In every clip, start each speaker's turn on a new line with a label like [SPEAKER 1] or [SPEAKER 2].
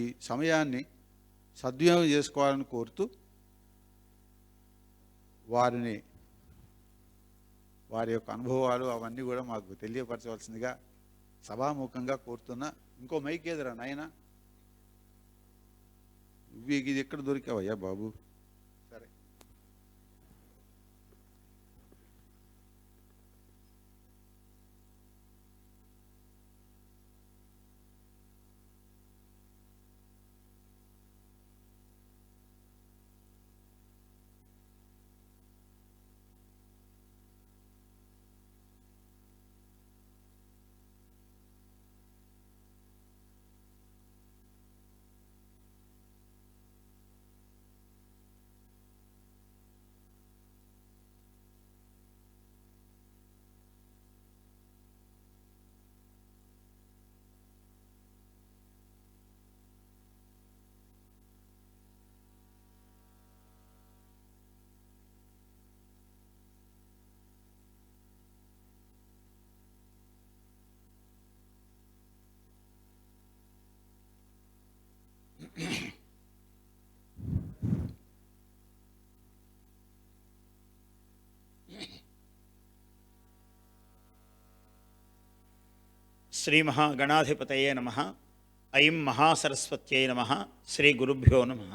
[SPEAKER 1] ఈ సమయాన్ని సద్వినియోగం చేసుకోవాలని కోరుతూ వారి యొక్క అనుభవాలు అవన్నీ కూడా మాకు తెలియపరచవలసిందిగా సభాముఖంగా కోరుతున్నా. ఇంకో మైక్ ఎదురా నాయన, ఇది ఎక్కడ దొరికావయ్యా బాబు? సరే,
[SPEAKER 2] శ్రీ మహాగణాధిపతయే నమః. ఐం మహాసరస్వత్యై నమః. శ్రీ గురుభ్యో నమః.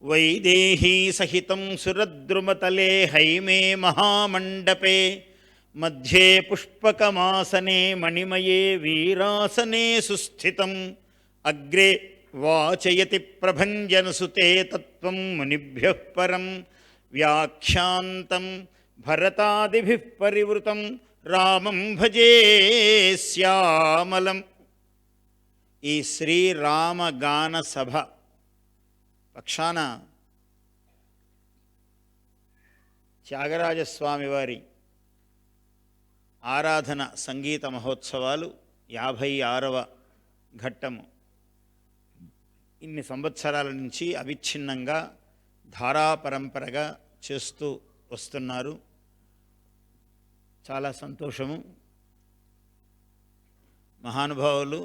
[SPEAKER 2] వైదేహీ సహితం సురద్రుమతలే హైమే మహామండపే మధ్యే పుష్పకమాసనే మణిమయే వీరాసనే సుస్థితం అగ్రే వాచయతి ప్రభంజనసుతే తత్వం మునిభ్యః పరం వ్యాఖ్యాంతం భరతాదిభిః పరివృతం రామం భజే శ్యామలం. ఈ శ్రీరామగాన సభ పక్షాన త్యాగరాజస్వామి వారి ఆరాధన సంగీత మహోత్సవాలు 56వ ఘట్టము. ఇన్ని సంవత్సరాల నుంచి అవిచ్ఛిన్నంగా ధారాపరంపరగా చేస్తూ వస్తున్నారు. చాలా సంతోషము. మహానుభావులు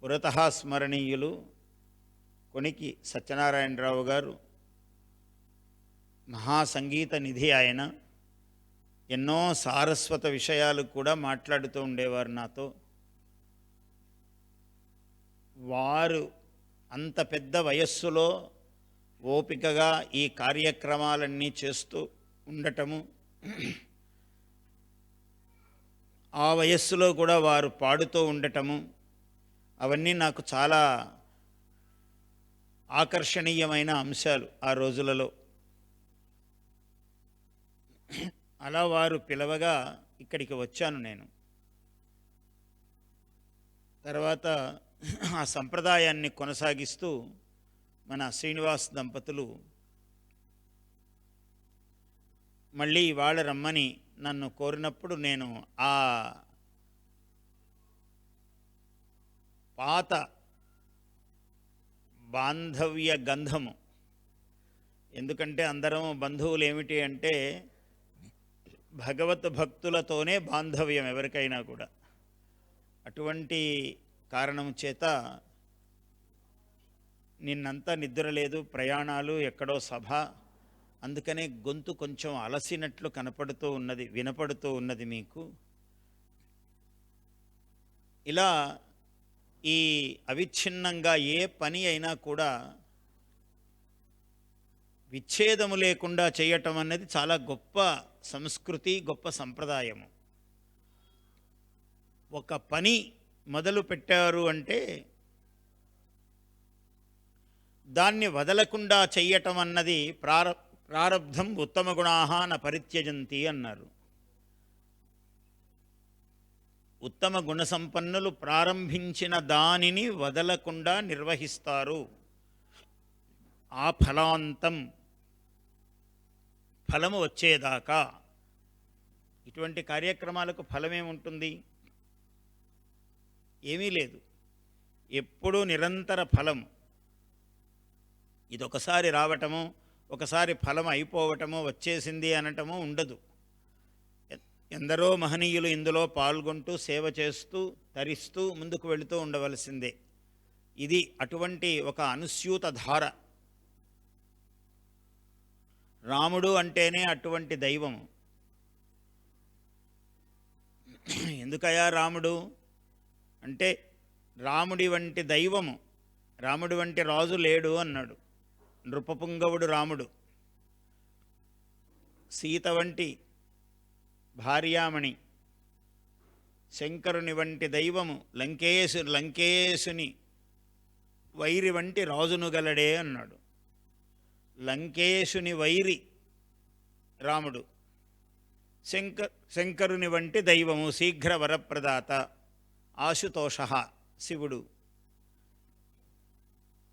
[SPEAKER 2] పురతః స్మరణీయులు కొనికి సత్యనారాయణరావు గారు మహాసంగీత నిధి. ఆయన ఎన్నో సారస్వత విషయాలు కూడా మాట్లాడుతూ ఉండేవారు నాతో. వారు అంత పెద్ద వయస్సులో ఓపికగా ఈ కార్యక్రమాలన్నీ చేస్తూ ఉండటము, ఆ వయస్సులో కూడా వారు పాడుతూ ఉండటము, అవన్నీ నాకు చాలా ఆకర్షణీయమైన అంశాలు ఆ రోజులలో. అలా వారు పిలవగా ఇక్కడికి వచ్చాను నేను. తర్వాత ఆ సంప్రదాయాన్ని కొనసాగిస్తూ మన శ్రీనివాస్ దంపతులు మళ్ళీ ఇవాళ రమ్మని నన్ను కోరినప్పుడు నేను ఆ పాత బాంధవ్య గంధము, ఎందుకంటే అందరం బంధువులు ఏమిటి అంటే భగవత్ భక్తులతోనే బాంధవ్యం ఎవరికైనా కూడా. అటువంటి కారణం చేత నిన్నంతా నిద్ర లేదు, ప్రయాణాలు, ఎక్కడో సభ, అందుకనే గొంతు కొంచెం అలసినట్లు కనపడుతూ ఉన్నది, వినపడుతూ ఉన్నది మీకు. ఇలా ఈ అవిచ్ఛిన్నంగా ఏ పని అయినా కూడా విచ్ఛేదము లేకుండా చేయటం అనేది చాలా గొప్ప సంస్కృతి, గొప్ప సంప్రదాయము. ఒక పని మొదలు పెట్టారు అంటే దాన్ని వదలకుండా చెయ్యటం అన్నది ప్రారబ్ధం ఉత్తమ గుణాః న పరిత్యజంతి అన్నారు. ఉత్తమ గుణసంపన్నులు ప్రారంభించిన దానిని వదలకుండా నిర్వహిస్తారు. ఆ ఫలాంతం, ఫలము వచ్చేదాకా. ఇటువంటి కార్యక్రమాలకు ఫలమేముంటుంది? ఏమీ లేదు. ఎప్పుడూ నిరంతర ఫలం. ఇదొకసారి రావటము, ఒకసారి ఫలం అయిపోవటమో వచ్చేసింది అనటమో ఉండదు. ఎందరో మహనీయులు ఇందులో పాల్గొంటూ సేవ చేస్తూ తరిస్తూ ముందుకు వెళుతూ ఉండవలసిందే. ఇది అటువంటి ఒక అనుస్యూత ధార. రాముడు అంటేనే అటువంటి దైవము. ఎందుకయ్యా రాముడు అంటే, రాముడి వంటి దైవము, రాముడి వంటి రాజు లేడు అన్నాడు. నృపపుంగవుడు రాముడు. సీత వంటి భార్యామణి, శంకరుని వంటి దైవము, లంకేశుని వైరి వంటి రాజును గలడే అన్నాడు. లంకేశుని వైరి రాముడు, శంకరుని వంటి దైవము, శీఘ్ర వరప్రదాత ఆశుతోష శివుడు.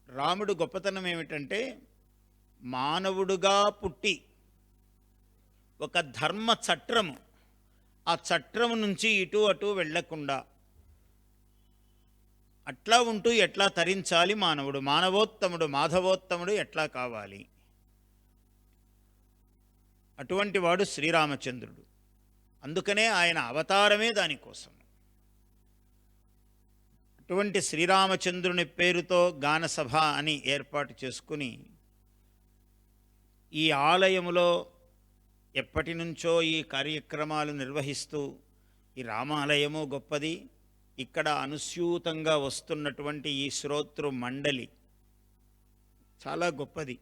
[SPEAKER 2] రాముడు గొప్పతనం ఏమిటంటే, మానవుడుగా పుట్టి ఒక ధర్మ చట్రము, ఆ చట్రము నుంచి ఇటు అటు వెళ్లకుండా అట్లా ఉంటూ ఎట్లా తరించాలి మానవుడు, మానవోత్తముడు మాధవోత్తముడు ఎట్లా కావాలి, అటువంటి వాడు శ్రీరామచంద్రుడు. అందుకనే ఆయన అవతారమే దానికోసం. అటువంటి శ్రీరామచంద్రుని పేరుతో గానసభ అని ఏర్పాటు చేసుకుని ఈ ఆలయములో ఎప్పటి నుంచో ఈ కార్యక్రమాలు నిర్వహిస్తూ, ఈ రామాలయము గొప్పది, ఇక్కడ అనుస్యూతంగా వస్తున్నటువంటి ఈ శ్రోతృ మండలి చాలా గొప్పది.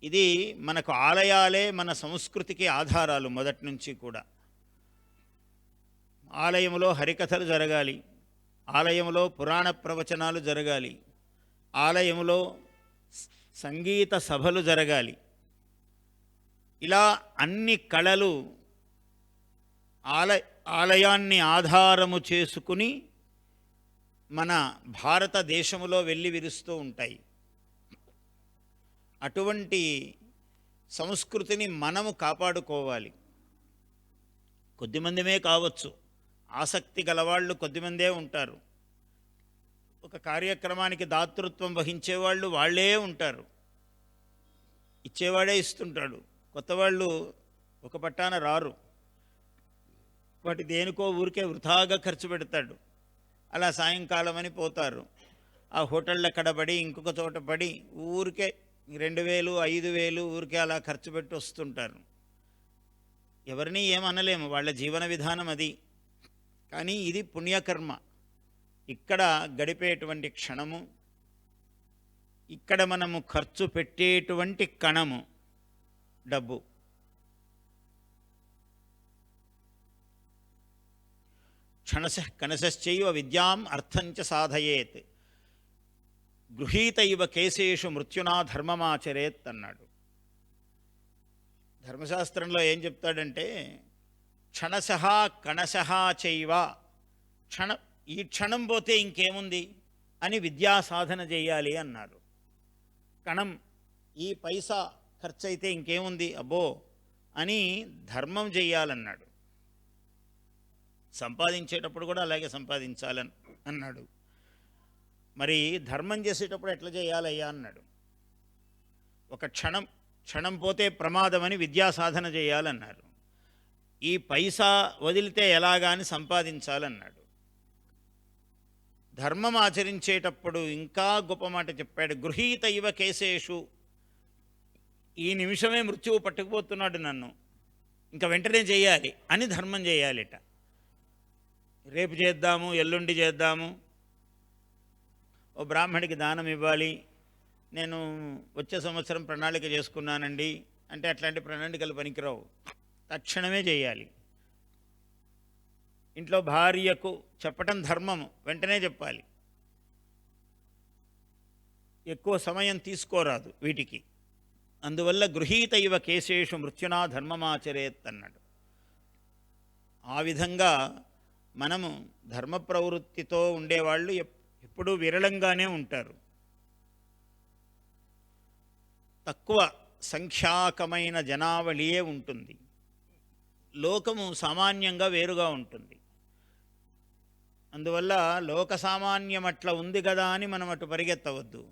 [SPEAKER 2] ఇది మనకు ఆలయాలే మన సంస్కృతికి ఆధారాలు మొదటి నుంచి కూడా. ఆలయంలో హరికథలు జరగాలి, ఆలయంలో పురాణ ప్రవచనాలు జరగాలి, ఆలయంలో సంగీత సభలు జరగాలి. ఇలా అన్ని కళలు ఆలయాన్ని ఆధారము చేసుకుని మన భారతదేశంలో వెళ్ళి విరుస్తూ ఉంటాయి. అటువంటి సంస్కృతిని మనము కాపాడుకోవాలి. కొద్దిమందిమే కావచ్చు, ఆసక్తి గలవాళ్ళు కొద్దిమందే ఉంటారు. ఒక కార్యక్రమానికి దాతృత్వం వహించేవాళ్ళు వాళ్ళే ఉంటారు, ఇచ్చేవాడే ఇస్తుంటాడు. కొత్త వాళ్ళు ఒక పట్టాన రారు, వాటి దేనికో ఊరికే వృథాగా ఖర్చు పెడతాడు. అలా సాయంకాలం అని పోతారు, ఆ హోటళ్ళ కడబడి ఇంకొక చోట పడి ఊరికే 2000 5000 ఊరికే అలా ఖర్చు పెట్టి వస్తుంటారు. ఎవరిని ఏమనలేము, వాళ్ళ జీవన విధానం అది. కానీ ఇది పుణ్యకర్మ. ఇక్కడ గడిపేటువంటి క్షణము, ఇక్కడ మనము ఖర్చు పెట్టేటువంటి కణము డబ్బు. క్షణశ కనశ్చైవ విద్యాం అర్థంచ సాధయేత్, గృహీత ఇవ కేశేషు మృత్యునా ధర్మమాచరేత్ అన్నాడు. ధర్మశాస్త్రంలో ఏం చెప్తాడంటే, క్షణశ కణశ చైవ, ఈ క్షణం పోతే ఇంకేముంది అని విద్యా సాధన చేయాలి అన్నారు. కణం, ఈ పైసా ఖర్చు అయితే ఇంకేముంది అబ్బో అని ధర్మం చేయాలన్నాడు. సంపాదించేటప్పుడు కూడా అలాగే సంపాదించాలని అన్నాడు. మరి ధర్మం చేసేటప్పుడు ఎట్లా చేయాలయ్యా అన్నాడు. ఒక క్షణం పోతే ప్రమాదమని విద్యా సాధన చేయాలన్నారు. ఈ పైసా వదిలితే ఎలాగా అని సంపాదించాలన్నాడు. ధర్మం ఆచరించేటప్పుడు ఇంకా గొప్ప మాట చెప్పాడు, గృహీత ఇవ కేశేషు, ఈ నిమిషమే మృత్యువు పట్టుకుపోతున్నాడు నన్ను, ఇంకా వెంటనే చేయాలి అని ధర్మం చేయాలిట. రేపు చేద్దాము, ఎల్లుండి చేద్దాము, ఓ బ్రాహ్మడికి దానం ఇవ్వాలి, నేను వచ్చే సంవత్సరం ప్రణాళిక చేసుకున్నానండి అంటే అట్లాంటి ప్రణాళికలు పనికిరావు, తక్షణమే చేయాలి. ఇంట్లో భార్యకు చెప్పటం ధర్మము, వెంటనే చెప్పాలి, ఎక్కువ సమయం తీసుకోరాదు వీటికి. అందువల్ల గృహీత ఇవ కేశేషు మృత్యునా ధర్మమాచరేత్ అన్నాడు. ఆ విధంగా మనము ధర్మ ప్రవృత్తితో ఉండేవాళ్ళు ఎప్పుడూ విరళంగానే ఉంటారు. తక్కువ సంఖ్యాకమైన జనావళియే ఉంటుంది. లోకము సామాన్యంగా వేరుగా ఉంటుంది. అందువల్ల లోక సామాన్యం అట్లా ఉంది కదా అని మనం అటు పరిగెత్తవద్దు.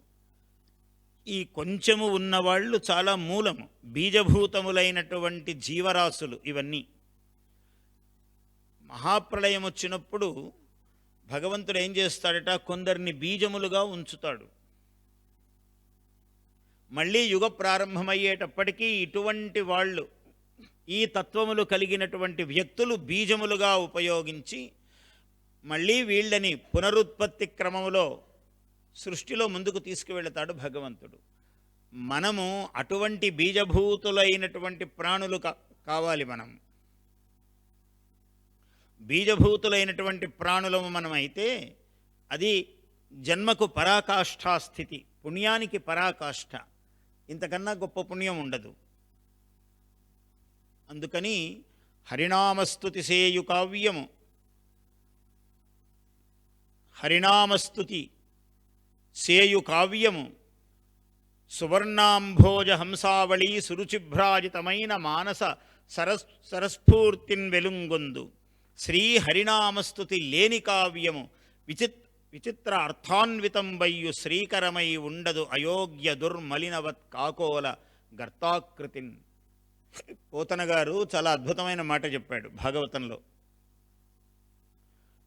[SPEAKER 2] ఈ కొంచెము ఉన్నవాళ్ళు చాలా మూలము, బీజభూతములైనటువంటి జీవరాశులు ఇవన్నీ. మహాప్రళయం వచ్చినప్పుడు భగవంతుడు ఏం చేస్తాడట, కొందరిని బీజములుగా ఉంచుతాడు. మళ్ళీ యుగ ప్రారంభమయ్యేటప్పటికీ ఇటువంటి వాళ్ళు, ఈ తత్వములు కలిగినటువంటి వ్యక్తులు బీజములుగా ఉపయోగించి మళ్ళీ వీళ్ళని పునరుత్పత్తి క్రమములో సృష్టిలో ముందుకు తీసుకువెళతాడు భగవంతుడు. మనము అటువంటి బీజభూతులైనటువంటి ప్రాణులు కావాలి. మనం బీజభూతులైనటువంటి ప్రాణులము మనమైతే అది జన్మకు పరాకాష్ఠా స్థితి, పుణ్యానికి పరాకాష్ఠ. ఇంతకన్నా గొప్ప పుణ్యం ఉండదు. అందుకని హరినామస్తుతి సేయు కావ్యము, హరినామస్తుతి సేయు కావ్యము సువర్ణాంభోజ హంసావళి సురుచిభ్రాజితమైన మానస సరస్ఫూర్తిన్ వెలుంగొందు. శ్రీ హరినామస్తుతి లేని కావ్యము విచిత్ర అర్థాన్వితం వయ్యు శ్రీకరమై ఉండదు అయోగ్య దుర్మలినవత్ కాకోల గర్తాకృతిన్. పోతన గారు చాలా అద్భుతమైన మాట చెప్పాడు భాగవతంలో.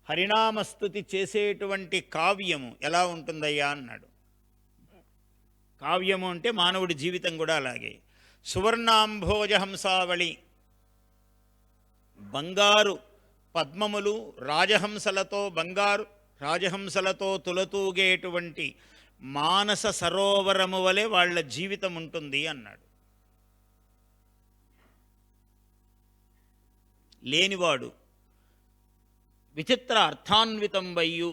[SPEAKER 2] హరినామస్తుతి చేసేటువంటి కావ్యము ఎలా ఉంటుందయ్యా అన్నాడు. కావ్యము అంటే మానవుడి జీవితం కూడా అలాగే. సువర్ణాంభోజ హంసావళి, బంగారు పద్మములు రాజహంసలతో, బంగారు రాజహంసలతో తులతూగేటువంటి మానస సరోవరము వలె వాళ్ళ జీవితం ఉంటుంది అన్నాడు. లేనివాడు విచిత్ర అర్థాన్వితం వయ్యు.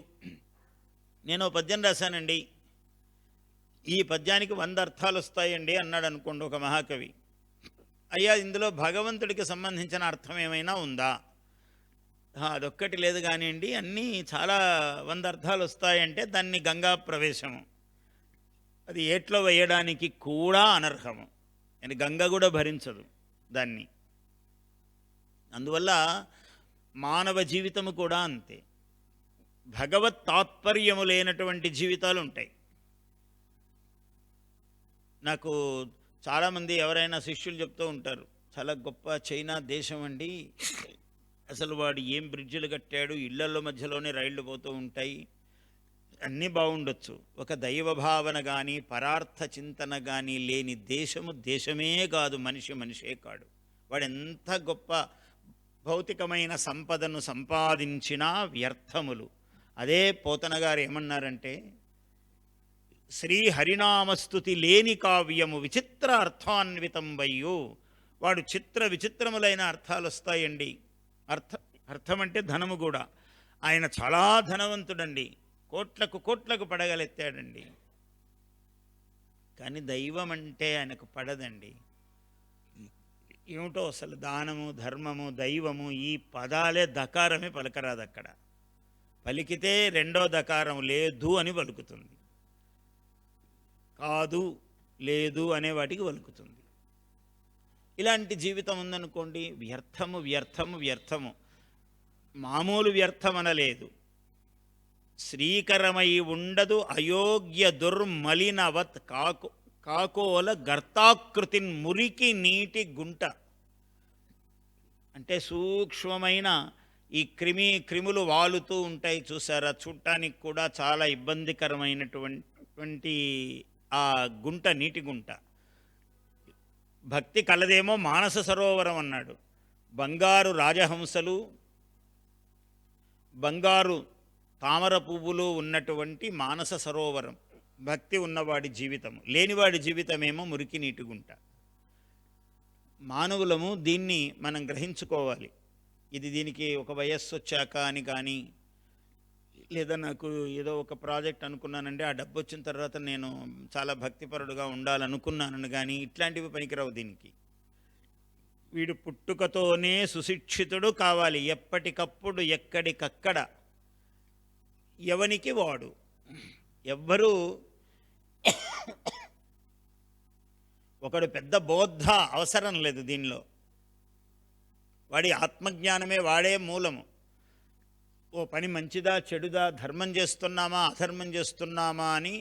[SPEAKER 2] నేను పద్యం రాశానండి, ఈ పద్యానికి 100 అర్థాలు వస్తాయండి అన్నాడు అనుకోండి ఒక మహాకవి. అయ్యా, ఇందులో భగవంతుడికి సంబంధించిన అర్థం ఏమైనా ఉందా? అదొక్కటి లేదు కానివ్వండి, అన్నీ చాలా 100 అర్థాలు వస్తాయంటే దాన్ని గంగా ప్రవేశము, అది ఏట్లో వేయడానికి కూడా అనర్హము. అని గంగ కూడా భరించదు దాన్ని. అందువల్ల మానవ జీవితము కూడా అంతే. భగవత్ తాత్పర్యము లేనటువంటి జీవితాలు ఉంటాయి. నాకు చాలామంది ఎవరైనా శిష్యులు చెప్తూ ఉంటారు, చాలా గొప్ప చైనా దేశం అండి, అసలు వాడు ఏం బ్రిడ్జిలు కట్టాడు, ఇళ్లలో మధ్యలోనే రైళ్లు పోతూ ఉంటాయి, అన్నీ బాగుండొచ్చు. ఒక దైవ భావన కానీ పరార్థ చింతన కానీ లేని దేశము దేశమే కాదు, మనిషే కాడు. వాడు ఎంత గొప్ప భౌతికమైన సంపదను సంపాదించినా వ్యర్థములు. అదే పోతన గారు ఏమన్నారంటే, శ్రీ హరినామస్తుతి లేని కావ్యము విచిత్ర అర్థాన్వితం వయ్యు. వాడు విచిత్రములైన అర్థాలు వస్తాయండి. అర్థం అంటే ధనము కూడా. ఆయన చాలా ధనవంతుడండి, కోట్లకు పడగలెత్తాడండి, కానీ దైవం అంటే ఆయనకు పడదండి. ఏమిటో అసలు దానము, ధర్మము, దైవము ఈ పదాలే దకారమే పలకరాదు. అక్కడ పలికితే రెండో దకారం లేదు అని పలుకుతుంది, కాదు లేదు అనే వాటికి పలుకుతుంది. ఇలాంటి జీవితం ఉందనుకోండి, వ్యర్థము. మామూలు వ్యర్థం అనలేదు. శ్రీకరమై ఉండదు అయోగ్య దుర్మలినవత్ కాకోల గర్తాకృతిన్, మురికి నీటి గుంట. అంటే సూక్ష్మమైన ఈ క్రిములు వాలుతూ ఉంటాయి చూసారా, చూడటానికి కూడా చాలా ఇబ్బందికరమైనటువంటి ఆ గుంట, నీటి గుంట. భక్తి కలదేమో మానస సరోవరం అన్నాడు. బంగారు రాజహంసలు, బంగారు తామర పువ్వులు ఉన్నటువంటి మానస సరోవరం భక్తి ఉన్నవాడి జీవితము. లేనివాడి జీవితమేమో మురికి నీటిగుంట. మానవులము దీన్ని మనం గ్రహించుకోవాలి. దీనికి ఒక వయస్సు వచ్చాక అని కానీ, లేదా నాకు ఏదో ఒక ప్రాజెక్ట్ అనుకున్నానంటే ఆ డబ్బు వచ్చిన తర్వాత నేను చాలా భక్తిపరుడుగా ఉండాలనుకున్నానని కానీ, ఇట్లాంటివి పనికిరావు దీనికి. వీడు పుట్టుకతోనే సుశిక్షితుడు కావాలి. ఎప్పటికప్పుడు ఎక్కడికక్కడ ఎవనికి వాడు. ఎవ్వరూ ఒకడు పెద్ద బోద్ధ అవసరం లేదు దీనిలో. వాడి ఆత్మజ్ఞానమే, వాడే మూలము. ఓ పని మంచిదా చెడుదా, ధర్మం చేస్తున్నామా అధర్మం చేస్తున్నామా అని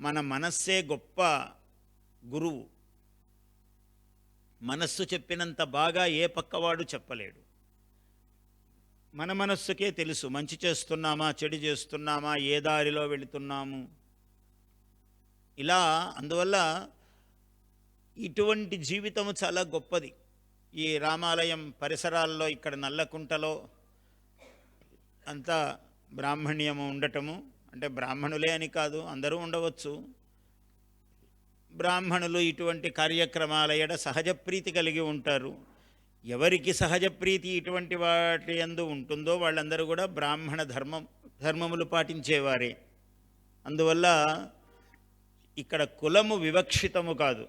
[SPEAKER 2] మన మనస్సే గొప్ప గురువు. మనస్సు చెప్పినంత బాగా ఏ పక్కవాడు చెప్పలేడు. మన మనస్సుకే తెలుసు మంచి చేస్తున్నామా, చెడు చేస్తున్నామా, ఏ దారిలో వెళుతున్నాము. ఇలా అందువల్ల ఇటువంటి జీవితము చాలా గొప్పది. ఈ రామాలయం పరిసరాల్లో ఇక్కడ నల్లకుంటలో అంతా బ్రాహ్మణ్యము ఉండటము, అంటే బ్రాహ్మణులే అని కాదు, అందరూ ఉండవచ్చు. బ్రాహ్మణులు ఇటువంటి కార్యక్రమాల ఎడ సహజ ప్రీతి కలిగి ఉంటారు. ఎవరికి సహజ ప్రీతి ఇటువంటి వాటి యందు ఉంటుందో వాళ్ళందరూ కూడా బ్రాహ్మణ ధర్మములు పాటించేవారే. అందువల్ల ఇక్కడ కులము వివక్షితము కాదు.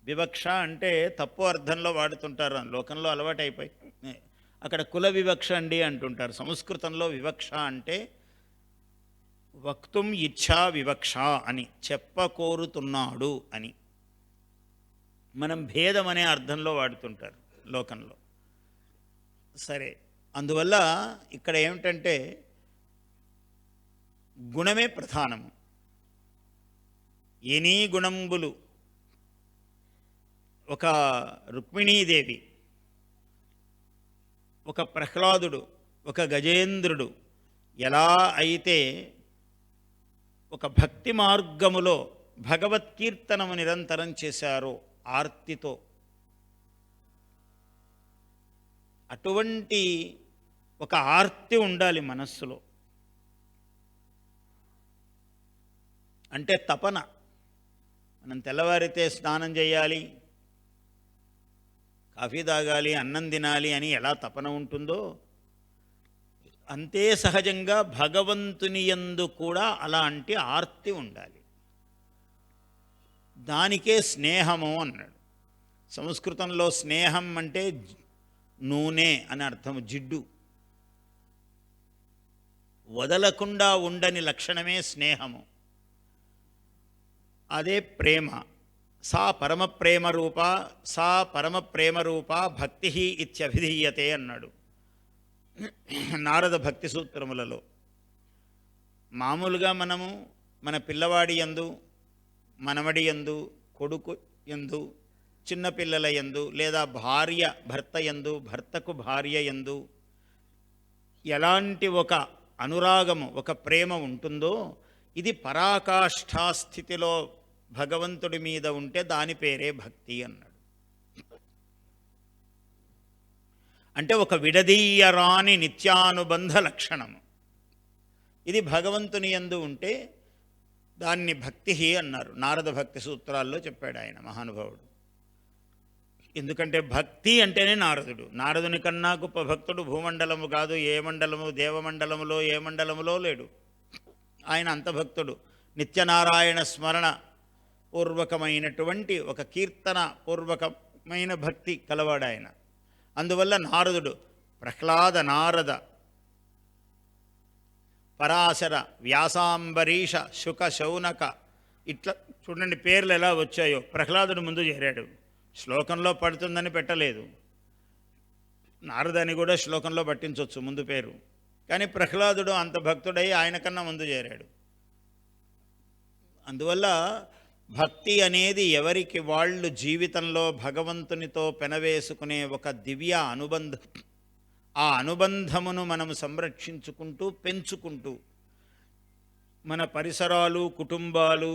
[SPEAKER 2] వివక్ష అంటే తప్పు అర్థంలో వాడుతుంటారు, లోకంలో అలవాటైపోయి. అక్కడ కుల వివక్ష అండి అంటుంటారు. సంస్కృతంలో వివక్ష అంటే వక్తుం ఇచ్ఛా వివక్ష అని, చెప్పకోరుతున్నాడు అని. మనం భేదం అనే అర్థంలో వాడుతుంటారు లోకంలో. సరే, అందువల్ల ఇక్కడ ఏమిటంటే గుణమే ప్రధానము. ఎనీ గుణంబులు ఒక రుక్మిణీదేవి, ఒక ప్రహ్లాదుడు, ఒక గజేంద్రుడు ఎలా అయితే ఒక భక్తి మార్గములో భగవత్కీర్తనము నిరంతరం చేశారో ఆర్తితో, అటువంటి ఒక ఆర్తి ఉండాలి మనస్సులో. అంటే తపన. మనం తెల్లవారితే స్నానం చేయాలి, కాఫీ తాగాలి, అన్నం తినాలి అని ఎలా తపన ఉంటుందో అంతే సహజంగా భగవంతుని యందు కూడా అలాంటి ఆర్తి ఉండాలి. దానికే స్నేహము అన్నాడు. సంస్కృతంలో స్నేహం అంటే నూనె అని అర్థము, జిడ్డు. వదలకుండా ఉండని లక్షణమే స్నేహము. అదే ప్రేమ. సా పరమ ప్రేమ రూప భక్తి ఇత్యభిధీయతే అన్నాడు నారద భక్తి సూత్రములలో. మామూలుగా మనము మన పిల్లవాడి యందు, మనవడి యందు, కొడుకు యందు, చిన్నపిల్లల యందు, లేదా భార్య భర్త యందు, భర్తకు భార్య యందు ఎలాంటి ఒక అనురాగము, ఒక ప్రేమ ఉంటుందో, ఇది పరాకాష్ఠాస్థితిలో భగవంతుడి మీద ఉంటే దాని పేరే భక్తి అన్నాడు. అంటే ఒక విడదీయరాని నిత్యానుబంధ లక్షణము. ఇది భగవంతుని యందు ఉంటే దాన్ని భక్తి అన్నారు. నారద భక్తి సూత్రాల్లో చెప్పాడు ఆయన మహానుభావుడు. ఎందుకంటే భక్తి అంటేనే నారదుడు. నారదుని కన్నా గొప్ప భక్తుడు భూమండలము కాదు, ఏ మండలము, దేవమండలములో ఏ మండలములో లేడు. ఆయన అంత భక్తుడు. నిత్యనారాయణ స్మరణ పూర్వకమైనటువంటి ఒక కీర్తన పూర్వకమైన భక్తి కలవాడు ఆయన. అందువల్ల నారదుడు ప్రహ్లాద, నారద, పరాశర, వ్యాసాంబరీష, శుక, శౌనక, ఇట్లా చూడండి పేర్లు ఎలా వచ్చాయో. ప్రహ్లాదుడు ముందు చేరాడు, శ్లోకంలో పడుతుందని పెట్టలేదు. నారదని కూడా శ్లోకంలో పట్టించవచ్చు ముందు పేరు, కానీ ప్రహ్లాదుడు అంత భక్తుడై ఆయన కన్నా ముందు చేరాడు. అందువల్ల భక్తి అనేది ఎవరికి వాళ్ళు జీవితంలో భగవంతునితో పెనవేసుకునే ఒక దివ్య అనుబంధం. ఆ అనుబంధమును మనం సంరక్షించుకుంటూ, పెంచుకుంటూ మన పరిసరాలు, కుటుంబాలు,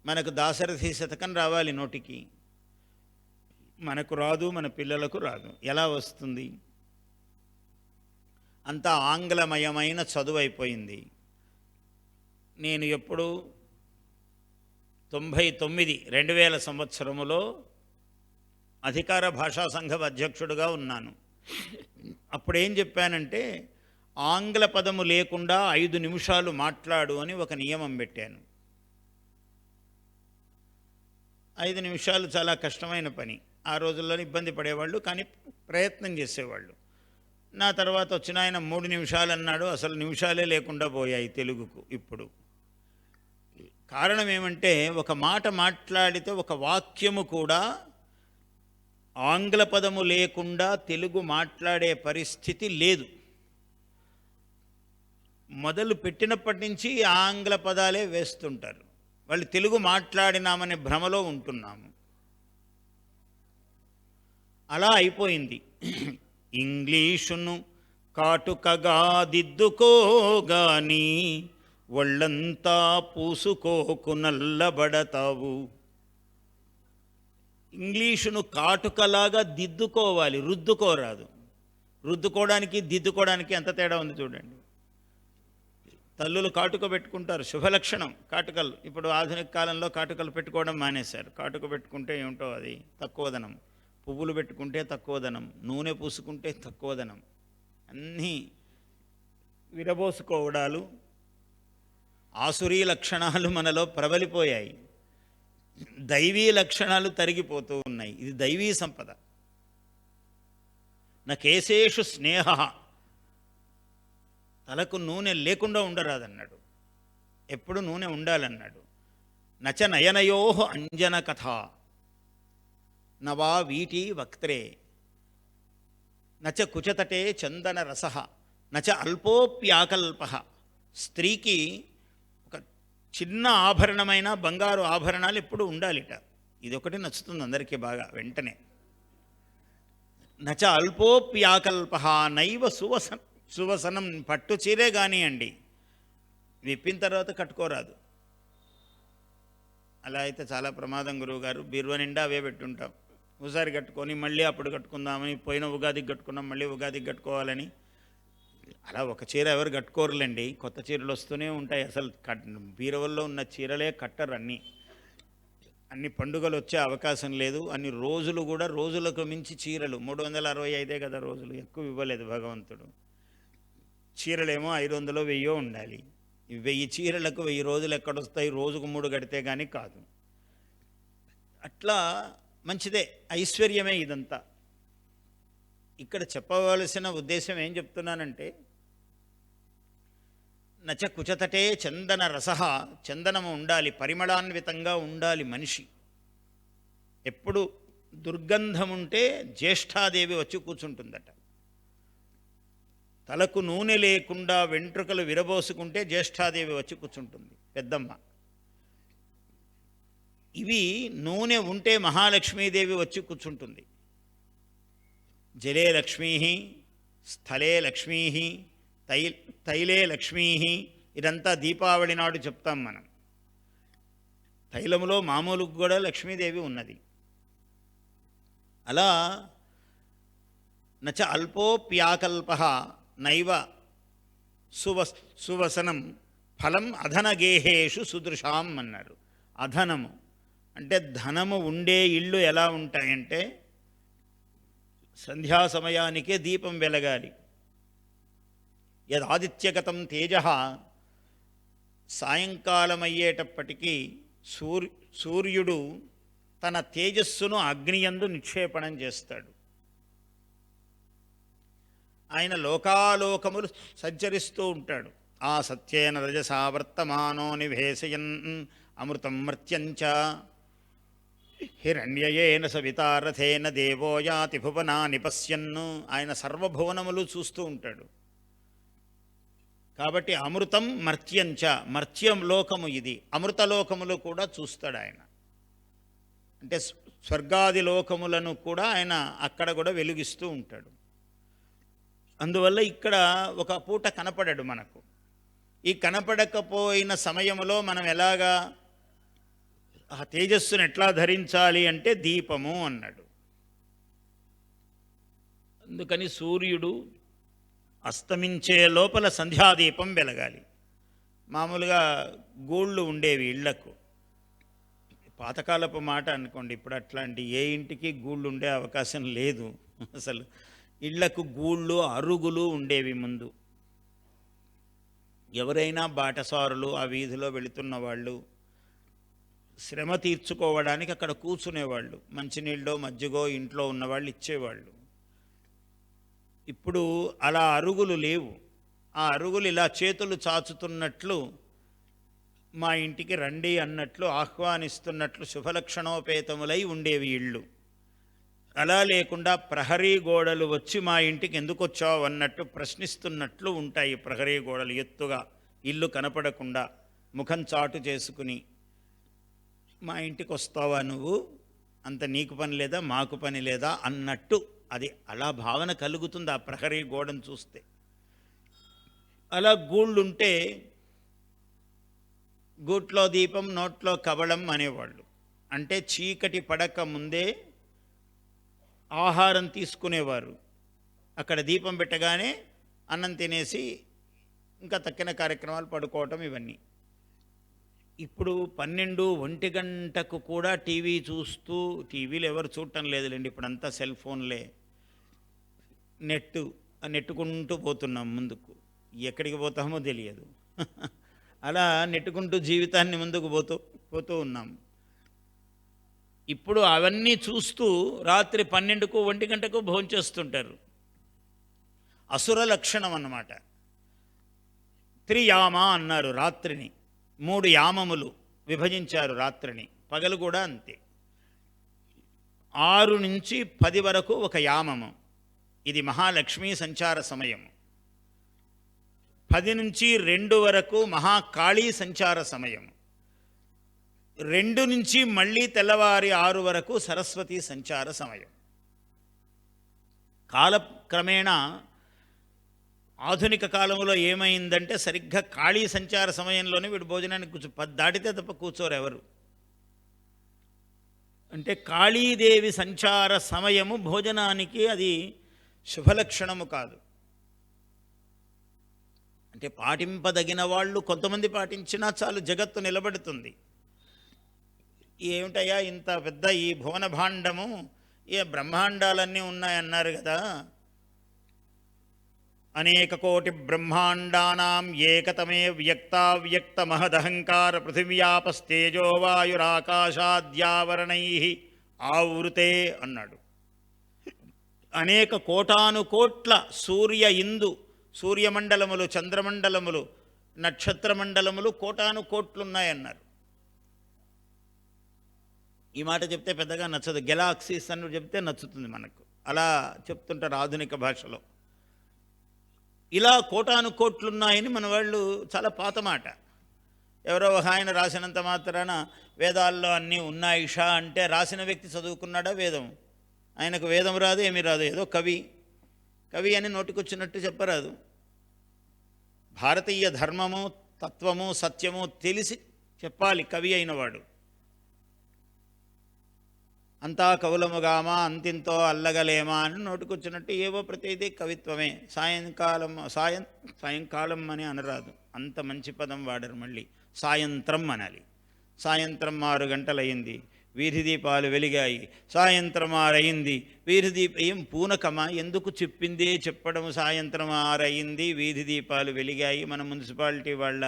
[SPEAKER 2] మనకు దాశరథి శతకం రావాలి నోటికి, మనకు రాదు, మన పిల్లలకు రాదు. ఎలా వస్తుంది? అంతా ఆంగ్లమయమైన చదువు అయిపోయింది. నేను ఎప్పుడు 2000 సంవత్సరములో అధికార భాషా సంఘం అధ్యక్షుడిగా ఉన్నాను. అప్పుడేం చెప్పానంటే, ఆంగ్ల పదము లేకుండా 5 నిమిషాలు మాట్లాడు అని ఒక నియమం పెట్టాను. 5 నిమిషాలు చాలా కష్టమైన పని. ఆ రోజుల్లో ఇబ్బంది పడేవాళ్ళు, కానీ ప్రయత్నం చేసేవాళ్ళు. నా తర్వాత వచ్చిన ఆయన 3 నిమిషాలు అన్నాడు. అసలు నిమిషాలే లేకుండా పోయాయి తెలుగుకు ఇప్పుడు. కారణం ఏమంటే, ఒక మాట మాట్లాడితే ఒక వాక్యము కూడా ఆంగ్ల పదము లేకుండా తెలుగు మాట్లాడే పరిస్థితి లేదు. మొదలు పెట్టినప్పటి నుంచి ఆంగ్ల పదాలే వేస్తుంటారు. వాళ్ళు తెలుగు మాట్లాడినామనే భ్రమలో ఉంటున్నాము. అలా అయిపోయింది. ఇంగ్లీషును కాటుకగా దిద్దుకోగాని ఒళ్ళంతా పూసుకోకు నల్లబడతావు. ఇంగ్లీషును కాటుకలాగా దిద్దుకోవాలి, రుద్దుకోరాదు. రుద్దుకోవడానికి దిద్దుకోవడానికి ఎంత తేడా ఉంది చూడండి. తల్లులు కాటుక పెట్టుకుంటారు, శుభలక్షణం కాటుకలు. ఇప్పుడు ఆధునిక కాలంలో కాటుకలు పెట్టుకోవడం మానేశారు. కాటుక పెట్టుకుంటే ఏమిటో అది తక్కువదనం, పువ్వులు పెట్టుకుంటే తక్కువదనం, నూనె పూసుకుంటే తక్కువదనం, అన్నీ విరబోసుకోవడాలు, ఆసురీ లక్షణాలు మనలో ప్రబలిపోయాయి. దైవీ లక్షణాలు తరిగిపోతూ ఉన్నాయి. ఇది దైవీ సంపద. నా కేశేషు స్నేహ, తలకు నూనె లేకుండా ఉండరాదన్నాడు, ఎప్పుడు నూనె ఉండాలన్నాడు. నచ నయనయో అంజన కథ నవా వీటి వక్త్రే నచ కుచతటే చందన రస నచ అల్పోప్యాకల్ప. స్త్రీకి ఒక చిన్న ఆభరణమైన బంగారు ఆభరణాలు ఎప్పుడు ఉండాలిట. ఇది ఒకటి నచ్చుతుంది అందరికీ బాగా వెంటనే. నచ అల్పోప్యాకల్ప నైవ సువసనం. పట్టు చీరే కానివ్వండి, విప్పిన తర్వాత కట్టుకోరాదు. అలా అయితే చాలా ప్రమాదం గురువుగారు. బీరువా నిండా అవే పెట్టుంటాం. ఒకసారి కట్టుకొని మళ్ళీ అప్పుడు కట్టుకుందామని, పోయిన ఉగాదికి కట్టుకున్నాం మళ్ళీ ఉగాదికి కట్టుకోవాలని. అలా ఒక చీర ఎవరు కట్టుకోరులేండి, కొత్త చీరలు వస్తూనే ఉంటాయి. అసలు బీరువల్లో ఉన్న చీరలే కట్టరు. అన్ని పండుగలు వచ్చే అవకాశం లేదు. అన్ని రోజులు కూడా రోజులకు మించి చీరలు. 365 కదా రోజులు, ఎక్కువ ఇవ్వలేదు భగవంతుడు. చీరలేమో 500 1000 ఉండాలి. 1000 చీరలకు 1000 రోజులు ఎక్కడొస్తాయి? రోజుకు 3 కడితే కానీ కాదు. అట్లా మంచిదే, ఐశ్వర్యమే ఇదంతా. ఇక్కడ చెప్పవలసిన ఉద్దేశం ఏం చెప్తున్నానంటే, నచ కుచతటే చందన రస, చందనము ఉండాలి, పరిమళాన్వితంగా ఉండాలి మనిషి. ఎప్పుడు దుర్గంధం ఉంటే జ్యేష్ఠాదేవి వచ్చి కూర్చుంటుందట. తలకు నూనె లేకుండా వెంట్రుకలు విరబోసుకుంటే జ్యేష్ఠాదేవి వచ్చి కూర్చుంటుంది, పెద్దమ్మ. ఇవి నూనె ఉంటే మహాలక్ష్మీదేవి వచ్చి కూర్చుంటుంది. జలే లక్ష్మీ, స్థలే లక్ష్మీ, తైలే లక్ష్మీ. ఇదంతా దీపావళి నాడు చెప్తాం మనం. తైలములో మామూలుకు కూడా లక్ష్మీదేవి ఉన్నది. అలా నచ అల్పోప్యాకల్ప నైవ సువసనం ఫలం అధనగేహేషు సుదృశాం అన్నారు. అధనము అంటే ధనము ఉండే ఇళ్ళు ఎలా ఉంటాయంటే, సంధ్యా సమయానికే దీపం వెలగాలి. యదాదిత్యగతం తేజ, సాయంకాలమయ్యేటప్పటికీ సూర్యుడు తన తేజస్సును అగ్నియందు నిక్షేపణం చేస్తాడు. ఆయన లోకాలోకములు సంచరిస్తూ ఉంటాడు. ఆ సత్యేన రజసా వర్తమానో నివేశయన్ అమృతం మర్త్యంచ హిరణ్యయేన సవితారథేన దేవో యాతి భువనాని పశ్యన్ను. ఆయన సర్వభువనములు చూస్తూ ఉంటాడు. కాబట్టి అమృతం మర్త్యంచ, మర్త్యం లోకము ఇది. అమృతలోకములు కూడా చూస్తాడు ఆయన. అంటే స్వర్గాది లోకములను కూడా ఆయన అక్కడ కూడా వెలిగిస్తూ ఉంటాడు. అందువల్ల ఇక్కడ ఒక పూట కనపడాడు మనకు. ఈ కనపడకపోయిన సమయంలో మనం ఎలాగా ఆ తేజస్సును ఎట్లా ధరించాలి అంటే దీపము అన్నాడు. అందుకని సూర్యుడు అస్తమించే లోపల సంధ్యాదీపం వెలగాలి. మామూలుగా గూళ్ళు ఉండేవి ఇళ్లకు, పాతకాలపు మాట అనుకోండి. ఇప్పుడు అట్లాంటి ఏ ఇంటికి గూళ్ళు ఉండే అవకాశం లేదు. అసలు ఇళ్లకు గూళ్ళు, అరుగులు ఉండేవి ముందు. ఎవరైనా బాటసారులు ఆ వీధిలో వెళుతున్న వాళ్ళు శ్రమ తీర్చుకోవడానికి అక్కడ కూర్చునేవాళ్ళు. మంచినీళ్ళో మజ్జిగో ఇంట్లో ఉన్నవాళ్ళు ఇచ్చేవాళ్ళు. ఇప్పుడు అలా అరుగులు లేవు. ఆ అరుగులు ఇలా చేతులు చాచుతున్నట్లు, మా ఇంటికి రండి అన్నట్లు ఆహ్వానిస్తున్నట్లు శుభలక్షణోపేతములై ఉండేవి ఇళ్ళు. అలా లేకుండా ప్రహరీ గోడలు వచ్చి మా ఇంటికి ఎందుకు వచ్చావు అన్నట్టు ప్రశ్నిస్తున్నట్లు ఉంటాయి. ప్రహరీ గోడలు ఎత్తుగా, ఇల్లు కనపడకుండా ముఖం చాటు చేసుకుని మా ఇంటికి వస్తావా నువ్వు, అంత నీకు పని లేదా మాకు పని లేదా అన్నట్టు అది అలా భావన కలుగుతుంది ఆ ప్రహరీ గోడను చూస్తే. అలా గూళ్ళుంటే గూట్లో దీపం నోట్లో కవళం అనేవాళ్ళు. అంటే చీకటి పడక ముందే ఆహారం తీసుకునేవారు. అక్కడ దీపం పెట్టగానే అన్నం తినేసి ఇంకా తక్కిన కార్యక్రమాలు పడుకోవటం ఇవన్నీ. ఇప్పుడు 12-1 గంటకు కూడా టీవీ చూస్తూ, టీవీలు ఎవరు చూడటం లేదులేండి, ఇప్పుడంతా సెల్ ఫోన్లే, నెట్టుకుంటూ పోతున్నాం ముందుకు, ఎక్కడికి పోతామో తెలియదు. అలా నెట్టుకుంటూ జీవితాన్ని ముందుకు పోతూ ఉన్నాం. ఇప్పుడు అవన్నీ చూస్తూ రాత్రి 12కు 1 గంటకు భోంచేస్తుంటారు. అసుర లక్షణం అన్నమాట. త్రియామ అన్నారు రాత్రిని, 3 యామములు విభజించారు రాత్రిని. పగలు కూడా అంతే, 6 నుంచి 10 వరకు ఒక యామము, ఇది మహాలక్ష్మీ సంచార సమయము. 10 నుంచి 2 వరకు మహాకాళీ సంచార సమయము. 2 నుంచి మళ్ళీ తెల్లవారి 6 వరకు సరస్వతి సంచార సమయం. కాలక్రమేణా ఆధునిక కాలంలో ఏమైందంటే సరిగ్గా ఖాళీ సంచార సమయంలోనే వీడు భోజనానికి 10 దాటితే తప్ప కూర్చోరు ఎవరు. అంటే కాళీదేవి సంచార సమయము భోజనానికి అది శుభలక్షణము కాదు. అంటే పాటింపదగిన వాళ్ళు కొంతమంది పాటించినా చాలు, జగత్తు నిలబడుతుంది. ఏమిటయ్యా ఇంత పెద్ద ఈ భువన భాండము, ఏ బ్రహ్మాండాలన్నీ ఉన్నాయన్నారు కదా, అనేక కోటి బ్రహ్మాండానాం ఏకతమే వ్యక్తావ్యక్త మహదహంకార పృథివ్యాపస్తేజో వాయురాకాశాద్యావరణై ఆవృతే అన్నాడు. అనేక కోటాను కోట్ల సూర్య ఇందు సూర్యమండలములు, చంద్రమండలములు, నక్షత్రమండలములు కోటాను కోట్లున్నాయన్నారు. ఈ మాట చెప్తే పెద్దగా నచ్చదు, గెలాక్సీస్ అని చెప్తే నచ్చుతుంది మనకు, అలా చెప్తుంటారు ఆధునిక భాషలో. ఇలా కోటాను కోట్లున్నాయని మన వాళ్ళు చాలా పాత మాట. ఎవరో ఒక ఆయన రాసినంత మాత్రాన వేదాల్లో అన్నీ ఉన్నాయిషా అంటే రాసిన వ్యక్తి చదువుకున్నాడా వేదం? ఆయనకు వేదం రాదు, ఏమీ రాదు, ఏదో కవి అని నోటికొచ్చినట్టు చెప్పరాదు. భారతీయ ధర్మము, తత్వము, సత్యము తెలిసి చెప్పాలి కవి అయినవాడు. అంతా కవులముగామా అంతింతో అల్లగలేమా అని నోటికొచ్చినట్టు ఏవో ప్రతిదీ కవిత్వమే. సాయంకాలం అని అనరాదు, అంత మంచి పదం వాడరు. మళ్ళీ సాయంత్రం అనాలి. సాయంత్రం 6 గంటలయ్యింది, వీధి దీపాలు వెలిగాయి. సాయంత్రం 6 అయింది, వీధి ఏం పూనకమా? ఎందుకు చెప్పిందే చెప్పడం? సాయంత్రం 6 అయింది, వీధి దీపాలు వెలిగాయి. మన మున్సిపాలిటీ వాళ్ళ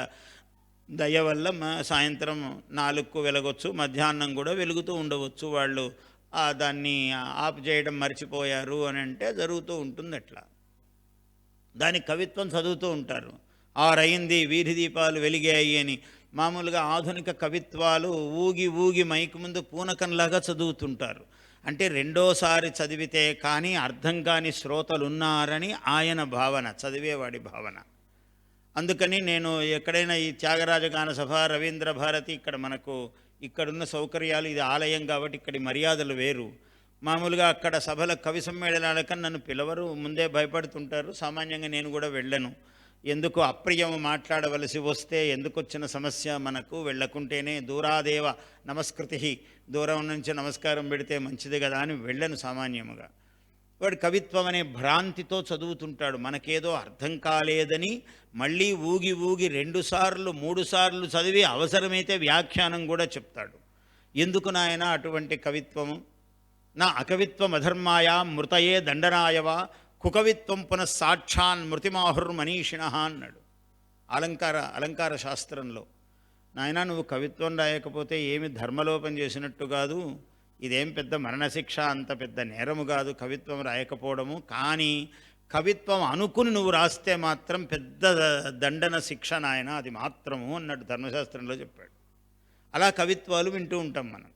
[SPEAKER 2] దయ వల్ల సాయంత్రం 4కు వెలగొచ్చు, మధ్యాహ్నం కూడా వెలుగుతూ ఉండవచ్చు. వాళ్ళు దాన్ని ఆఫ్ చేయడం మర్చిపోయారు అని అంటే జరుగుతూ ఉంటుంది. అట్లా దాని కవిత్వం చదువుతూ ఉంటారు. 6 అయింది, వీధి దీపాలు వెలిగాయి అని. మామూలుగా ఆధునిక కవిత్వాలు ఊగి మైకు ముందు పూనకంలాగా చదువుతుంటారు. అంటే రెండోసారి చదివితే కానీ అర్థం కాని శ్రోతలున్నారని ఆయన భావన, చదివేవాడి భావన. అందుకని నేను ఎక్కడైనా ఈ త్యాగరాజ గాన సభ, రవీంద్ర భారతి, ఇక్కడున్న సౌకర్యాలు, ఇది ఆలయం కాబట్టి ఇక్కడి మర్యాదలు వేరు. మామూలుగా అక్కడ సభల కవి సమ్మేళనాలకని నన్ను పిలవరు, ముందే భయపడుతుంటారు. సామాన్యంగా నేను కూడా వెళ్ళను. ఎందుకు అప్రియం మాట్లాడవలసి వస్తే ఎందుకు వచ్చిన సమస్య మనకు, వెళ్ళకుంటేనే దూరాదేవ నమస్కృతి, దూరం నుంచి నమస్కారం పెడితే మంచిది కదా అని వెళ్ళను సామాన్యముగా. వాడు కవిత్వం అనే భ్రాంతితో చదువుతుంటాడు. మనకేదో అర్థం కాలేదని మళ్ళీ ఊగి 2 సార్లు 3 సార్లు చదివి అవసరమైతే వ్యాఖ్యానం కూడా చెప్తాడు. ఎందుకు నాయన అటువంటి కవిత్వము? నా అకవిత్వం అధర్మాయ మృతయే దండనాయవా కుకవిత్వం పునఃసాక్షాన్ మృతిమాహుర్మనీషిణ అన్నాడు అలంకార శాస్త్రంలో. నాయన నువ్వు కవిత్వం రాయకపోతే ఏమి ధర్మలోపం చేసినట్టు కాదు, ఇదేం పెద్ద మరణశిక్ష, అంత పెద్ద నేరము కాదు కవిత్వం రాయకపోవడము. కానీ కవిత్వం అనుకుని నువ్వు రాస్తే మాత్రం పెద్ద దండన శిక్ష నాయన, అది మాత్రము అన్నట్టు ధర్మశాస్త్రంలో చెప్పాడు. అలా కవిత్వాలు వింటూ ఉంటాం మనం.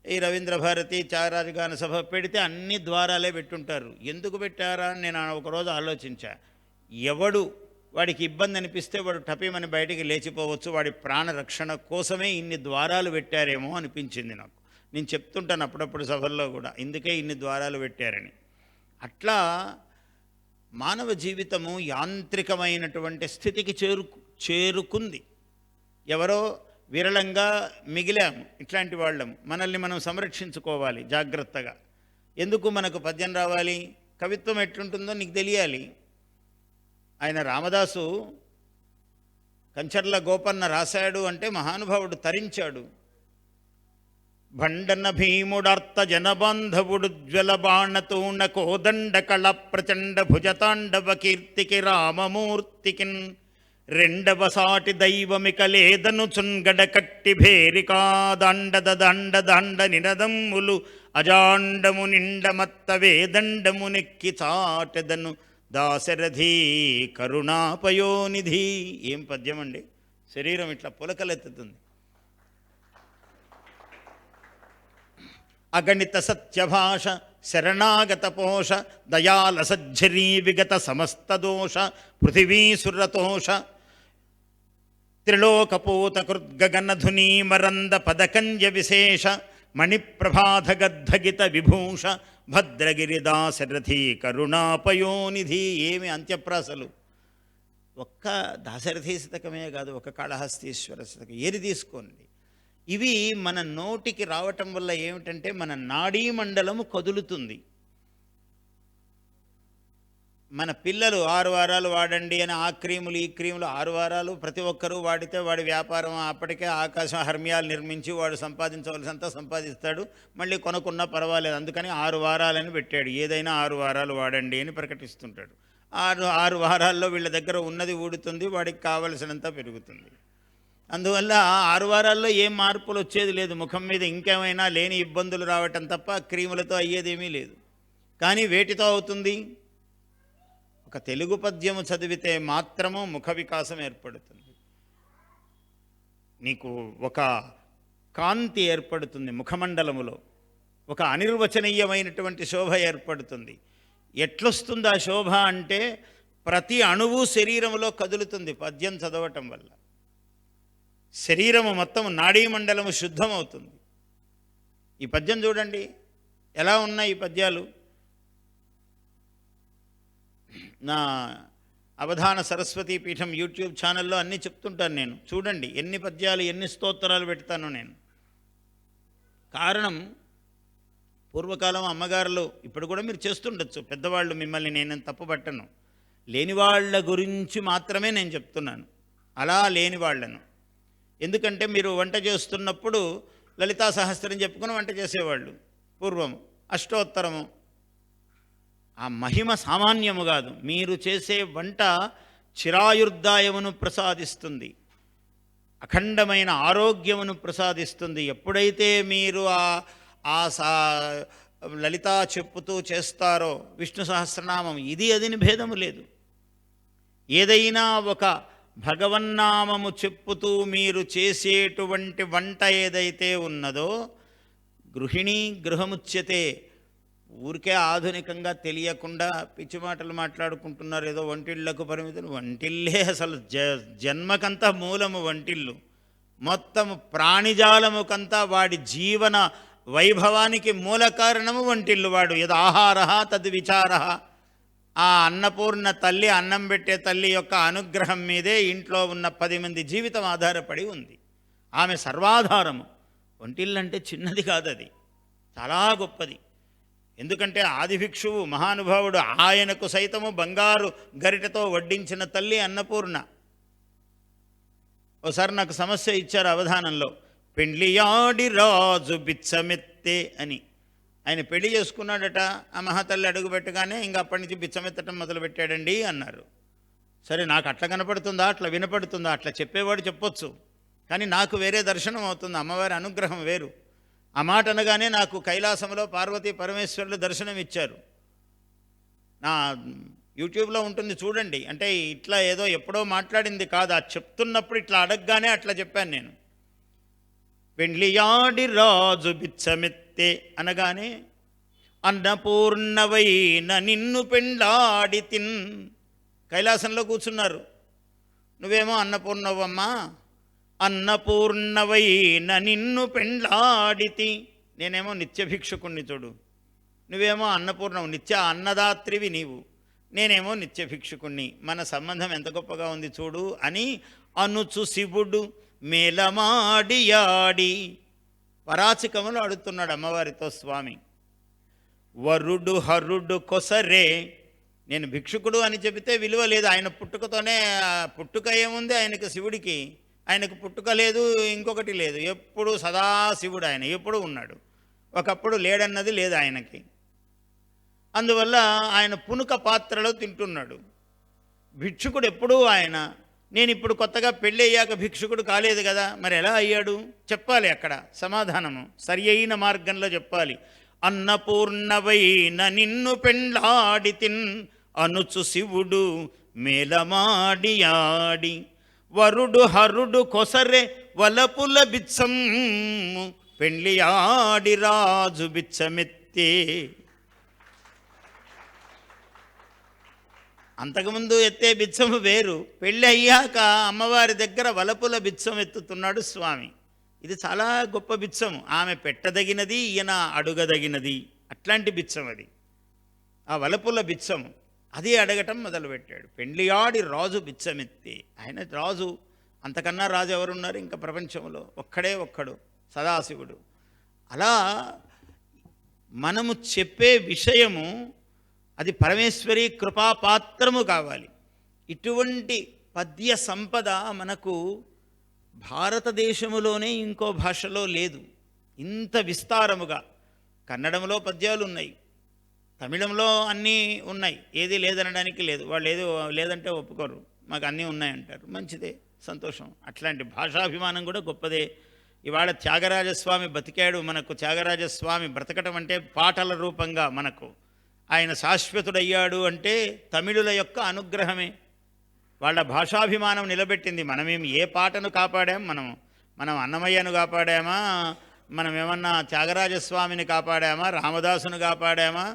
[SPEAKER 2] ఈ రవీంద్ర భారతి, త్యాగరాజ గాన సభ పెడితే అన్ని ద్వారాలే పెట్టుంటారు. ఎందుకు పెట్టారా అని నేను ఒకరోజు ఆలోచించా. ఎవడు వాడికి ఇబ్బంది అనిపిస్తే వాడు టపీమని బయటికి లేచిపోవచ్చు. వాడి ప్రాణరక్షణ కోసమే ఇన్ని ద్వారాలు పెట్టారేమో అనిపించింది నాకు. నేను చెప్తుంటాను అప్పుడప్పుడు సభల్లో కూడా, ఇందుకే ఇన్ని ద్వారాలు పెట్టారని. అట్లా మానవ జీవితము యాంత్రికమైనటువంటి స్థితికి చేరుకుంది. ఎవరో విరళంగా మిగిలాము ఇట్లాంటి వాళ్ళము. మనల్ని మనం సంరక్షించుకోవాలి జాగ్రత్తగా. ఎందుకు మనకు పద్యం రావాలి? కవిత్వం ఎట్లుంటుందో నీకు తెలియాలి. ఆయన రామదాసు కంచర్ల గోపన్న రాశాడు అంటే మహానుభావుడు తరించాడు. భండన భీముడార్త జనబాంధవుడు జ్వల బాణతూణ కోదండ కళ ప్రచండ భుజతాండవ కీర్తికి రామమూర్తికిన్ రెండవ సాటి దైవమిక లేదను చున్గడ కట్టి భేరికా దండద దండ దండ నినదమ్ములు అజాండము నిండమత్త వేదండము నెక్కి చాటెదను దాశరథి కరుణాపయోనిధి. ఏం పద్యం అండి! శరీరం ఇట్లా పులకలెత్తుతుంది. అగణిత సత్యభాష శరణాగత పోష దయాల సజ్జరీ విగత సమస్త దోష పృథివీసురతోష త్రిలోకపోత కృద్గగనధునీ మరంద పదకంజ విశేష మణిప్రభాధగద్ధగిత విభూష భద్రగిరిదాశరథి కరుణాపయోనిధి. ఏమి అంత్యప్రాసలు! ఒక్క దాశరథి శతకమే కాదు, ఒక కాళహస్తీశ్వర శతకం ఏది తీసుకోండి. ఇవి మన నోటికి రావటం వల్ల ఏమిటంటే మన నాడీ మండలము కదులుతుంది. మన పిల్లలు 6 వారాలు వాడండి అని ఆ క్రీములు ఈ క్రీములు 6 వారాలు ప్రతి ఒక్కరూ వాడితే వాడి వ్యాపారం అప్పటికే ఆకాశం హర్మ్యాలు నిర్మించి వాడు సంపాదించవలసినంత సంపాదిస్తాడు. మళ్ళీ కొనుక్కున్నా పర్వాలేదు, అందుకని 6 వారాలని పెట్టాడు. ఏదైనా 6 వారాలు వాడండి అని ప్రకటిస్తుంటాడు. 6 వారాల్లో వీళ్ళ దగ్గర ఉన్నది ఊడుతుంది, వాడికి కావలసినంత పెరుగుతుంది. అందువల్ల 6 వారాల్లో ఏం మార్పులు వచ్చేది లేదు. ముఖం మీద ఇంకేమైనా లేని ఇబ్బందులు రావటం తప్ప క్రీములతో అయ్యేదేమీ లేదు. కానీ వేటితో అవుతుంది? ఒక తెలుగు పద్యము చదివితే మాత్రము ముఖ వికాసం ఏర్పడుతుంది. నీకు ఒక కాంతి ఏర్పడుతుంది ముఖమండలములో, ఒక అనిర్వచనీయమైనటువంటి శోభ ఏర్పడుతుంది. ఎట్లొస్తుంది ఆ శోభ అంటే ప్రతి అణువు శరీరములో కదులుతుంది పద్యం చదవటం వల్ల. శరీరము మొత్తం నాడీమండలము శుద్ధమవుతుంది. ఈ పద్యం చూడండి ఎలా ఉన్నాయి ఈ పద్యాలు. నా అవధాన సరస్వతీ పీఠం యూట్యూబ్ ఛానల్లో అన్నీ చెప్తుంటాను నేను. చూడండి ఎన్ని పద్యాలు ఎన్ని స్తోత్రాలు పెడతాను నేను. కారణం పూర్వకాలం అమ్మగారులు, ఇప్పుడు కూడా మీరు చేస్తుండొచ్చు, పెద్దవాళ్ళు మిమ్మల్ని నేను తప్పుపట్టను. లేని వాళ్ళ గురించి మాత్రమే నేను చెప్తున్నాను, అలా లేని వాళ్ళను. ఎందుకంటే మీరు వంట చేస్తున్నప్పుడు లలితా సహస్రం చెప్పుకొని వంట చేసేవాళ్ళు పూర్వము, అష్టోత్తరము. ఆ మహిమ సామాన్యము కాదు. మీరు చేసే వంట చిరాయుర్దాయమును ప్రసాదిస్తుంది, అఖండమైన ఆరోగ్యమును ప్రసాదిస్తుంది. ఎప్పుడైతే మీరు ఆ లలితా చెప్పుతూ చేస్తారో విష్ణు సహస్రనామం ఇది అదిని భేదము లేదు. ఏదైనా ఒక భగవన్నామము చెప్పుతూ మీరు చేసేటువంటి వంట ఏదైతే ఉన్నదో గృహిణీ గృహముచ్యతే. ఊరికే ఆధునికంగా తెలియకుండా పిచ్చి మాటలు మాట్లాడుకుంటున్నారు. ఏదో వంటిళ్లకు పరిమితులు. వంటిల్లే అసలు జన్మకంతా మూలము వంటిల్లు. మొత్తం ప్రాణిజాలముకంతా వాడి జీవన వైభవానికి మూల కారణము వంటిల్లు. వాడు యద్ ఆహార తద్ విచార. ఆ అన్నపూర్ణ తల్లి, అన్నం పెట్టే తల్లి యొక్క అనుగ్రహం మీదే ఇంట్లో ఉన్న 10 మంది జీవితం ఆధారపడి ఉంది. ఆమె సర్వాధారము. వంటిల్లు అంటే చిన్నది కాదు, అది చాలా గొప్పది. ఎందుకంటే ఆదిభిక్షువు మహానుభావుడు, ఆయనకు సైతము బంగారు గరిటతో వడ్డించిన తల్లి అన్నపూర్ణ. ఒకసారి నాకు సమస్య ఇచ్చారు అవధానంలో. పెండ్లియాడి రాజు బిచ్చమెత్తే అని. ఆయన పెళ్లి చేసుకున్నాడట. ఆ మహాతల్లి అడుగు పెట్టగానే ఇంకా అప్పటి నుంచి బిచ్చమెత్తటం మొదలుపెట్టాడండి అన్నారు. సరే, నాకు అట్లా కనపడుతుందా, అట్లా వినపడుతుందా? అట్లా చెప్పేవాడు చెప్పొచ్చు, కానీ నాకు వేరే దర్శనం అవుతుంది. అమ్మవారి అనుగ్రహం వేరు. ఆ మాట అనగానే నాకు కైలాసంలో పార్వతీ పరమేశ్వరులు దర్శనం ఇచ్చారు. నా యూట్యూబ్లో ఉంటుంది చూడండి. అంటే ఇట్లా ఏదో ఎప్పుడో మాట్లాడింది కాదు, ఆ చెప్తున్నప్పుడు ఇట్లా అడగగానే అట్లా చెప్పాను నేను. పెండ్లియాడి రాజు బిచ్చమెత్తే అనగానే అన్నపూర్ణవైన నిన్ను పెండ్లాడి తిన్. కైలాసంలో కూర్చున్నారు నువ్వేమో అన్నపూర్ణవమ్మా, అన్నపూర్ణవైన నిన్ను పెండ్లాడితి. నేనేమో నిత్యభిక్షుకుణ్ణి చూడు, నువ్వేమో అన్నపూర్ణవు, నిత్య అన్నదాత్రివి నీవు, నేనేమో నిత్యభిక్షుకుణ్ణి. మన సంబంధం ఎంత గొప్పగా ఉంది చూడు అని అనుచు శివుడు మేలమాడియాడి పరాచికములు ఆడుతున్నాడు అమ్మవారితో స్వామి. వరుడు హరుడు కొసరే, నేను భిక్షుకుడు అని చెబితే విలువ లేదు. ఆయన పుట్టుకతోనే, పుట్టుక ఏముంది ఆయనకు, శివుడికి ఆయనకు పుట్టుక లేదు, ఇంకొకటి లేదు. ఎప్పుడు సదాశివుడు ఆయన, ఎప్పుడు ఉన్నాడు. ఒకప్పుడు లేడన్నది లేదు ఆయనకి. అందువల్ల ఆయన పునుక పాత్రలో తింటున్నాడు. భిక్షుకుడు ఎప్పుడూ ఆయన. నేను ఇప్పుడు కొత్తగా పెళ్ళి అయ్యాక భిక్షుకుడు కాలేదు కదా, మరి ఎలా అయ్యాడు చెప్పాలి. అక్కడ సమాధానము సరి అయిన మార్గంలో చెప్పాలి. అన్నపూర్ణవైన నిన్ను పెండ్లాడితిన్ అనుచు శివుడు మేలమాడియాడి. వరుడు హరుడు కొసరే వలపుల బిచ్చము పెండ్లియాడి రాజు బిచ్చమెత్తే. అంతకుముందు ఎత్తే బిచ్చము వేరు, పెళ్ళి అయ్యాక అమ్మవారి దగ్గర వలపుల బిచ్చం ఎత్తుతున్నాడు స్వామి. ఇది చాలా గొప్ప బిచ్చము. ఆమె పెట్టదగినది, ఈయన అడుగదగినది, అట్లాంటి బిచ్చం అది. ఆ వలపుల బిచ్చము అది అడగటం మొదలుపెట్టాడు. పెండ్లియాడి రాజు బిచ్చమెత్తి. ఆయన రాజు, అంతకన్నా రాజు ఎవరున్నారు ఇంకా ప్రపంచంలో? ఒక్కడే ఒక్కడు, సదాశివుడు. అలా మనము చెప్పే విషయము అది పరమేశ్వరి కృపాపాత్రము కావాలి. ఇటువంటి పద్య సంపద మనకు భారతదేశములోనే ఇంకో భాషలో లేదు ఇంత విస్తారముగా. కన్నడంలో పద్యాలు ఉన్నాయి, తమిళంలో అన్నీ ఉన్నాయి, ఏది లేదనడానికి లేదు. వాళ్ళు ఏదో లేదంటే ఒప్పుకోరు, మాకు అన్నీ ఉన్నాయంటారు. మంచిదే, సంతోషం. అట్లాంటి భాషాభిమానం కూడా గొప్పదే. ఇవాళ త్యాగరాజస్వామి బతికాడు మనకు. త్యాగరాజస్వామి బ్రతకటం అంటే పాటల రూపంగా మనకు ఆయన శాశ్వతుడయ్యాడు అంటే తమిళుల యొక్క అనుగ్రహమే. వాళ్ళ భాషాభిమానం నిలబెట్టింది. మనమేమి ఏ పాటను కాపాడాం? మనం అన్నమయ్యను కాపాడామా? మనం ఏమన్నా త్యాగరాజస్వామిని కాపాడామా? రామదాసును కాపాడామా?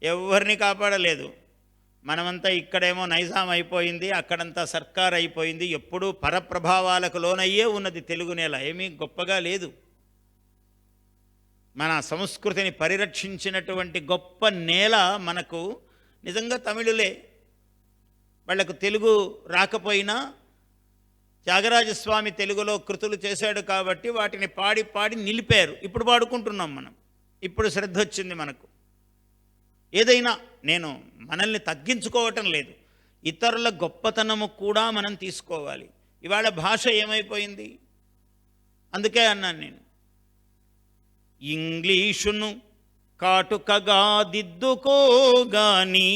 [SPEAKER 2] ఎవరిని కాపాడలేదు. మనమంతా ఇక్కడేమో నైజాం అయిపోయింది, అక్కడంతా సర్కార్ అయిపోయింది. ఎప్పుడూ పరప్రభావాలకు లోనయ్యే ఉన్నది తెలుగు నేల, ఏమీ గొప్పగా లేదు. మన సంస్కృతిని పరిరక్షించినటువంటి గొప్ప నేల మనకు నిజంగా తమిళులే. వాళ్లకు తెలుగు రాకపోయినా త్యాగరాజస్వామి తెలుగులో కృతులు చేశాడు కాబట్టి వాటిని పాడి పాడి నిలిపారు. ఇప్పుడు పాడుకుంటున్నాం మనం. ఇప్పుడు శ్రద్ధ వచ్చింది మనకు. ఏదైనా నేను మనల్ని తగ్గించుకోవటం లేదు, ఇతరుల గొప్పతనము కూడా మనం తీసుకోవాలి. ఇవాళ భాష ఏమైపోయింది? అందుకే అన్నాను నేను, ఇంగ్లీషును కాటుకగా దిద్దుకోగాని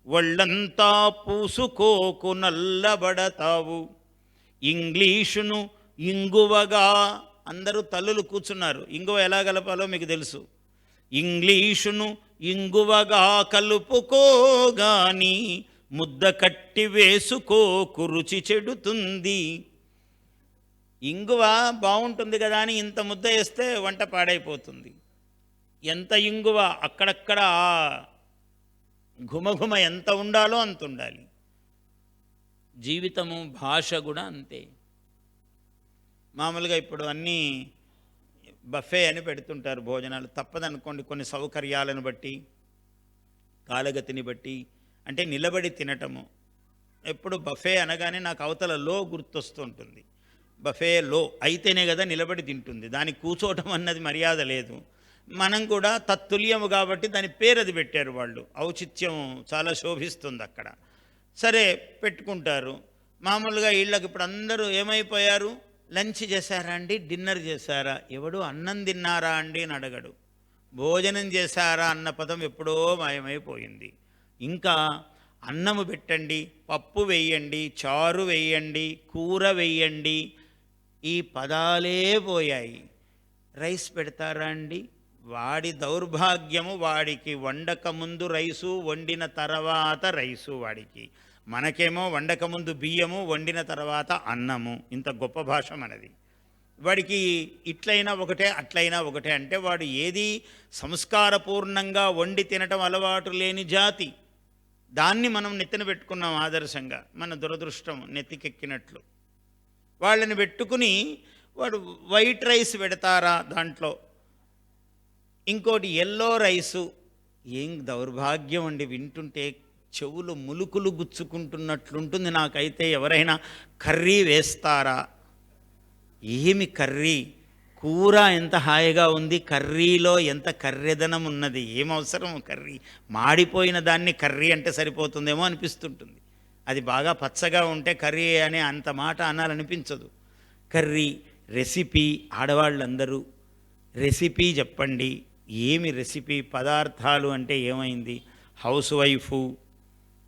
[SPEAKER 2] ఒళ్ళంతా పూసుకోకు నల్లబడతావు. ఇంగ్లీషును ఇంగువగా, అందరూ తల్లులు కూర్చున్నారు, ఇంగువ ఎలా కలపాలో మీకు తెలుసు. ఇంగ్లీషును ఇంగువగా కలుపుకోగాని ముద్ద కట్టి వేసుకోకు రుచి చెడుతుంది. ఇంగువ బాగుంటుంది కదా అని ఇంత ముద్ద వేస్తే వంట పాడైపోతుంది. ఎంత ఇంగువ అక్కడక్కడ ఘుమఘుమ ఎంత ఉండాలో అంత ఉండాలి. జీవితము, భాష కూడా అంతే. మామూలుగా ఇప్పుడు అన్నీ బఫే అని పెడుతుంటారు భోజనాలు. తప్పదనుకోండి, కొన్ని సౌకర్యాలను బట్టి, కాలగతిని బట్టి. అంటే నిలబడి తినటము. ఎప్పుడు బఫే అనగానే నాకు అవతల లో గుర్తొస్తుంటుంది. బఫే లో అయితేనే కదా నిలబడి తింటుంది, దానికి కూర్చోవటం అన్నది మర్యాద లేదు. మనం కూడా తత్తుల్యము కాబట్టి దాని పేరు అది పెట్టారు వాళ్ళు. ఔచిత్యం చాలా శోభిస్తుంది అక్కడ. సరే పెట్టుకుంటారు. మామూలుగా ఇళ్ళకి ఇప్పుడు అందరూ ఏమైపోయారు? లంచ్ చేశారా అండి, డిన్నర్ చేశారా? ఎవడు అన్నం తిన్నారా అండి అని అడగడు. భోజనం చేశారా అన్న పదం ఎప్పుడో మాయమైపోయింది. ఇంకా అన్నము పెట్టండి, పప్పు వేయండి, చారు వేయండి, కూర వేయండి, ఈ పదాలే పోయాయి. రైస్ పెడతారా అండి? వాడి దౌర్భాగ్యము, వాడికి వండక ముందు రైసు, వండిన తర్వాత రైసు వాడికి. మనకేమో వండక ముందు బియ్యము, వండిన తర్వాత అన్నము. ఇంత గొప్ప భాష మనది. వాడికి ఇట్లయినా ఒకటే, అట్లయినా ఒకటే. అంటే వాడు ఏది సంస్కారపూర్ణంగా వండి తినటం అలవాటు లేని జాతి. దాన్ని మనం నెత్తిన పెట్టుకున్నాం ఆదర్శంగా. మన దురదృష్టం నెత్తికెక్కినట్లు. వాళ్ళని పెట్టుకుని వాడు వైట్ రైస్ పెడతారా దాంట్లో, ఇంకోటి ఎల్లో రైసు. ఏం దౌర్భాగ్యం అండి, వింటుంటే చెవులు ములుకులు గుచ్చుకుంటున్నట్లుంటుంది నాకైతే. ఎవరైనా కర్రీ వేస్తారా? ఏమి కర్రీ? కూర ఎంత హాయిగా ఉంది, కర్రీలో ఎంత కర్రెదనం ఉన్నది. ఏమవసరం కర్రీ? మాడిపోయిన దాన్ని కర్రీ అంటే సరిపోతుందేమో అనిపిస్తుంటుంది. అది బాగా పచ్చగా ఉంటే కర్రీ అనే అంత మాట అనాలనిపించదు. Curry, recipe. ఆడవాళ్ళందరూ రెసిపీ చెప్పండి. ఏమి రెసిపీ? పదార్థాలు అంటే ఏమైంది? హౌస్ వైఫు,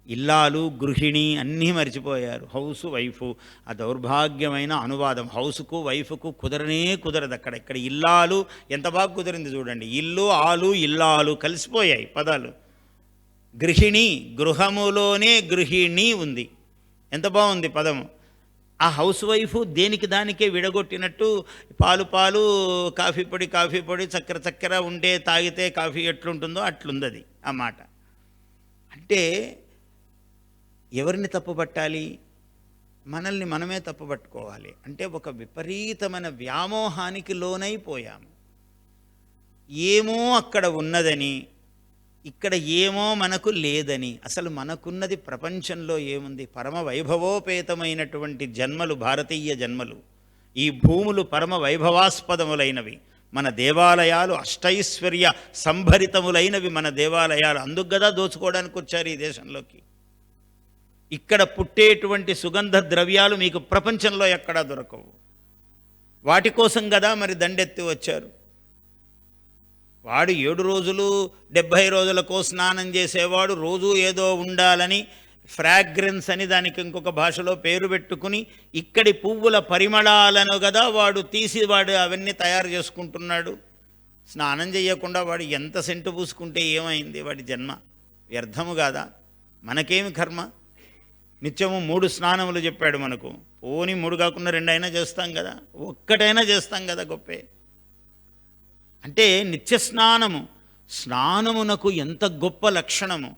[SPEAKER 2] ఇల్లాలు, గృహిణి అన్నీ మర్చిపోయారు. హౌసు వైఫు, ఆ దౌర్భాగ్యమైన అనువాదం. హౌసుకు వైఫుకు కుదరనే కుదరదు అక్కడ. ఇక్కడ ఇల్లాలు ఎంత బాగా కుదిరింది చూడండి. ఇల్లు, ఆలు, ఇల్లాలు కలిసిపోయాయి పదాలు. గృహిణి, గృహములోనే గృహిణి ఉంది. ఎంత బాగుంది పదము. ఆ హౌస్ వైఫ్ దేనికి దానికే విడగొట్టినట్టు పాలు పాలు, కాఫీ పొడి కాఫీ పొడి, చక్కెర చక్కెర ఉంటే తాగితే కాఫీ ఎట్లుంటుందో అట్లుంది అది ఆ మాట. అంటే ఎవరిని తప్పుపట్టాలి? మనల్ని మనమే తప్పుపట్టుకోవాలి. అంటే ఒక విపరీతమైన వ్యామోహానికి లోనైపోయాము. ఏమో అక్కడ ఉన్నదని, ఇక్కడ ఏమో మనకు లేదని. అసలు మనకున్నది ప్రపంచంలో ఏముంది? పరమ వైభవోపేతమైనటువంటి జన్మలు, భారతీయ జన్మలు. ఈ భూములు పరమ వైభవాస్పదములైనవి. మన దేవాలయాలు అష్టైశ్వర్య సంభరితములైనవి మన దేవాలయాలు. అందుకు కదా దోచుకోవడానికి వచ్చారు ఈ దేశంలోకి. ఇక్కడ పుట్టేటువంటి సుగంధ ద్రవ్యాలు మీకు ప్రపంచంలో ఎక్కడా దొరకవు. వాటి కోసం కదా మరి దండెత్తి వచ్చారు. వాడు 7 రోజులు 70 రోజులకో స్నానం చేసేవాడు రోజు ఏదో ఉండాలని ఫ్రాగ్రెన్స్ అని దానికి ఇంకొక భాషలో పేరు పెట్టుకుని ఇక్కడి పువ్వుల పరిమళాలను కదా వాడు తీసి వాడు అవన్నీ తయారు చేసుకుంటున్నాడు. స్నానం చేయకుండా వాడు ఎంత సెంటు పూసుకుంటే ఏమైంది? వాడి జన్మ వ్యర్థము కాదా? మనకేమి కర్మ? నిత్యము 3 స్నానములు చెప్పాడు మనకు. పోని 3 కాకుండా 2 అయినా చేస్తాం కదా, ఒక్కటైనా చేస్తాం కదా, గొప్పే. అంటే నిత్య స్నానము, స్నానమునకు ఎంత గొప్ప లక్షణము.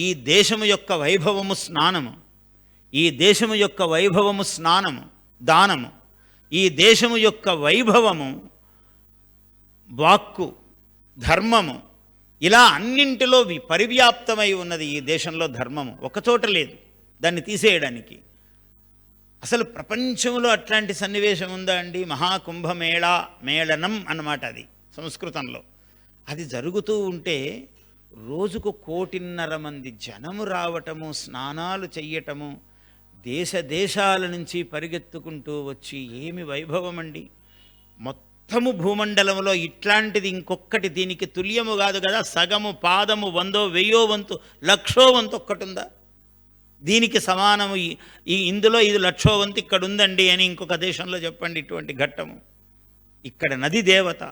[SPEAKER 2] ఈ దేశము యొక్క వైభవము స్నానము. ఈ దేశము యొక్క వైభవము స్నానము, దానము. ఈ దేశము యొక్క వైభవము వాక్కు, ధర్మము. ఇలా అన్నింటిలో పరివ్యాప్తమై ఉన్నది ఈ దేశంలో ధర్మము. ఒకచోట లేదు దాన్ని తీసేయడానికి. అసలు ప్రపంచంలో అట్లాంటి సన్నివేశం ఉందా అండి? మహాకుంభమేళా, మేళనం అన్నమాట అది సంస్కృతంలో. అది జరుగుతూ ఉంటే రోజుకు 1.5 కోటి మంది జనము రావటము, స్నానాలు చెయ్యటము, దేశాల నుంచి పరిగెత్తుకుంటూ వచ్చి ఏమి వైభవం అండి. మొత్తము భూమండలంలో ఇట్లాంటిది ఇంకొక్కటి దీనికి తుల్యము కాదు కదా. సగము, పాదము, 100, 1000 వంతు, 1,00,000 వంతు ఒక్కటుందా? దీనికి సమానము ఇందులో 1,00,000 వంతు ఇక్కడ ఉందండి అని ఇంకొక దేశంలో చెప్పండి ఇటువంటి ఘట్టము. ఇక్కడ నది దేవత,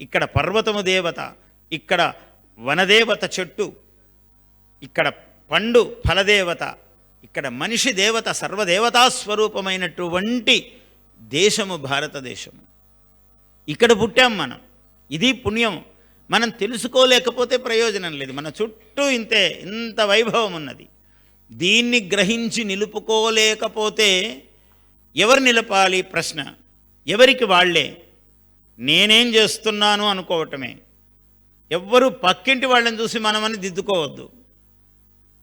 [SPEAKER 2] ఇక్కడ పర్వతము దేవత, ఇక్కడ వనదేవత చెట్టు, ఇక్కడ పండు ఫలదేవత, ఇక్కడ మనిషి దేవత, సర్వదేవతా స్వరూపమైనటువంటి దేశము భారతదేశము. ఇక్కడ పుట్టాం మనం. ఇది పుణ్యం. మనం తెలుసుకోలేకపోతే ప్రయోజనం లేదు. మన చుట్టూ ఇంత వైభవం ఉన్నది. దీన్ని గ్రహించి నిలుపుకోలేకపోతే ఎవరు నిలపాలి? ప్రశ్న ఎవరికి వాళ్ళే. నేనేం చేస్తున్నాను అనుకోవటమే. ఎవ్వరూ పక్కింటి వాళ్ళని చూసి మనమని దిద్దుకోవద్దు.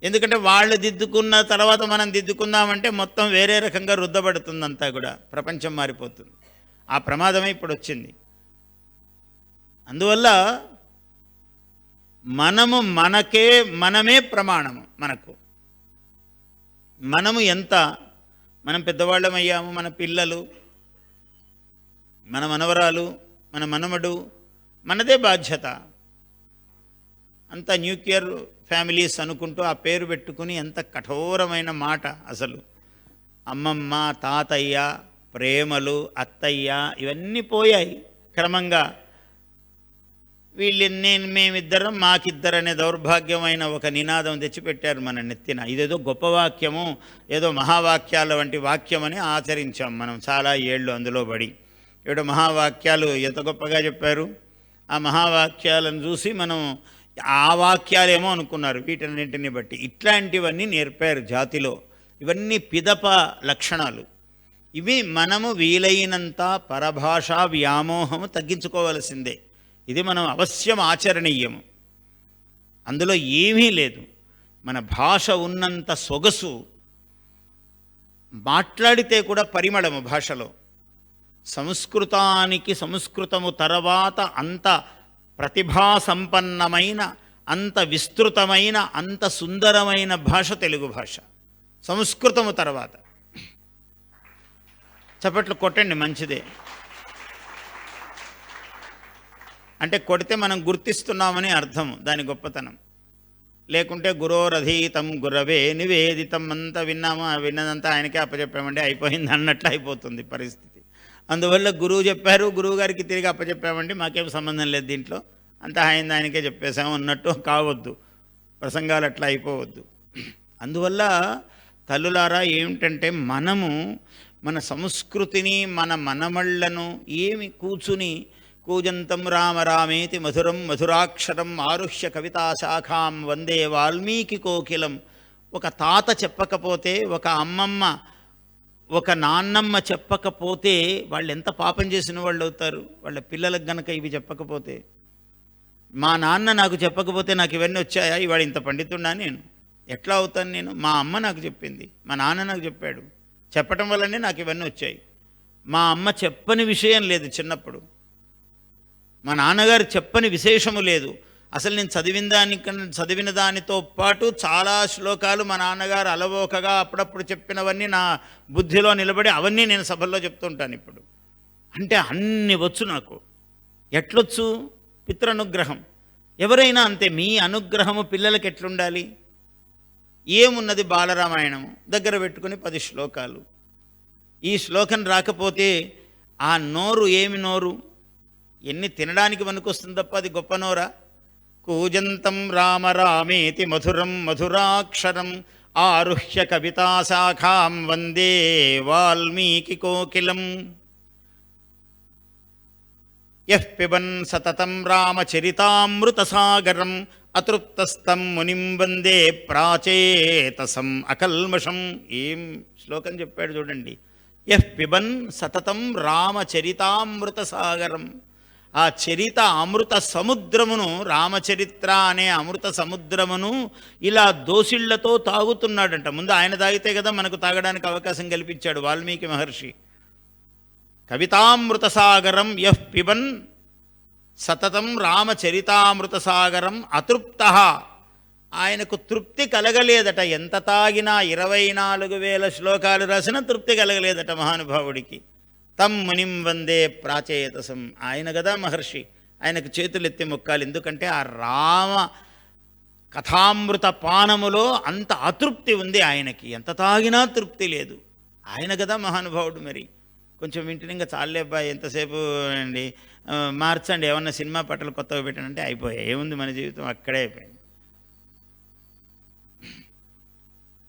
[SPEAKER 2] ఎందుకంటే వాళ్ళు దిద్దుకున్న తర్వాత మనం దిద్దుకుందామంటే మొత్తం వేరే రకంగా రుద్దబడుతుందంతా కూడా. ప్రపంచం మారిపోతుంది. ఆ ప్రమాదమే ఇప్పుడు వచ్చింది. అందువల్ల మనమే ప్రమాణము. మనము ఎంత మనం పెద్దవాళ్ళమయ్యాము, మన పిల్లలు, మన మనవరాలు, మన మనమడు, మనదే బాధ్యత. అంత న్యూక్లియర్ ఫ్యామిలీస్ అనుకుంటూ ఆ పేరు పెట్టుకుని ఎంత కఠోరమైన మాట. అసలు అమ్మమ్మ, తాతయ్య, ప్రేమలు, అత్తయ్య ఇవన్నీ పోయాయి క్రమంగా. మేమిద్దరం మాకిద్దరనే దౌర్భాగ్యమైన ఒక నినాదం తెచ్చిపెట్టారు మన నెత్తిన. ఇదేదో గొప్ప వాక్యము, ఏదో మహావాక్యాల వంటి వాక్యమని ఆచరించాం మనం చాలా ఏళ్ళు అందులో పడి. ఇప్పుడు మహావాక్యాలు ఎంత గొప్పగా చెప్పారు. ఆ మహావాక్యాలను చూసి మనం ఆ వాక్యాలేమో అనుకున్నారు వీటన్నింటిని బట్టి. ఇట్లాంటివన్నీ నేర్పారు జాతిలో. ఇవన్నీ పిదప లక్షణాలు. ఇవి మనము వీలైనంత పరభాషా వ్యామోహము తగ్గించుకోవలసిందే. ఇది మనం అవశ్యం ఆచరణీయము. అందులో ఏమీ లేదు. మన భాష ఉన్నంత సొగసు, మాట్లాడితే కూడా పరిమళము భాషలో. సంస్కృతానికి సంస్కృతము తర్వాత అంత ప్రతిభా సంపన్నమైన, అంత విస్తృతమైన, అంత సుందరమైన భాష తెలుగు భాష. సంస్కృతము తర్వాత. చప్పట్లు కొట్టండి, మంచిదే. అంటే కొడితే మనం గుర్తిస్తున్నామని అర్థం దాని గొప్పతనం. లేకుంటే గురోరధీతం గురవే నివేదితం అంతా విన్నామా, విన్నదంతా ఆయనకే అప్పచెప్పామంటే అయిపోయింది అన్నట్లు అయిపోతుంది పరిస్థితి. అందువల్ల గురువు చెప్పారు, గురువు గారికి తిరిగి అప్పచెప్పామంటే మాకేం సంబంధం లేదు దీంట్లో, అంతా ఆయనకే చెప్పేశాము అన్నట్టు కావద్దు. ప్రసంగాలు అట్లా అయిపోవద్దు. అందువల్ల తల్లులారా ఏమిటంటే మనము మన సంస్కృతిని, మన మనమళ్లను ఏమి కూర్చుని కూజంతం రామ రామేతి మధురం మధురాక్షరం ఆరుహ్య కవితా శాఖాం వందే వాల్మీకి కోకిలం. ఒక తాత చెప్పకపోతే, ఒక అమ్మమ్మ, ఒక నాన్నమ్మ చెప్పకపోతే వాళ్ళు ఎంత పాపం చేసిన వాళ్ళు అవుతారు వాళ్ళ పిల్లలకు గనక ఇవి చెప్పకపోతే. మా నాన్న నాకు చెప్పకపోతే నాకు ఇవన్నీ వచ్చాయా? ఇవాడు ఇంత పండితున్నా నేను ఎట్లా అవుతాను నేను? మా అమ్మ నాకు చెప్పింది, మా నాన్న నాకు చెప్పాడు, చెప్పటం వల్లనే నాకు ఇవన్నీ వచ్చాయి. మా అమ్మ చెప్పని విషయం లేదు చిన్నప్పుడు, మా నాన్నగారు చెప్పని విశేషము లేదు. అసలు నేను చదివిన దానితో పాటు చాలా శ్లోకాలు మా నాన్నగారు అలవోకగా అప్పుడప్పుడు చెప్పినవన్నీ నా బుద్ధిలో నిలబడి అవన్నీ నేను సభల్లో చెప్తుంటాను ఇప్పుడు. అంటే అన్ని వచ్చు నాకు. ఎట్లొచ్చు? పితృనుగ్రహం. ఎవరైనా అంతే. మీ అనుగ్రహము పిల్లలకి ఎట్లుండాలి? ఏమున్నది? బాలరామాయణము దగ్గర పెట్టుకుని 10 శ్లోకాలు. ఈ శ్లోకం రాకపోతే ఆ నోరు ఏమి నోరు? ఎన్ని తినడానికి పనికొస్తుంది తప్ప అది గొప్ప నోరా? కూజంతం రామ రామేతి మధురం మధురాక్షరం ఆరుహ్య కవితా శాఖాం వందే వాల్మీకి కోకిలం. యః పిబన్ సతతం రామచరితామృతసాగరం అతృప్తస్తం మునిం వందే ప్రాచేతసం అకల్మషం. ఏం శ్లోకం చెప్పాడు చూడండి. యః పిబన్ సతతం రామచరితామృతసాగరం. ఆ చరిత అమృత సముద్రమును, రామచరిత్ర అనే అమృత సముద్రమును ఇలా దోసిళ్లతో తాగుతున్నాడంట. ముందు ఆయన తాగితే కదా మనకు తాగడానికి అవకాశం కల్పించాడు వాల్మీకి మహర్షి. కవితామృతసాగరం యః పిబన్ సతతం రామచరితామృతసాగరం అతృప్త. ఆయనకు తృప్తి కలగలేదట. ఎంత తాగినా 24,000 శ్లోకాలు రాసినా తృప్తి కలగలేదట మహానుభావుడికి. తం మునిం వందే ప్రాచేతసం. ఆయన కదా మహర్షి, ఆయనకు చేతులెత్తి మొక్కాలి. ఎందుకంటే ఆ రామ కథామృత పానములో అంత అతృప్తి ఉంది ఆయనకి. ఎంత తాగినా తృప్తి లేదు. ఆయన కదా మహానుభావుడు. మరి కొంచెం వింటుని ఇంకా చాలే అబ్బాయి ఎంతసేపు అండి, మార్చండి, ఏమన్నా సినిమా పట్టలు కొత్తగా పెట్టానంటే అయిపోయాయి. ఏముంది మన జీవితం అక్కడే అయిపోయింది.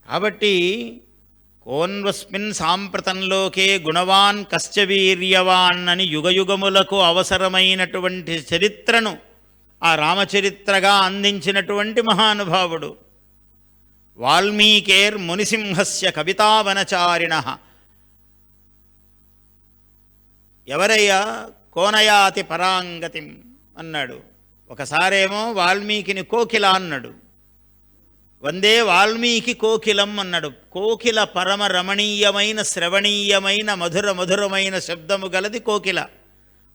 [SPEAKER 2] కాబట్టి కోన్వస్మిన్ సాంప్రతంలోకే గుణవాన్ కశ్చ వీర్యవాన్ అని యుగయుగములకు అవసరమైనటువంటి చరిత్రను ఆ రామచరిత్రగా అందించినటువంటి మహానుభావుడు వాల్మీకేర్ మునిసింహస్య కవితావనచారిణ. ఎవరయ్యా? కోనయాతి పరాంగతిం అన్నాడు. ఒకసారేమో వాల్మీకిని కోకిల అన్నాడు, వందే వాల్మీకి కోకిలం అన్నాడు. కోకిల పరమ రమణీయమైన, శ్రవణీయమైన, మధురమైన శబ్దము గలది కోకిల.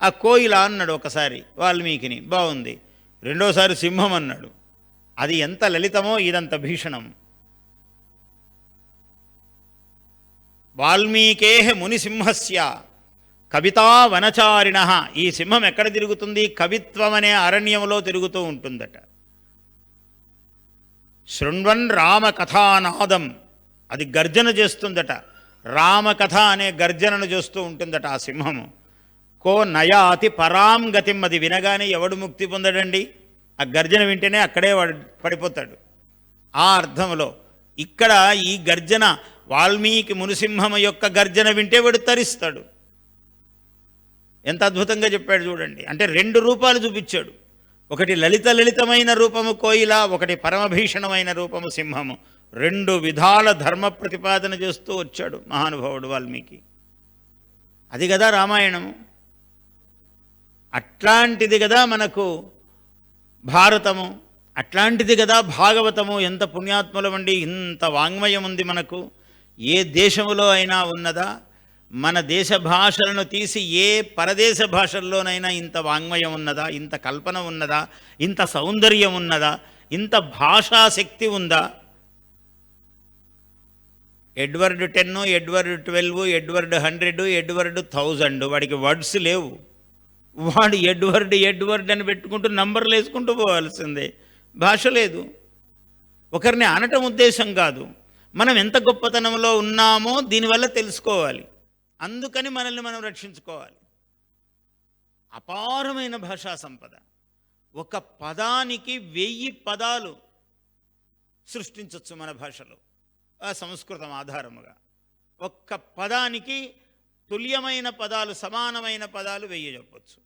[SPEAKER 2] ఆ కోయిల అన్నాడు ఒకసారి వాల్మీకిని, బాగుంది. రెండోసారి సింహం అన్నాడు. అది ఎంత లలితమో ఇదంత భీషణం. వాల్మీకే మునిసింహస్య కవితా వనచారిణ. ఈ సింహం ఎక్కడ తిరుగుతుంది? కవిత్వం అనే అరణ్యంలో తిరుగుతూ ఉంటుందట. శృణ్వన్ రామకథానాదం, అది గర్జన చేస్తుందట. రామకథ అనే గర్జనను చేస్తూ ఉంటుందట ఆ సింహము. కో నయాతి పరాం గతిం, అది వినగానే ఎవడు ముక్తి పొందడండి? ఆ గర్జన వింటేనే అక్కడే వాడు పడిపోతాడు. ఆ అర్థంలో ఇక్కడ ఈ గర్జన, వాల్మీకి మునిసింహము యొక్క గర్జన వింటే వాడు తరిస్తాడు. ఎంత అద్భుతంగా చెప్పాడు చూడండి. అంటే 2 రూపాలు చూపించాడు. ఒకటి లలితమైన రూపము కోయిల, ఒకటి పరమభీషణమైన రూపము సింహము. 2 విధాల ధర్మ ప్రతిపాదన చేస్తూ వచ్చాడు మహానుభావుడు వాల్మీకి. అది కదా రామాయణము. అట్లాంటిది కదా మనకు భారతము, అట్లాంటిది కదా భాగవతము. ఎంత పుణ్యాత్ములమండి, ఇంత వాంగ్మయం ఉంది మనకు. ఏ దేశములో అయినా ఉన్నదా? మన దేశ భాషలను తీసి ఏ పరదేశ భాషల్లోనైనా ఇంత వాంగ్మయం ఉన్నదా? ఇంత కల్పన ఉన్నదా? ఇంత సౌందర్యం ఉన్నదా? ఇంత భాషాశక్తి ఉందా? ఎడ్వర్డ్ 10, ఎడ్వర్డ్ 12, ఎడ్వర్డ్ 100, ఎడ్వర్డ్ 1000, వాడికి వర్డ్స్ లేవు. వాడు ఎడ్వర్డ్ అని పెట్టుకుంటూ నంబర్లు వేసుకుంటూ పోవాల్సిందే. భాష లేదు. ఒకరిని అనటం ఉద్దేశం కాదు, మనం ఎంత గొప్పతనంలో ఉన్నామో దీనివల్ల తెలుసుకోవాలి. అందుకని మనల్ని మనం రక్షించుకోవాలి. అపారమైన భాషా సంపద. ఒక పదానికి 1000 పదాలు సృష్టించవచ్చు మన భాషలో, ఆ సంస్కృతం ఆధారముగా. ఒక్క పదానికి తుల్యమైన పదాలు, సమానమైన పదాలు 1000 చెప్పచ్చు.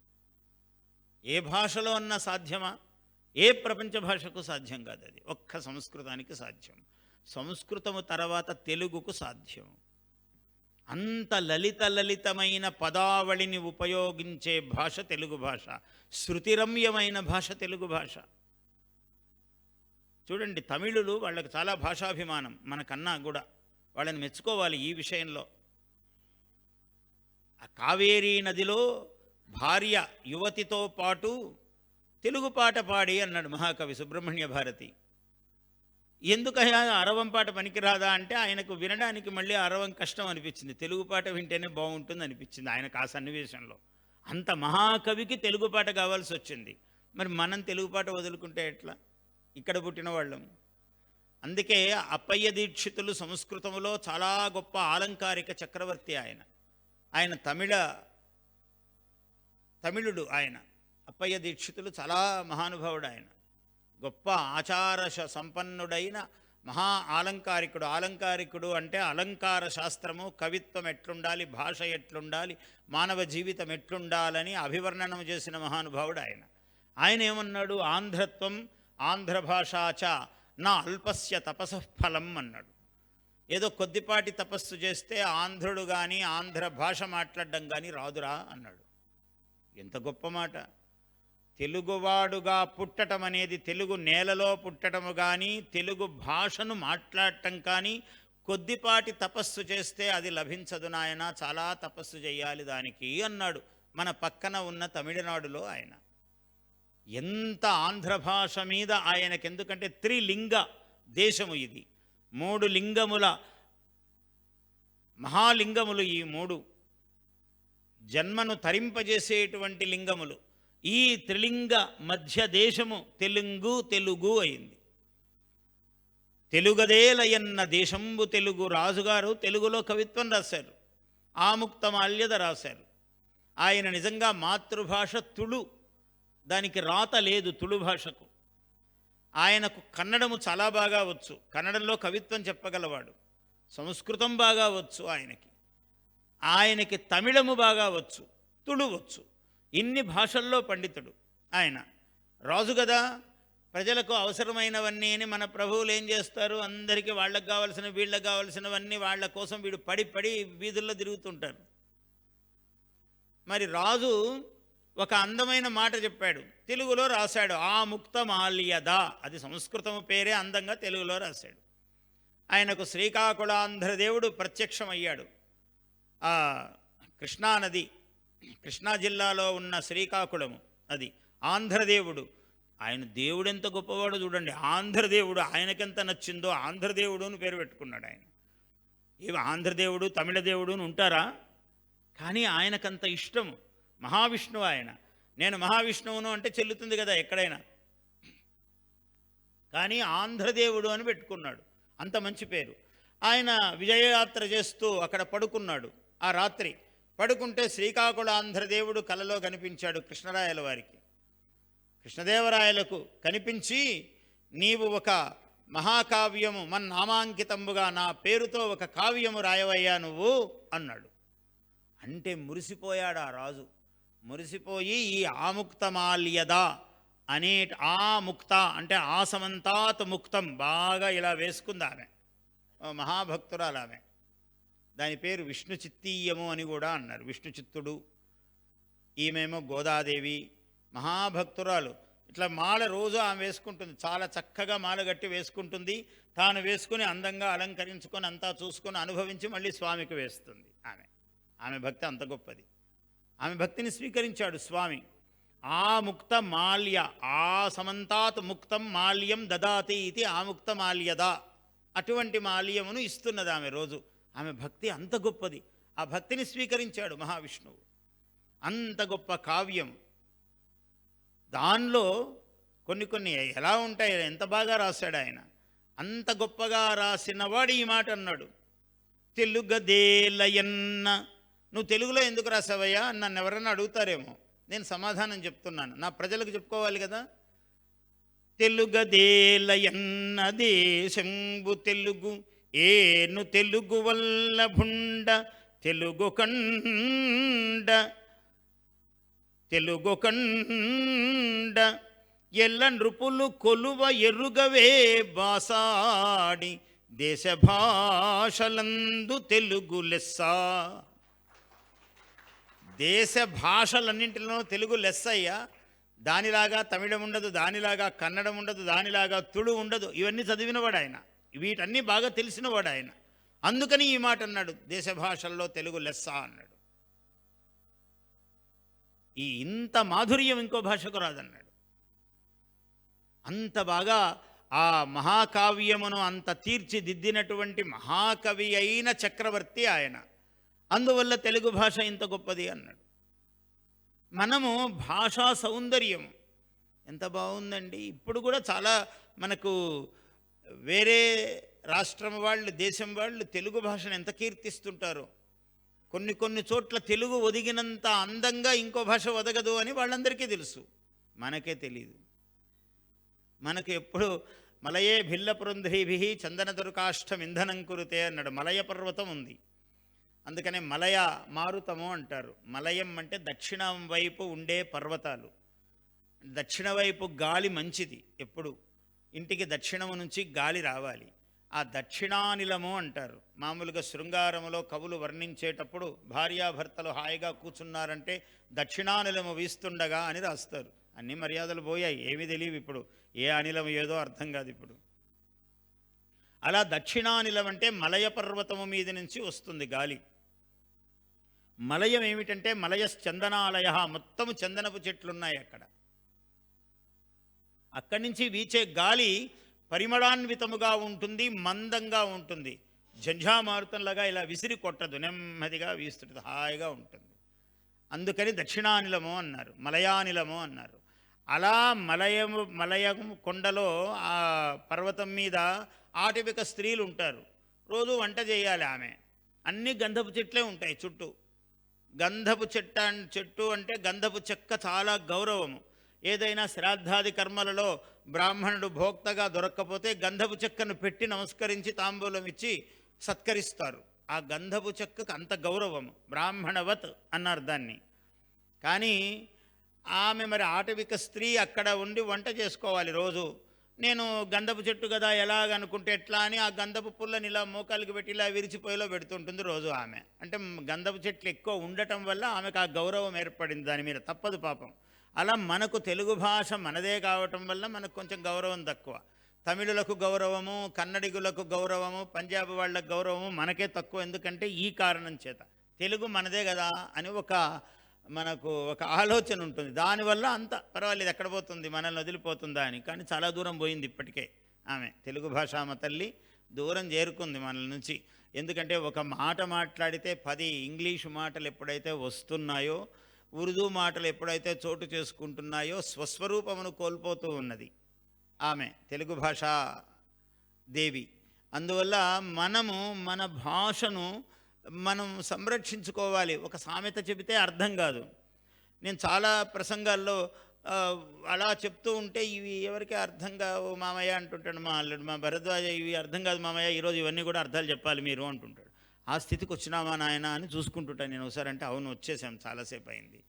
[SPEAKER 2] ఏ భాషలో అన్నా సాధ్యమా? ఏ ప్రపంచ భాషకు సాధ్యం కాదు. అది ఒక్క సంస్కృతానికి సాధ్యం. సంస్కృతము తర్వాత తెలుగుకు సాధ్యం. అంత లలితమైన పదావళిని ఉపయోగించే భాష తెలుగు భాష. శృతిరమ్యమైన భాష తెలుగు భాష. చూడండి, తమిళులు వాళ్ళకి చాలా భాషాభిమానం, మనకన్నా కూడా. వాళ్ళని మెచ్చుకోవాలి ఈ విషయంలో. ఆ కావేరీ నదిలో భార్య యువతితో పాటు తెలుగు పాట పాడి అన్నాడు మహాకవి సుబ్రహ్మణ్య భారతి. ఎందుకయ్యా అరవం పాట పనికిరాదా అంటే ఆయనకు వినడానికి మళ్ళీ అరవం కష్టం అనిపించింది. తెలుగు పాట వింటేనే బాగుంటుంది అనిపించింది ఆయనకు ఆ సన్నివేశంలో. అంత మహాకవికి తెలుగు పాట కావాల్సి వచ్చింది. మరి మనం తెలుగు పాట వదులుకుంటే ఎట్లా? ఇక్కడ పుట్టిన వాళ్ళం. అందుకే అప్పయ్య దీక్షితులు సంస్కృతంలో చాలా గొప్ప ఆలంకారిక చక్రవర్తి. ఆయన తమిళుడు. ఆయన అప్పయ్య దీక్షితులు చాలా మహానుభావుడు. ఆయన గొప్ప ఆచార సంపన్నుడైన మహా ఆలంకారికుడు. ఆలంకారికుడు అంటే అలంకార శాస్త్రము, కవిత్వం ఎట్లుండాలి, భాష ఎట్లుండాలి, మానవ జీవితం ఎట్లుండాలని అభివర్ణనం చేసిన మహానుభావుడు ఆయన. ఆయన ఏమన్నాడు? ఆంధ్రత్వం ఆంధ్ర భాషాచ నా అల్పస్య తపసఫలం అన్నాడు. ఏదో కొద్దిపాటి తపస్సు చేస్తే ఆంధ్రుడు కానీ ఆంధ్ర భాష మాట్లాడడం కానీ రాదురా అన్నాడు. ఎంత గొప్ప మాట! తెలుగువాడుగా పుట్టడం అనేది, తెలుగు నేలలో పుట్టడము కానీ తెలుగు భాషను మాట్లాడటం కానీ కొద్దిపాటి తపస్సు చేస్తే అది లభించదు నాయన, చాలా తపస్సు చేయాలి దానికి అన్నాడు మన పక్కన ఉన్న తమిళనాడులో ఆయన. ఎంత ఆంధ్ర భాష మీద ఆయనకి, ఎందుకంటే త్రిలింగ దేశము ఇది. 3 లింగముల మహాలింగములు. ఈ 3 జన్మను తరింపజేసేటువంటి లింగములు. ఈ త్రిలింగ మధ్య దేశము తెలుగు అయింది. తెలుగదేలయన్న దేశంబు తెలుగు. రాజుగారు తెలుగులో కవిత్వం రాశారు, ఆముక్తమాల్యద రాశారు. ఆయన నిజంగా మాతృభాష తుళు, దానికి రాత లేదు తుళు భాషకు. ఆయనకు కన్నడము చాలా బాగా వచ్చు, కన్నడంలో కవిత్వం చెప్పగలవాడు. సంస్కృతం బాగా వచ్చు ఆయనకి తమిళము బాగా వచ్చు, తుళు వచ్చు. ఇన్ని భాషల్లో పండితుడు ఆయన. రాజు కదా, ప్రజలకు అవసరమైనవన్నీ అని మన ప్రభువులు ఏం చేస్తారు? అందరికీ వాళ్ళకు కావాల్సిన వీళ్ళకి కావాల్సినవన్నీ వాళ్ళ కోసం వీడు పడి వీధుల్లో తిరుగుతుంటారు. మరి రాజు ఒక అందమైన మాట చెప్పాడు, తెలుగులో రాశాడు. ఆముక్తమాల్యద, అది సంస్కృతము పేరే, అందంగా తెలుగులో రాశాడు. ఆయనకు శ్రీకాకుళాంధ్రదేవుడు ప్రత్యక్షమయ్యాడు. ఆ కృష్ణానది, కృష్ణా జిల్లాలో ఉన్న శ్రీకాకుళము అది ఆంధ్రదేవుడు. ఆయన దేవుడు ఎంత గొప్పవాడో చూడండి. ఆంధ్రదేవుడు ఆయనకెంత నచ్చిందో ఆంధ్రదేవుడు అని పేరు పెట్టుకున్నాడు ఆయన. ఏవి ఆంధ్రదేవుడు తమిళదేవుడు అని ఉంటారా? కానీ ఆయనకంత ఇష్టము. మహావిష్ణువు ఆయన. నేను మహావిష్ణువును అంటే చెల్లుతుంది కదా ఎక్కడైనా. కానీ ఆంధ్రదేవుడు అని పెట్టుకున్నాడు, అంత మంచి పేరు. ఆయన విజయయాత్ర చేస్తూ అక్కడ పడుకున్నాడు. ఆ రాత్రి పడుకుంటే శ్రీకాకుళాంధ్రదేవుడు కలలో కనిపించాడు కృష్ణరాయల వారికి. కృష్ణదేవరాయలకు కనిపించి, నీవు ఒక మహాకావ్యము మన్నామాంకితంబుగా, నా పేరుతో ఒక కావ్యము రాయవయ్యా నువ్వు అన్నాడు. అంటే మురిసిపోయాడు ఆ రాజు. మురిసిపోయి ఈ ఆముక్తమాల్యద అనే ఆ ముక్త అంటే ఆ సమంతాత్ ముక్తం బాగా ఇలా వేసుకుంది ఆమె, మహాభక్తురాలు ఆమె. దాని పేరు విష్ణు చిత్తీయము అని కూడా అన్నారు. విష్ణు చిత్తుడు. ఈమెమో గోదాదేవి, మహాభక్తురాలు. ఇట్లా మాల రోజు ఆమె వేసుకుంటుంది, చాలా చక్కగా మాల గట్టి వేసుకుంటుంది. తాను వేసుకుని అందంగా అలంకరించుకొని అంతా చూసుకొని అనుభవించి మళ్ళీ స్వామికి వేస్తుంది ఆమె భక్తి అంత గొప్పది. ఆమె భక్తిని స్వీకరించాడు స్వామి. ఆ ముక్త మాల్య, ఆ సమంతాత్ ముక్తం మాల్యం దదాతి ఇది ఆముక్త మాల్యద. అటువంటి మాల్యమును ఇస్తున్నది ఆమె రోజు. ఆమె భక్తి అంత గొప్పది. ఆ భక్తిని స్వీకరించాడు మహావిష్ణువు. అంత గొప్ప కావ్యం. దానిలో కొన్ని ఎలా ఉంటాయి, ఎంత బాగా రాశాడు ఆయన. అంత గొప్పగా రాసినవాడు ఈ మాట అన్నాడు, తెలుగదేలయన్న. నువ్వు తెలుగులో ఎందుకు రాసావయ్యా అని నన్ను ఎవరన్నా అడుగుతారేమో, నేను సమాధానం చెప్తున్నాను, నా ప్రజలకు చెప్పుకోవాలి కదా. తెలుగదేలయన్న దేశంబు తెలుగు, ఏను తెలుగు వల్ల భుండ తెలుగు కండ, తెలుగు కండ ఎల్ల నృపులు కొలువ ఎరుగవే బాసాడి, దేశ భాషలందు తెలుగు లెస్స. దేశ భాషలన్నింటిలో తెలుగు లెస్సయ్యా. దానిలాగా తమిళం ఉండదు, దానిలాగా కన్నడం ఉండదు, దానిలాగా తుళు ఉండదు. ఇవన్నీ చదివినవాడు ఆయన, వీటన్నీ బాగా తెలిసినవాడు ఆయన. అందుకని ఈ మాట అన్నాడు, దేశ భాషల్లో తెలుగు లెస్స అన్నాడు. ఈ ఇంత మాధుర్యం ఇంకో భాషకు రాదన్నాడు. అంత బాగా ఆ మహాకావ్యమును అంత తీర్చిదిద్దినటువంటి మహాకవి అయిన చక్రవర్తి ఆయన. అందువల్ల తెలుగు భాష ఇంత గొప్పది అన్నాడు. మనము భాషా సౌందర్యం ఎంత బాగుందండి. ఇప్పుడు కూడా చాలా మనకు వేరే రాష్ట్రం వాళ్ళు, దేశం వాళ్ళు తెలుగు భాషను ఎంత కీర్తిస్తుంటారో. కొన్ని చోట్ల తెలుగు ఒదిగినంత అందంగా ఇంకో భాష ఒదగదు అని వాళ్ళందరికీ తెలుసు, మనకే తెలీదు. మనకు ఎప్పుడు మలయే భిల్లపురంధ్రీభి చందనదుర్కాష్టం ఇంధనం కురుతే అన్నాడు. మలయ పర్వతం ఉంది, అందుకనే మలయ మారుతము అంటారు. మలయం అంటే దక్షిణం వైపు ఉండే పర్వతాలు. దక్షిణ వైపు గాలి మంచిది, ఎప్పుడు ఇంటికి దక్షిణము నుంచి గాలి రావాలి. ఆ దక్షిణానిలము అంటారు. మామూలుగా శృంగారములో కవులు వర్ణించేటప్పుడు భార్యాభర్తలు హాయిగా కూర్చున్నారంటే దక్షిణానిలము వీస్తుండగా అని రాస్తారు. అన్ని మర్యాదలు పోయాయి, ఏమీ తెలియవు ఇప్పుడు, ఏ అనిలం ఏదో అర్థం కాదు ఇప్పుడు. అలా దక్షిణానిలం అంటే మలయ పర్వతము మీద నుంచి వస్తుంది గాలి. మలయం ఏమిటంటే మలయశ్చందనాలయ, మొత్తము చందనపు చెట్లున్నాయి అక్కడ. అక్కడి నుంచి వీచే గాలి పరిమళాన్వితముగా ఉంటుంది, మందంగా ఉంటుంది. జంఝామారుతంలాగా ఇలా విసిరి కొట్టదు, నెమ్మదిగా వీస్తుంటుంది, హాయిగా ఉంటుంది. అందుకని దక్షిణానిలము అన్నారు, మలయానిలము అన్నారు. అలా మలయము కొండలో ఆ పర్వతం మీద ఆటవిక స్త్రీలు ఉంటారు. రోజు వంట చేయాలి ఆమె. అన్ని గంధపు చెట్లే ఉంటాయి చుట్టూ. గంధపు చెట్టు అంటే గంధపు చెక్క చాలా గౌరవము. ఏదైనా శ్రాద్ధాది కర్మలలో బ్రాహ్మణుడు భోక్తగా దొరక్కపోతే గంధపు చెక్కను పెట్టి నమస్కరించి తాంబూలం ఇచ్చి సత్కరిస్తారు. ఆ గంధపు చెక్కకు అంత గౌరవము, బ్రాహ్మణవత్ అన్నారు దాన్ని. కానీ ఆమె మరి ఆటవిక స్త్రీ అక్కడ ఉండి వంట చేసుకోవాలి రోజు. నేను గంధపు చెట్టు కదా ఎలాగనుకుంటే ఎట్లా అని ఆ గంధపు పుల్లని ఇలా మోకాలికి పెట్టి ఇలా విరిచిపోయేలో పెడుతుంటుంది రోజు ఆమె. అంటే గంధపు చెట్లు ఎక్కువ ఉండటం వల్ల ఆమెకు ఆ గౌరవం ఏర్పడింది దాని మీద, తప్పదు పాపం. అలా మనకు తెలుగు భాష మనదే కావటం వల్ల మనకు కొంచెం గౌరవం తక్కువ. తమిళులకు గౌరవము, కన్నడిగులకు గౌరవము, పంజాబ్ వాళ్ళకు గౌరవము మనకే తక్కువ. ఎందుకంటే ఈ కారణం చేత తెలుగు మనదే కదా అని మనకు ఒక ఆలోచన ఉంటుంది. దానివల్ల అంత పర్వాలేదు, ఎక్కడ పోతుంది, మనల్ని వదిలిపోతుందా అని. కానీ చాలా దూరం పోయింది ఇప్పటికే ఆమె. తెలుగు భాషామ తల్లి దూరం చేరుకుంది మనల నుంచి. ఎందుకంటే ఒక మాట మాట్లాడితే 10 ఇంగ్లీషు మాటలు ఎప్పుడైతే వస్తున్నాయో, ఉర్దూ మాటలు ఎప్పుడైతే చోటు చేసుకుంటున్నాయో, స్వస్వరూపమును కోల్పోతూ ఉన్నది ఆమె తెలుగు భాషా దేవి. అందువల్ల మనము మన భాషను మనం సంరక్షించుకోవాలి. ఒక సామెత చెబితే అర్థం కాదు. నేను చాలా ప్రసంగాల్లో అలా చెప్తూ ఉంటే ఇవి ఎవరికి అర్థం కావు మామయ్య అంటుంటాడు మా అల్లుడు, మా భరద్వాజ. ఇవి అర్థం కాదు మామయ్య, ఈరోజు ఇవన్నీ కూడా అర్థాలు చెప్పాలి మీరు అంటుంటాడు. ఆ స్థితికి వచ్చినామా నాయన అని చూసుకుంటుంటాను నేను ఒకసారి. అంటే అవును వచ్చేసాం, చాలాసేపు అయింది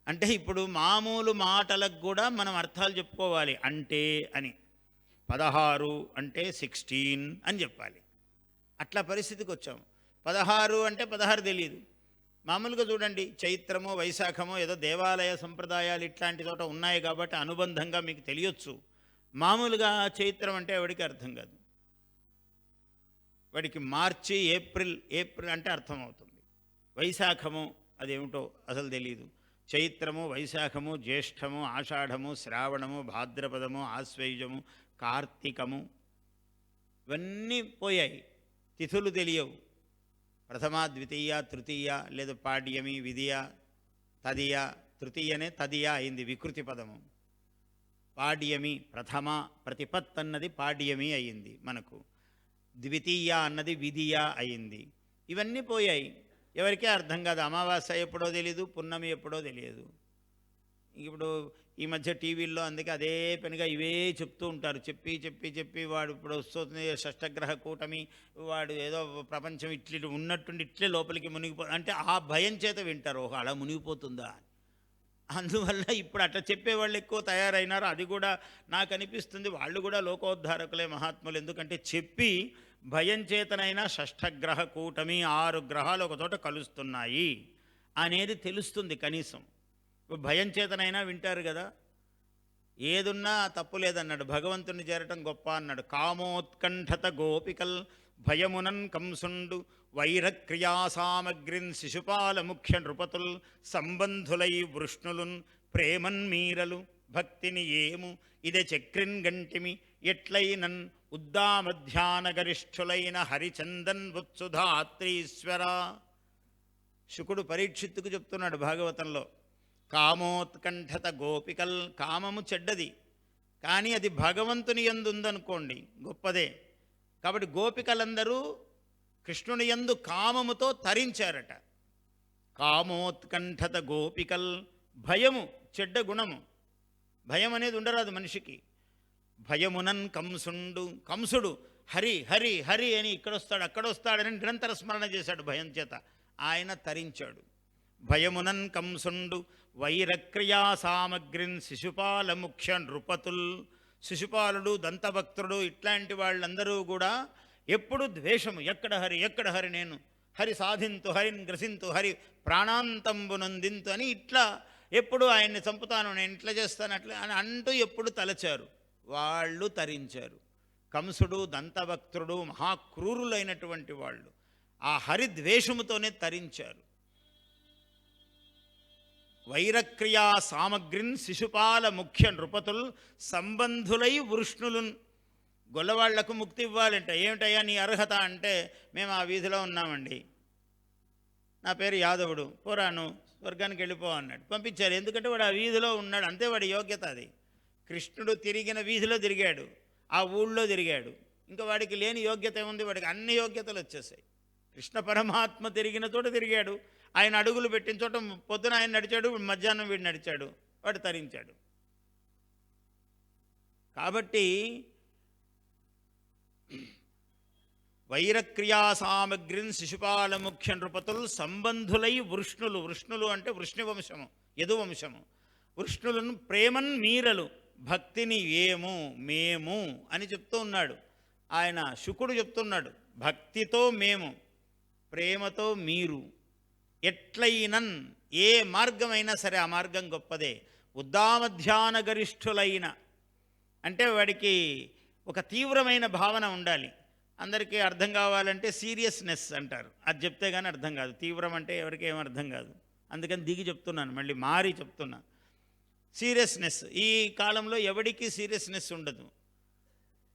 [SPEAKER 2] అంటే ఇప్పుడు మామూలు మాటలకు కూడా మనం అర్థాలు చెప్పుకోవాలి. అంటే అని 16 అంటే 16 అని చెప్పాలి. అట్లా పరిస్థితికి వచ్చాము. 16 అంటే 16 తెలియదు. మామూలుగా చూడండి, చైత్రమో వైశాఖమో ఏదో దేవాలయ సంప్రదాయాలు ఇట్లాంటి చోట ఉన్నాయి కాబట్టి అనుబంధంగా మీకు తెలియచ్చు. మామూలుగా చైత్రం అంటే ఎవడికి అర్థం కాదు. వాడికి మార్చి ఏప్రిల్ అంటే అర్థమవుతుంది. వైశాఖము అదేమిటో అసలు తెలియదు. చైత్రము, వైశాఖము, జ్యేష్ఠము, ఆషాఢము, శ్రావణము, భాద్రపదము, ఆశ్వయుజము, కార్తీకము ఇవన్నీ పోయాయి. తిథులు తెలియవు. ప్రథమ, ద్వితీయ, తృతీయ, లేదా పాడ్యమి, విధియ, తదియ. తృతీయనే తదియ అయింది వికృతి పదము. పాడ్యమి ప్రథమ, ప్రతిపత్ అన్నది పాడ్యమి అయింది మనకు. ద్వితీయ అన్నది విధియ అయింది. ఇవన్నీ పోయాయి. ఎవరికే అర్థం కాదు. అమావాస్య ఎప్పుడో తెలియదు, పున్నమి ఎప్పుడో తెలియదు. ఇప్పుడు ఈ మధ్య టీవీల్లో అందుకే అదే పనిగా ఇవే చెప్తూ ఉంటారు. చెప్పి చెప్పి చెప్పి వాడు ఇప్పుడు వస్తుంది షష్టగ్రహ కూటమి, వాడు ఏదో ప్రపంచం ఇట్లా ఉన్నట్టుండి ఇట్లే లోపలికి అంటే ఆ భయం చేత వింటారు. ఓహో అలా మునిగిపోతుందా. అందువల్ల ఇప్పుడు అట్లా చెప్పేవాళ్ళు ఎక్కువ తయారైనారు. అది కూడా నాకు అనిపిస్తుంది వాళ్ళు కూడా లోకోద్ధారకులే మహాత్ములు. ఎందుకంటే చెప్పి భయం చేతనైనా షష్టగ్రహ కూటమి 6 గ్రహాలు ఒక చోట కలుస్తున్నాయి అనేది తెలుస్తుంది కనీసం. భయం చేతనైనా వింటారు కదా. ఏదున్నా తప్పు లేదన్నాడు. భగవంతుని చేరటం గొప్ప అన్నాడు. కామోత్కంఠత గోపికల్ భయమునన్ కంసుండు వైరక్రియా సామగ్రిన్ శిశుపాల ముఖ్య నృపతుల్ సంబంధులై వృష్ణులున్ ప్రేమన్ మీరలు భక్తిని ఏము ఇదే చక్రిన్ గంటిమి ఎట్లైనన్ ఉద్దామధ్యాన గరిష్ఠులైన హరిచందన్ వత్సుధాత్రీశ్వర. శుకుడు పరీక్షిత్తుకు చెప్తున్నాడు భాగవతంలో. కామోత్కంఠత గోపికల్. కామము చెడ్డది, కానీ అది భగవంతుని యందు ఉందనుకోండి గొప్పదే. కాబట్టి గోపికలందరూ కృష్ణుని యందు కామముతో తరించారట. కామోత్కంఠత గోపికల్. భయము చెడ్డ గుణము. భయం అనేది ఉండరాదు మనిషికి. భయమునన్ కంసుండు. కంసుడు హరి హరి హరి అని ఇక్కడొస్తాడు అక్కడొస్తాడని నిరంతర స్మరణ చేశాడు భయం చేత. ఆయన తరించాడు. భయమునన్ కంసుండు వైరక్రియా సామగ్రిన్ శిశుపాల ముఖ్య నృపతుల్. శిశుపాలుడు, దంతభక్తుడు ఇట్లాంటి వాళ్ళందరూ కూడా ఎప్పుడు ద్వేషము. ఎక్కడ హరి ఎక్కడ హరి, నేను హరి సాధింతు హరిని గ్రసింతు హరి ప్రాణాంతంబునందింతు అని ఇట్లా ఎప్పుడు ఆయన్ని చంపుతాను, నేను ఇట్లా చేస్తాను అట్లా అని అంటూ ఎప్పుడు తలచారు. వాళ్ళు తరించారు. కంసుడు, దంతభక్తుడు మహాక్రూరులైనటువంటి వాళ్ళు ఆ హరి ద్వేషముతోనే తరించారు. వైరక్రియా సామగ్రిన్ శిశుపాల ముఖ్య నృపతుల్ సంబంధులై వృష్ణులున్. గొల్లవాళ్లకు ముక్తి ఇవ్వాలంట. ఏమిటయ్యా నీ అర్హత అంటే, మేము ఆ వీధిలో ఉన్నామండి, నా పేరు యాదవుడు, పోరాను స్వర్గానికి వెళ్ళిపో అన్నాడు. పంపించారు. ఎందుకంటే వాడు ఆ వీధిలో ఉన్నాడు, అంతే వాడి యోగ్యత అది. కృష్ణుడు తిరిగిన వీధిలో తిరిగాడు, ఆ ఊళ్ళో తిరిగాడు. ఇంకా వాడికి లేని యోగ్యత ఏముంది? వాడికి అన్ని యోగ్యతలు వచ్చేసాయి. కృష్ణ పరమాత్మ తిరిగిన చోట తిరిగాడు. ఆయన అడుగులు పెట్టిన చోట పొద్దున ఆయన నడిచాడు, మధ్యాహ్నం వీడు నడిచాడు, వాడు తరించాడు. కాబట్టి వైరక్రియా సామగ్రిన్ శిశుపాల ముఖ్య నృపతులు సంబంధులై వృష్ణులు. వృష్ణులు అంటే వృష్ణివంశము, యదువంశము. వృష్ణులను ప్రేమన్ మీరలు భక్తిని ఏము మేము అని చెప్తూ ఉన్నాడు ఆయన. శుకుడు చెప్తున్నాడు భక్తితో మేము, ప్రేమతో మీరు. ఎట్లయినన్ ఏ మార్గమైనా సరే ఆ మార్గం గొప్పదే. ఉద్దామధ్యాన గరిష్ఠులైన అంటే వాడికి ఒక తీవ్రమైన భావన ఉండాలి. అందరికీ అర్థం కావాలంటే సీరియస్నెస్ అంటారు. అది చెప్తే కానీ అర్థం కాదు. తీవ్రం అంటే ఎవరికి ఏం అర్థం కాదు. అందుకని దిగి చెప్తున్నాను, మళ్ళీ మారి చెప్తున్నా. సీరియస్నెస్. ఈ కాలంలో ఎవడికి సీరియస్నెస్ ఉండదు.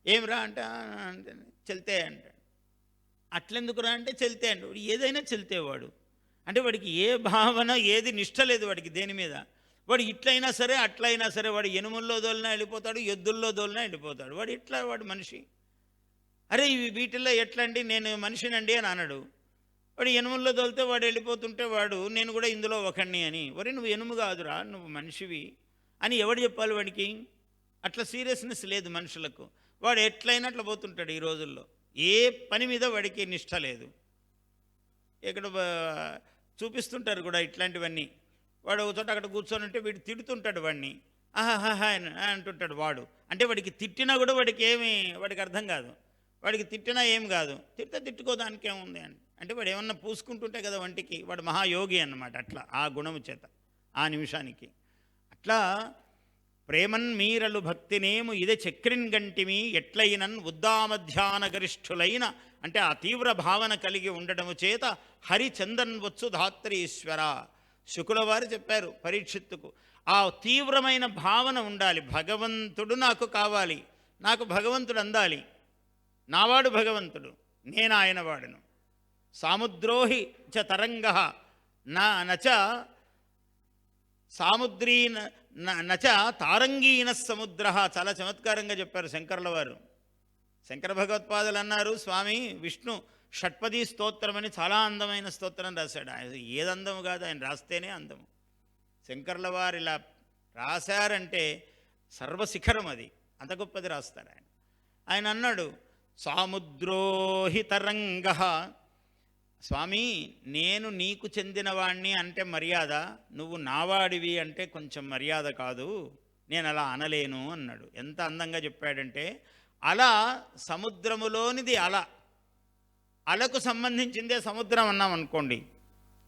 [SPEAKER 2] ఏం రా అంటే చెల్తే అంటాడు. అట్లెందుకు రా అంటే చెల్తే అంటాడు. ఏదైనా చెల్తేవాడు అంటే వాడికి ఏ భావన, ఏది నిష్ట లేదు వాడికి దేని మీద. వాడు ఇట్లయినా సరే అట్లయినా సరే, వాడు ఎనుముల్లో దోలినా వెళ్ళిపోతాడు, ఎద్దుల్లో దోలినా వెళ్ళిపోతాడు. వాడు ఇట్లా వాడు మనిషి. అరే వీటిల్లో ఎట్లండి, నేను మనిషినండి అని అన్నాడు. వాడు ఎనుముల్లో దోలితే వాడు వెళ్ళిపోతుంటే వాడు నేను కూడా ఇందులో ఒకడిని అని. వరే నువ్వు ఎనుము కాదురా, నువ్వు మనిషివి అని ఎవడు చెప్పాలి వాడికి? అట్లా సీరియస్నెస్ లేదు మనుషులకు. వాడు ఎట్లయినా అట్లా పోతుంటాడు ఈ రోజుల్లో. ఏ పని మీద వాడికి నిష్ట లేదు. ఇక్కడ చూపిస్తుంటారు కూడా ఇట్లాంటివన్నీ. వాడు ఒక చోట అక్కడ కూర్చొని ఉంటే వీడు తిడుతుంటాడు వాడిని, ఆహాహా అని అంటుంటాడు వాడు. అంటే వాడికి తిట్టినా కూడా వాడికి అర్థం కాదు, వాడికి తిట్టినా ఏం కాదు, తిట్టుకో దానికి ఏముంది అని. అంటే వాడు ఏమన్నా పూసుకుంటుంటే కదా వంటికి, వాడు మహాయోగి అన్నమాట. అట్లా ఆ గుణము చేత ఆ నిమిషానికి అట్లా ప్రేమన్ మీరలు భక్తినేము ఇదే చక్రిన్ గంటిమి ఎట్లయినన్ ఉద్దామధ్యాన గరిష్ఠులైన, అంటే ఆ తీవ్ర భావన కలిగి ఉండటము చేత హరిచందన్ వచ్చు ధాత్రీశ్వర. శుకుల వారు చెప్పారు పరీక్షిత్తుకు, ఆ తీవ్రమైన భావన ఉండాలి. భగవంతుడు నాకు కావాలి, నాకు భగవంతుడు అందాలి, నావాడు భగవంతుడు, నేను ఆయన వాడును. సాముద్రోహి చ తరంగ నచ సాముద్రీన నచ తారంగీన సముద్ర. చాలా చమత్కారంగా చెప్పారు శంకరుల వారు. శంకర భగవత్పాదులు అన్నారు, స్వామి విష్ణు షట్పదీ స్తోత్రం అని చాలా అందమైన స్తోత్రం రాశాడు. ఆయన ఏది అందము కాదు, ఆయన రాస్తేనే అందము. శంకరుల వారు ఇలా రాశారంటే సర్వశిఖరం, అది అంత గొప్పది రాస్తారు ఆయన. ఆయన అన్నాడు, సాముద్రోహి తరంగ, స్వామి నేను నీకు చెందినవాణ్ణి అంటే మర్యాద, నువ్వు నావాడివి అంటే కొంచెం మర్యాద కాదు, నేను అలా అనలేను అన్నాడు. ఎంత అందంగా చెప్పాడంటే, అల సముద్రములోనిది అల, అలకు సంబంధించిందే సముద్రం అన్నాం అనుకోండి,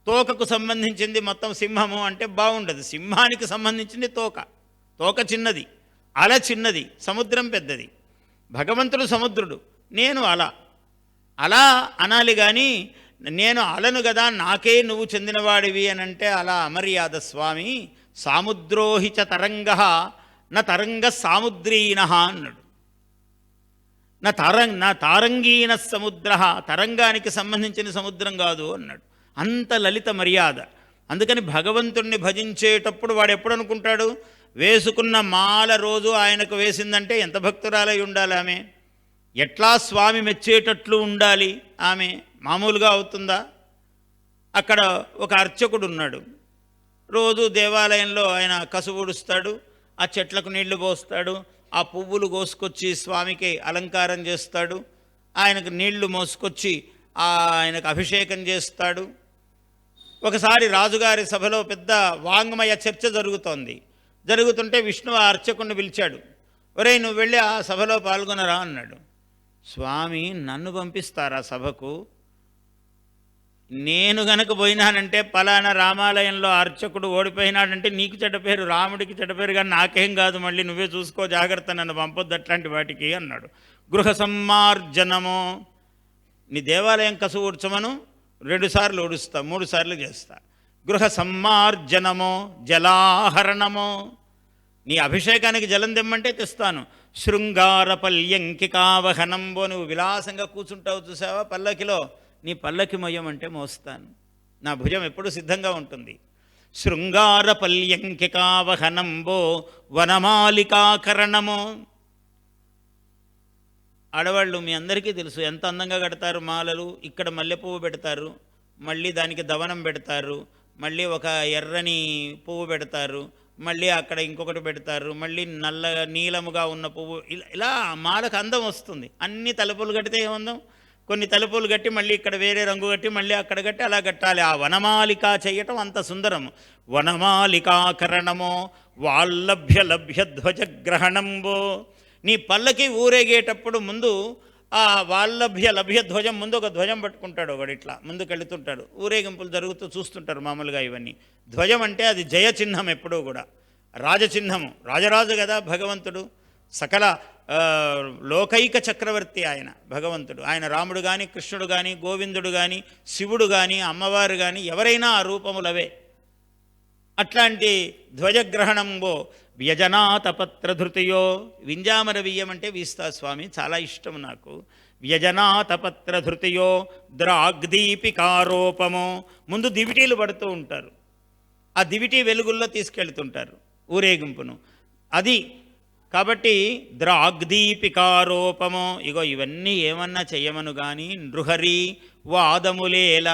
[SPEAKER 2] తోకకు సంబంధించింది మొత్తం సింహము అంటే బాగుండదు. సింహానికి సంబంధించింది తోక, తోక చిన్నది, అల చిన్నది, సముద్రం పెద్దది. భగవంతుడు సముద్రుడు, నేను అలా అనాలి. కానీ నేను అలను కదా, నాకే నువ్వు చెందినవాడివి అని అంటే అలా అమర్యాద స్వామి. సాముద్రోహిచ తరంగ నా తరంగ సాముద్రీన అన్నాడు. నా తారంగీన సముద్ర, తరంగానికి సంబంధించిన సముద్రం కాదు అన్నాడు. అంత లలిత మర్యాద. అందుకని భగవంతుణ్ణి భజించేటప్పుడు వాడు ఎప్పుడు అనుకుంటాడు, వేసుకున్న మాల రోజు ఆయనకు వేసిందంటే ఎంత భక్తురాలై ఉండాలి ఆమె, ఎట్లా స్వామి మెచ్చేటట్లు ఉండాలి ఆమె, మామూలుగా అవుతుందా? అక్కడ ఒక అర్చకుడు ఉన్నాడు, రోజు దేవాలయంలో ఆయన కసువుడుస్తాడు, ఆ చెట్లకు నీళ్లు పోస్తాడు, ఆ పువ్వులు కోసుకొచ్చి స్వామికి అలంకారం చేస్తాడు, ఆయనకు నీళ్లు మోసుకొచ్చి ఆయనకు అభిషేకం చేస్తాడు. ఒకసారి రాజుగారి సభలో పెద్ద వాంగ్మయ చర్చ జరుగుతుంటే విష్ణు ఆ అర్చకుడిని పిలిచాడు, ఒరేయ్ నువ్వు వెళ్ళి ఆ సభలో పాల్గొనరా అన్నాడు. స్వామి నన్ను పంపిస్తారా సభకు? నేను గనక పోయినానంటే పలానా రామాలయంలో అర్చకుడు ఓడిపోయినాడంటే నీకు చెడ్డ పేరు, రాముడికి చెడ్డ పేరు, కానీ నాకేం కాదు, మళ్ళీ నువ్వే చూసుకో, జాగ్రత్త, నన్ను పంపొద్దు అట్లాంటి వాటికి అన్నాడు. గృహ సమ్మార్జనమో, నీ దేవాలయం కసు ఊడ్చమను, 2 సార్లు ఊడుస్తా, 3 సార్లు చేస్తా. గృహ సమ్మార్జనమో జలాహరణమో, నీ అభిషేకానికి జలం తెమ్మంటే తెస్తాను. శృంగార పల్యంకికావహనంబో, నువ్వు విలాసంగా కూర్చుంటావు చూసావా పల్లకిలో, నీ పల్లకి మొయ్యమంటే మోస్తాను, నా భుజం ఎప్పుడు సిద్ధంగా ఉంటుంది. శృంగార పల్యంకికావహనంబో వనమాలికాకరణమో. ఆడవాళ్ళు మీ అందరికీ తెలుసు ఎంత అందంగా కడతారు మాలలు. ఇక్కడ మల్లెపువ్వు పెడతారు, మళ్ళీ దానికి దవనం పెడతారు, మళ్ళీ ఒక ఎర్రని పువ్వు పెడతారు, మళ్ళీ అక్కడ ఇంకొకటి పెడతారు, మళ్ళీ నల్ల నీలముగా ఉన్న పువ్వు, ఇలా మాలకు అందం వస్తుంది. అన్ని తలుపులు కట్టితే ఏమందం, కొన్ని తలుపులు కట్టి మళ్ళీ ఇక్కడ వేరే రంగు కట్టి మళ్ళీ అక్కడ కట్టి అలా కట్టాలి. ఆ వనమాలిక చేయటం అంత సుందరము. వనమాలికాకరణమో వాల్లభ్య ధ్వజగ్రహణంబో, నీ పల్లకి ఊరేగేటప్పుడు ముందు ఆ లభ్య ధ్వజం ముందు ఒక ధ్వజం పట్టుకుంటాడు, ఒకడు ఇట్లా ముందుకు వెళుతుంటాడు, ఊరేగింపులు జరుగుతూ చూస్తుంటారు మామూలుగా. ఇవన్నీ ధ్వజం అంటే అది జయ చిహ్నం, ఎప్పుడూ కూడా రాజచిహ్నము. రాజరాజు కదా భగవంతుడు, సకల లోకైక చక్రవర్తి ఆయన భగవంతుడు. ఆయన రాముడు కానీ, కృష్ణుడు కానీ, గోవిందుడు కానీ, శివుడు కానీ, అమ్మవారు కానీ, ఎవరైనా ఆ రూపములవే. అట్లాంటి ధ్వజగ్రహణంబో వ్యజనాతపత్రధృతియో, వింజామర వియ్యమంటే వీస్తా స్వామి, చాలా ఇష్టం నాకు. వ్యజనాతపత్రధృతియో ద్రాగ్దీపికారోపమో, ముందు దివిటీలు పడుతూ ఉంటారు, ఆ దివిటీ వెలుగుల్లో తీసుకెళ్తుంటారు ఊరేగింపును. అది కాబట్టి ద్రాగ్దీపికారోపమో, ఇగో ఇవన్నీ ఏమన్నా చెయ్యమను కానీ నృహరి వాదములేల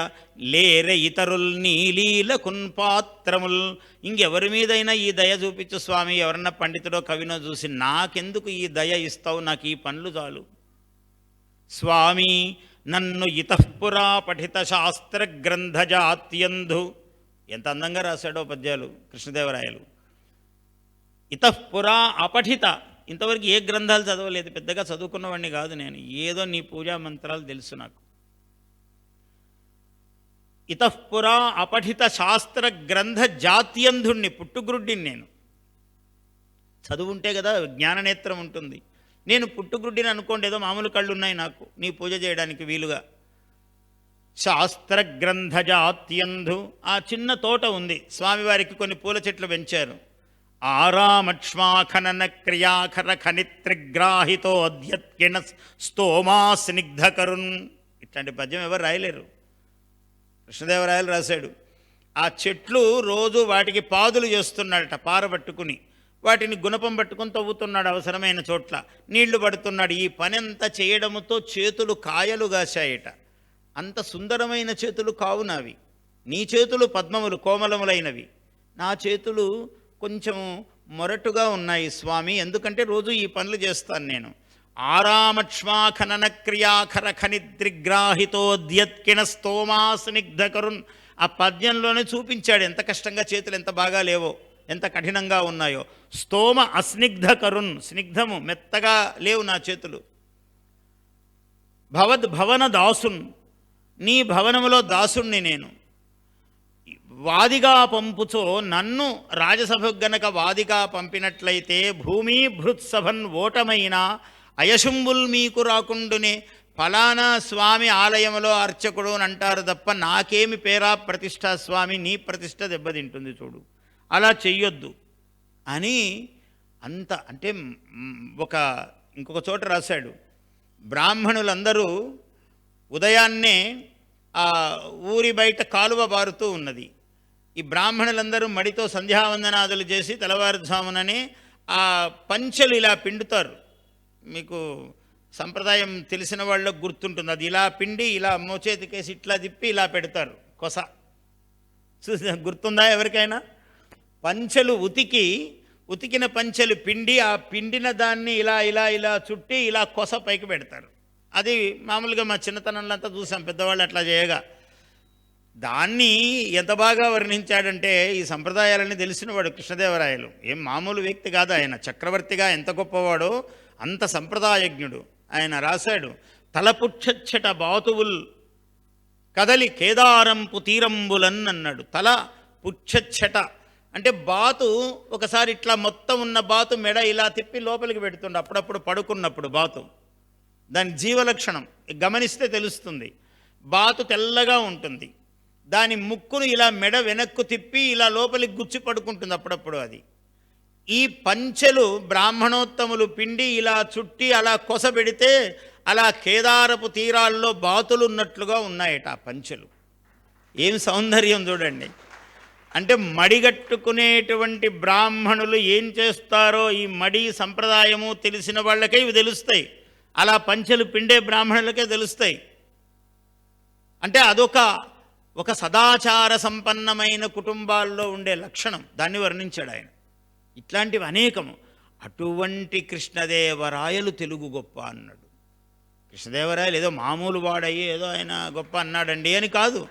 [SPEAKER 2] లేరె ఇతరుల్ నీలీల కున్పాత్రముల్. ఇంకెవరి మీదైనా ఈ దయ చూపించు స్వామి, ఎవరన్నా పండితుడో కవినో చూసి, నాకెందుకు ఈ దయ ఇస్తావు, నాకు ఈ పనులు చాలు స్వామి. నన్ను ఇతఃపురా పఠిత శాస్త్ర గ్రంథజాత్యంధు, ఎంత అందంగా రాశాడో పద్యాలు కృష్ణదేవరాయలు. ఇతఃపురా అపఠిత, ఇంతవరకు ఏ గ్రంథాలు చదవలేదు, పెద్దగా చదువుకున్నవాడిని కాదు నేను, ఏదో నీ పూజా మంత్రాలు తెలుసు నాకు. ఇతఃపురా అపఠిత శాస్త్ర గ్రంథ జాత్యంధుణ్ణి, పుట్టుగ్రుడ్డిని నేను. చదువుంటే కదా జ్ఞాననేత్రం ఉంటుంది. నేను పుట్టుగ్రుడ్డిని అనుకోండి, ఏదో మామూలు కళ్ళు ఉన్నాయి నాకు నీ పూజ చేయడానికి వీలుగా. శాస్త్ర గ్రంథ జాత్యంధు, ఆ చిన్న తోట ఉంది, స్వామివారికి కొన్ని పూల చెట్లు పెంచారు. ఆరామక్ష్మాఖనన క్రియాఖర ఖనిత్రిగ్రాహితో అద్యత్కిణ స్తోమా స్నిగ్ధకరున్. ఇట్లాంటి పద్యం ఎవరు రాయలేరు, కృష్ణదేవరాయలు రాశాడు. ఆ చెట్లు రోజు వాటికి పాదులు చేస్తున్నాడట, పారబట్టుకుని వాటిని గుణపం పట్టుకుని తవ్వుతున్నాడు, అవసరమైన చోట్ల నీళ్లు పడుతున్నాడు. ఈ పని అంతా చేయడముతో చేతులు కాయలు కాశాయట. అంత సుందరమైన చేతులు కావునవి. నీ చేతులు పద్మములు కోమలములైనవి, నా చేతులు కొంచెం మొరటుగా ఉన్నాయి స్వామి, ఎందుకంటే రోజు ఈ పనులు చేస్తాను నేను. ఆరామక్ష్మాఖనన క్రియాఖర ఖనిద్రిగ్రాహితోద్యత్కిణ స్తోమా స్నిగ్ధకరున్. ఆ పద్యంలోనే చూపించాడు ఎంత కష్టంగా చేతులు ఎంత బాగా లేవో, ఎంత కఠినంగా ఉన్నాయో. స్తోమ అస్నిగ్ధకరున్, స్నిగ్ధము మెత్తగా లేవు నా చేతులు. భవన దాసున్, నీ భవనములో దాసుణ్ణి నేను. వాదిగా పంపుచో, నన్ను రాజసభకు గనక వాదిగా పంపినట్లయితే భూమి భృత్సభన్ ఓటమైన అయశుంబుల్ మీకు రాకుండునే. ఫలానా స్వామి ఆలయంలో అర్చకుడు అని అంటారు తప్ప నాకేమి పేరా ప్రతిష్ట, స్వామి నీ ప్రతిష్ట దెబ్బతింటుంది చూడు, అలా చెయ్యొద్దు అని. అంత అంటే ఇంకొక చోట రాశాడు, బ్రాహ్మణులందరూ ఉదయాన్నే ఆ ఊరి బయట కాలువ బారుతూ ఉన్నది. ఈ బ్రాహ్మణులందరూ మడితో సంధ్యావందనాదులు చేసి తెల్లవారుజాముననే ఆ పంచెలు ఇలా పిండుతారు. మీకు సంప్రదాయం తెలిసిన వాళ్ళకు గుర్తుంటుంది, అది ఇలా పిండి ఇలా మోచేతికేసి ఇట్లా తిప్పి ఇలా పెడతారు కొస. చూసి గుర్తుందా ఎవరికైనా? పంచెలు ఉతికిన పంచెలు పిండి, ఆ పిండిన దాన్ని ఇలా ఇలా ఇలా చుట్టి ఇలా కొస పైకి పెడతారు. అది మామూలుగా మా చిన్నతనంలో అంతా చూసాం పెద్దవాళ్ళు అట్లా చేయగా. దాన్ని ఎంత బాగా వర్ణించాడంటే, ఈ సంప్రదాయాలన్నీ తెలిసినవాడు కృష్ణదేవరాయలు, ఏం మామూలు వ్యక్తి కాదు ఆయన. చక్రవర్తిగా ఎంత గొప్పవాడో అంత సంప్రదాయజ్ఞుడు. ఆయన రాశాడు, తలపుచ్చట బాతువుల్ కదలి కేదారంపు తీరంబులన్ అన్నాడు. తల పుచ్చట అంటే బాతు ఒకసారి ఇట్లా మొత్తం ఉన్న బాతు మెడ ఇలా తిప్పి లోపలికి పెడుతుండే అప్పుడప్పుడు పడుకున్నప్పుడు. బాతు దాని జీవలక్షణం గమనిస్తే తెలుస్తుంది. బాతు తెల్లగా ఉంటుంది, దాని ముక్కును ఇలా మెడ వెనక్కు తిప్పి ఇలా లోపలికి గుచ్చి పడుకుంటుంది అప్పుడప్పుడు. అది ఈ పంచెలు బ్రాహ్మణోత్తములు పిండి ఇలా చుట్టి అలా కొసబెడితే అలా కేదారపు తీరాల్లో బాతులు ఉన్నట్లుగా ఉన్నాయట ఆ పంచెలు. ఏం సౌందర్యం చూడండి. అంటే మడిగట్టుకునేటువంటి బ్రాహ్మణులు ఏం చేస్తారో ఈ మడి సంప్రదాయము తెలిసిన వాళ్ళకే ఇవి తెలుస్తాయి, అలా పంచెలు పిండే బ్రాహ్మణులకే తెలుస్తాయి. అంటే ఒక సదాచార సంపన్నమైన కుటుంబాల్లో ఉండే లక్షణం, దాన్ని వర్ణించాడు ఆయన. ఇట్లాంటివి అనేకము. అటువంటి కృష్ణదేవరాయలు తెలుగు గొప్ప అన్నాడు. కృష్ణదేవరాయలు ఏదో మామూలు వాడయ్యి ఏదో ఆయన గొప్ప అన్నాడండి అని కాదు.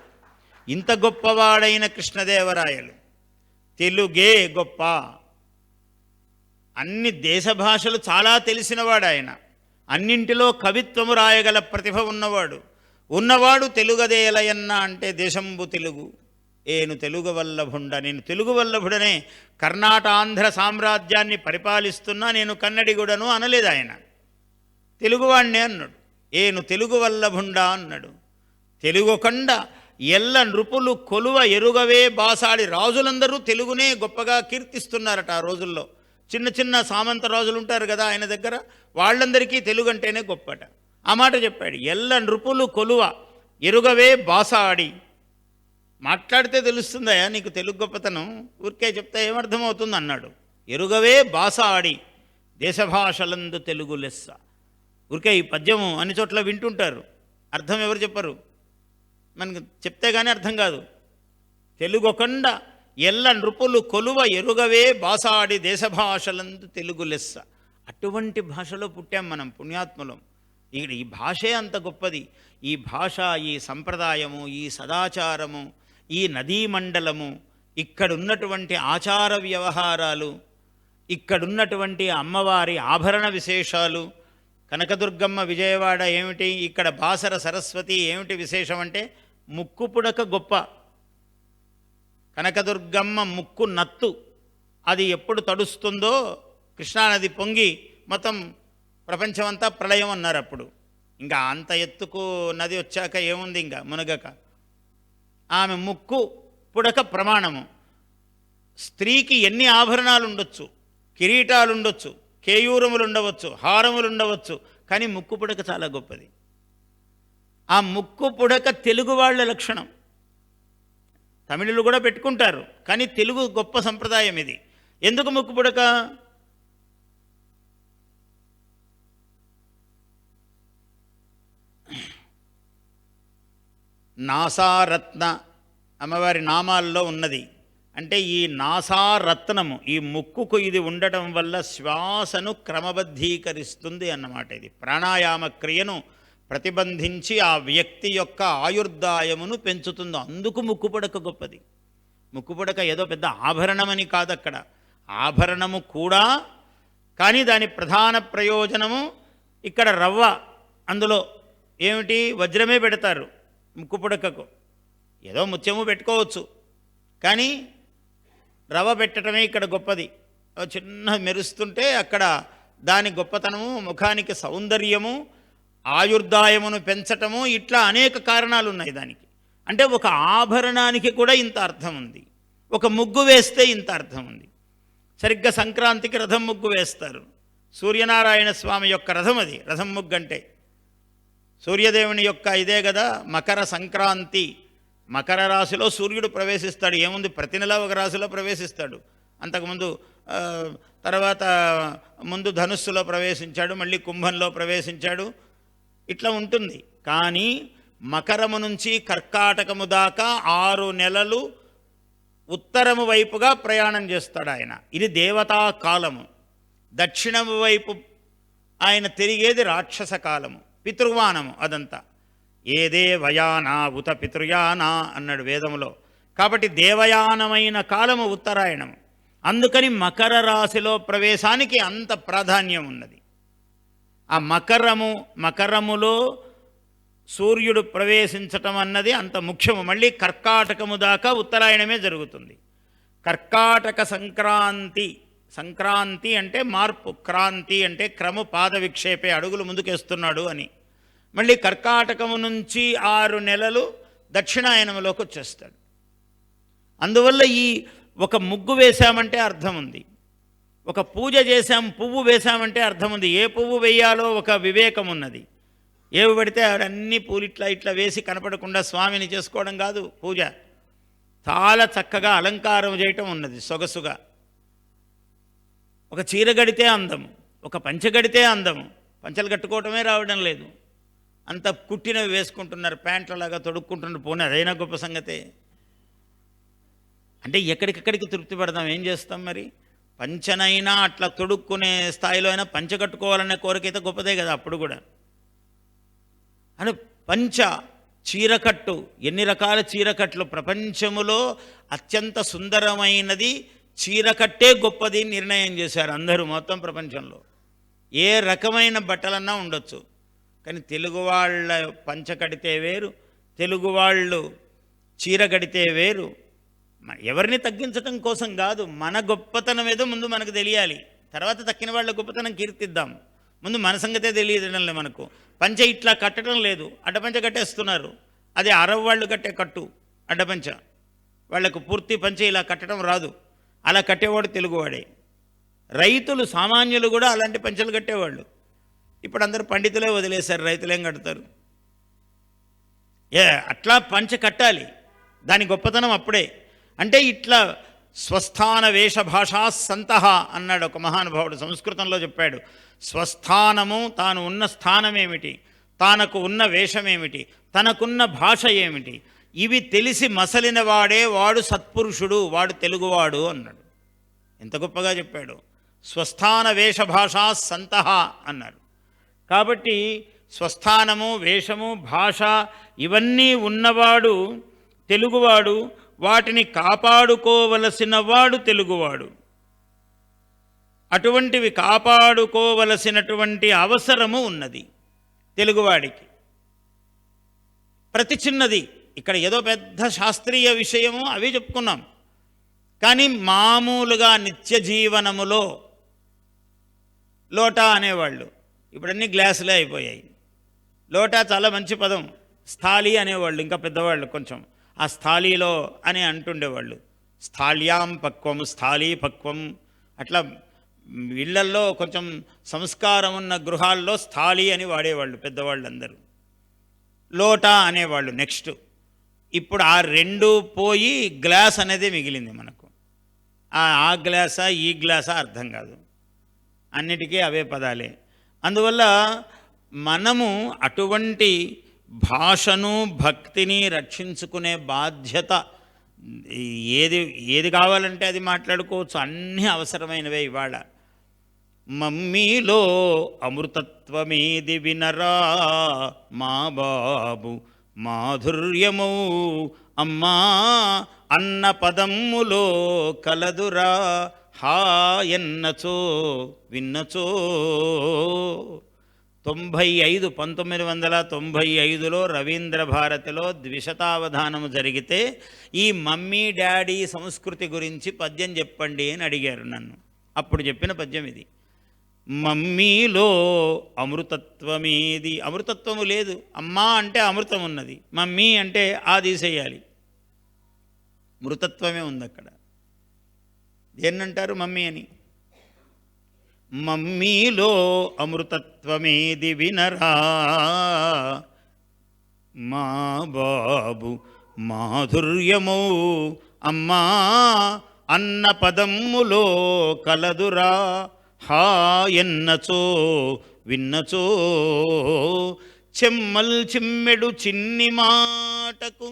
[SPEAKER 2] ఇంత గొప్పవాడైన కృష్ణదేవరాయలు తెలుగే గొప్ప. అన్ని దేశ భాషలు చాలా తెలిసినవాడు ఆయన. అన్నింటిలో కవిత్వము రాయగల ప్రతిభ ఉన్నవాడు తెలుగదేలయన్న అంటే దేశంబు తెలుగు. ఏను తెలుగు వల్లభుండ, నేను తెలుగు వల్లభుడనే కర్ణాటాంధ్ర సామ్రాజ్యాన్ని పరిపాలిస్తున్నా, నేను కన్నడిగుడను అనలేదు ఆయన. తెలుగువాణ్ణే అన్నాడు. ఏను తెలుగు వల్లభుండ అన్నాడు. తెలుగుకొండ ఎల్ల నృపులు కొలువ ఎరుగవే బాసాడి. రాజులందరూ తెలుగునే గొప్పగా కీర్తిస్తున్నారట ఆ రోజుల్లో. చిన్న చిన్న సామంత రాజులు ఉంటారు కదా ఆయన దగ్గర, వాళ్ళందరికీ తెలుగు అంటేనే గొప్పట. ఆ మాట చెప్పాడు. ఎల్ల నృపులు కొలువ ఎరుగవే బాసాడి. మాట్లాడితే తెలుస్తుందయా నీకు తెలుగు గొప్పతనం, ఊరికే చెప్తే ఏమర్థమవుతుంది అన్నాడు. ఎరుగవే బాసాడి దేశభాషలందు తెలుగు లెస్స. ఊరికే ఈ పద్యము అన్ని చోట్ల వింటుంటారు, అర్థం ఎవరు చెప్పరు, మనకు చెప్తే కానీ అర్థం కాదు. తెలుగొకండ ఎల్ల నృపులు కొలువ ఎరుగవే బాసాడి దేశభాషలందు తెలుగు లెస్స. అటువంటి భాషలో పుట్టాం మనం, పుణ్యాత్ములం. ఈ భాషే అంత గొప్పది. ఈ భాష, ఈ సంప్రదాయము, ఈ సదాచారము, ఈ నదీ మండలము, ఇక్కడున్నటువంటి ఆచార వ్యవహారాలు, ఇక్కడున్నటువంటి అమ్మవారి ఆభరణ విశేషాలు, కనకదుర్గమ్మ విజయవాడ ఏమిటి, ఇక్కడ బాసర సరస్వతి ఏమిటి విశేషం అంటే ముక్కు పుడక గొప్ప. కనకదుర్గమ్మ ముక్కు నత్తు అది ఎప్పుడు తడుస్తుందో కృష్ణానది పొంగి మొత్తం ప్రపంచమంతా ప్రళయం అన్నారు అప్పుడు. ఇంకా అంత ఎత్తుకు నది వచ్చాక ఏముంది ఇంకా మునగక. ఆమె ముక్కు పుడక ప్రమాణము. స్త్రీకి ఎన్ని ఆభరణాలు ఉండొచ్చు, కిరీటాలు ఉండొచ్చు, కేయూరములు ఉండవచ్చు, హారములు ఉండవచ్చు, కానీ ముక్కు పుడక చాలా గొప్పది. ఆ ముక్కు పుడక తెలుగు వాళ్ళ లక్షణం. తమిళులు కూడా పెట్టుకుంటారు, కానీ తెలుగు గొప్ప సంప్రదాయం ఇది. ఎందుకు ముక్కు పుడక? నాసారత్న అమ్మవారి నామాల్లో ఉన్నది. అంటే ఈ నాసారత్నము, ఈ ముక్కుకు ఇది ఉండటం వల్ల శ్వాసను క్రమబద్ధీకరిస్తుంది అన్నమాట. ఇది ప్రాణాయామ క్రియను ప్రతిబంధించి ఆ వ్యక్తి యొక్క ఆయుర్దాయమును పెంచుతుంది. అందుకు ముక్కుపుడక గొప్పది. ముక్కుపుడక ఏదో పెద్ద ఆభరణమని కాదు, అక్కడ ఆభరణము కూడా, కానీ దాని ప్రధాన ప్రయోజనము ఇక్కడ రవ్వ. అందులో ఏమిటి, వజ్రమే పెడతారు ముక్కుపుడకకు. ఏదో ముత్యము పెట్టుకోవచ్చు, కానీ రవ్వ పెట్టడమే ఇక్కడ గొప్పది. చిన్న మెరుస్తుంటే అక్కడ దాని గొప్పతనము, ముఖానికి సౌందర్యము, ఆయుర్దాయమును పెంచటము, ఇట్లా అనేక కారణాలు ఉన్నాయి దానికి. అంటే ఒక ఆభరణానికి కూడా ఇంత అర్థం ఉంది, ఒక ముగ్గు వేస్తే ఇంత అర్థం ఉంది. సరిగ్గా సంక్రాంతికి రథం ముగ్గు వేస్తారు. సూర్యనారాయణ స్వామి యొక్క రథం అది, రథం ముగ్గు అంటే. సూర్యదేవుని యొక్క ఇదే కదా మకర సంక్రాంతి. మకర రాశిలో సూర్యుడు ప్రవేశిస్తాడు. ఏముంది, ప్రతి నెల ఒక రాశిలో ప్రవేశిస్తాడు. అంతకుముందు తర్వాత ముందు ధనుస్సులో ప్రవేశించాడు, మళ్ళీ కుంభంలో ప్రవేశించాడు, ఇట్లా ఉంటుంది. కానీ మకరము నుంచి కర్కాటకము దాకా 6 నెలలు ఉత్తరము వైపుగా ప్రయాణం చేస్తాడు ఆయన. ఇది దేవతా కాలము. దక్షిణము వైపు ఆయన తిరిగేది రాక్షస కాలము, పితృవానము అదంతా. ఏ దేవయానా ఉత పితృయానా అన్నాడు వేదములో. కాబట్టి దేవయానమైన కాలము ఉత్తరాయణము. అందుకని మకర రాశిలో ప్రవేశానికి అంత ప్రాధాన్యం ఉన్నది. ఆ మకరములో సూర్యుడు ప్రవేశించటం అన్నది అంత ముఖ్యము. మళ్ళీ కర్కాటకము దాకా ఉత్తరాయణమే జరుగుతుంది. కర్కాటక సంక్రాంతి, సంక్రాంతి అంటే మార్పు, క్రాంతి అంటే క్రము, పాద విక్షేపే, అడుగులు ముందుకేస్తున్నాడు అని. మళ్ళీ కర్కాటకము నుంచి 6 నెలలు దక్షిణాయనములోకి వచ్చేస్తాడు. అందువల్ల ఈ ఒక ముగ్గు వేశామంటే అర్థం ఉంది, ఒక పూజ చేశాం, పువ్వు వేశామంటే అర్థం ఉంది. ఏ పువ్వు వేయాలో ఒక వివేకం ఉన్నది. ఏవి పడితే అన్ని పూలు ఇట్లా వేసి కనపడకుండా స్వామిని చేసుకోవడం కాదు పూజ. చాలా చక్కగా అలంకారం చేయటం ఉన్నది సొగసుగా. ఒక చీర గడితే అందము, ఒక పంచె గడితే అందము. పంచెలు కట్టుకోవటమే రావడం లేదు, అంత కుట్టినవి వేసుకుంటున్నారు, ప్యాంట్లలాగా తొడుక్కుంటున్నారు. పోనీ అదైనా గొప్ప సంగతే. అంటే ఎక్కడికక్కడికి తృప్తి పడదాం, ఏం చేస్తాం మరి. పంచనైనా అట్లా తొడుక్కునే స్థాయిలో అయినా పంచ కట్టుకోవాలనే కోరికైతే గొప్పదే కదా అప్పుడు కూడా. అని పంచ, చీరకట్టు, ఎన్ని రకాల చీరకట్లు. ప్రపంచములో అత్యంత సుందరమైనది చీరకట్టే గొప్పది నిర్ణయం చేశారు అందరూ మొత్తం ప్రపంచంలో. ఏ రకమైన బట్టలన్నా ఉండొచ్చు, కానీ తెలుగు వాళ్ళ పంచ కడితే వేరు, తెలుగు వాళ్ళు చీర కడితే వేరు. ఎవరిని తగ్గించటం కోసం కాదు, మన గొప్పతనం ఏదో ముందు మనకు తెలియాలి, తర్వాత తక్కిన వాళ్ళ గొప్పతనం కీర్తిద్దాం. ముందు మన సంగతే తెలియదంలే మనకు. పంచ ఇట్లా కట్టడం లేదు, అడ్డపంచ కట్టేస్తున్నారు. అది అరవ్ వాళ్ళు కట్టే కట్టు అడ్డపంచ, వాళ్లకు పూర్తి పంచ ఇలా కట్టడం రాదు. అలా కట్టేవాడు తెలుగువాడే. రైతులు, సామాన్యులు కూడా అలాంటి పంచలు కట్టేవాళ్ళు. ఇప్పుడు అందరూ పండితులే వదిలేశారు, రైతులేం కడతారు. అట్లా పంచ కట్టాలి, దాని గొప్పతనం అప్పుడే. అంటే ఇట్లా స్వస్థాన వేషభాషా సంతః అన్నాడు ఒక మహానుభావుడు, సంస్కృతంలో చెప్పాడు. స్వస్థానము, తాను ఉన్న స్థానం ఏమిటి, తానకు ఉన్న వేషమేమిటి, తనకున్న భాష ఏమిటి, ఇవి తెలిసి మసలిన వాడే వాడు సత్పురుషుడు, వాడు తెలుగువాడు అన్నాడు. ఎంత గొప్పగా చెప్పాడు. స్వస్థాన వేషభాషా సంతః అన్నారు. కాబట్టి స్వస్థానము, వేషము, భాష ఇవన్నీ ఉన్నవాడు తెలుగువాడు. వాటిని కాపాడుకోవలసిన వాడు తెలుగువాడు. అటువంటివి కాపాడుకోవలసినటువంటి అవసరము ఉన్నది తెలుగువాడికి. ప్రతి చిన్నది, ఇక్కడ ఏదో పెద్ద శాస్త్రీయ విషయము అవి చెప్పుకున్నాం, కానీ మామూలుగా నిత్య జీవనములో లోటా అనేవాళ్ళు, ఇప్పుడన్నీ గ్లాసులే అయిపోయాయి. లోటా చాలా మంచి పదం. స్థాళీ అనేవాళ్ళు ఇంకా పెద్దవాళ్ళు కొంచెం, ఆ స్థాళీలో అని అంటుండేవాళ్ళు. స్థాళ్యాం పక్వం, స్థాళీ పక్వం. అట్లా ఇళ్లల్లో కొంచెం సంస్కారం ఉన్న గృహాల్లో స్థాళీ అని వాడేవాళ్ళు పెద్దవాళ్ళందరూ. లోటా అనేవాళ్ళు నెక్స్ట్. ఇప్పుడు ఆ రెండు పోయి గ్లాస్ అనేది మిగిలింది మనకు. ఆ గ్లాసా ఈ గ్లాసా అర్థం కాదు, అన్నిటికీ అవే పదాలే. అందువల్ల మనము అటువంటి భాషను భక్తిని రక్షించుకునే బాధ్యత, ఏది కావాలంటే అది మాట్లాడుకోవచ్చు, అన్నీ అవసరమైనవే ఇవాళ. మమ్మీలో అమృతత్వమేది వినరా మా బాబు మాధుర్యమౌ, అమ్మా అన్న పదమ్ములో కలదురా హాయన్నచో విన్నచో. 1995లో రవీంద్ర భారతిలో ద్విశతావధానము జరిగితే ఈ మమ్మీ డాడీ సంస్కృతి గురించి పద్యం చెప్పండి అని అడిగారు నన్ను. అప్పుడు చెప్పిన పద్యం ఇది. మమ్మీలో అమృతత్వమేది, అమృతత్వము లేదు. అమ్మా అంటే అమృతం ఉన్నది, మమ్మీ అంటే ఆ తీసేయాలి, మృతత్వమే ఉంది అక్కడ. దేన్నంటారు మమ్మీ అని? మమ్మీలో అమృతత్వమేది వినరా మా బాబు మాధుర్యమో, అమ్మా అన్న పదమ్ములో కలదురా హాయన్నచో విన్నచో. చెమ్మల్ చిమ్మెడు చిన్ని మాటకు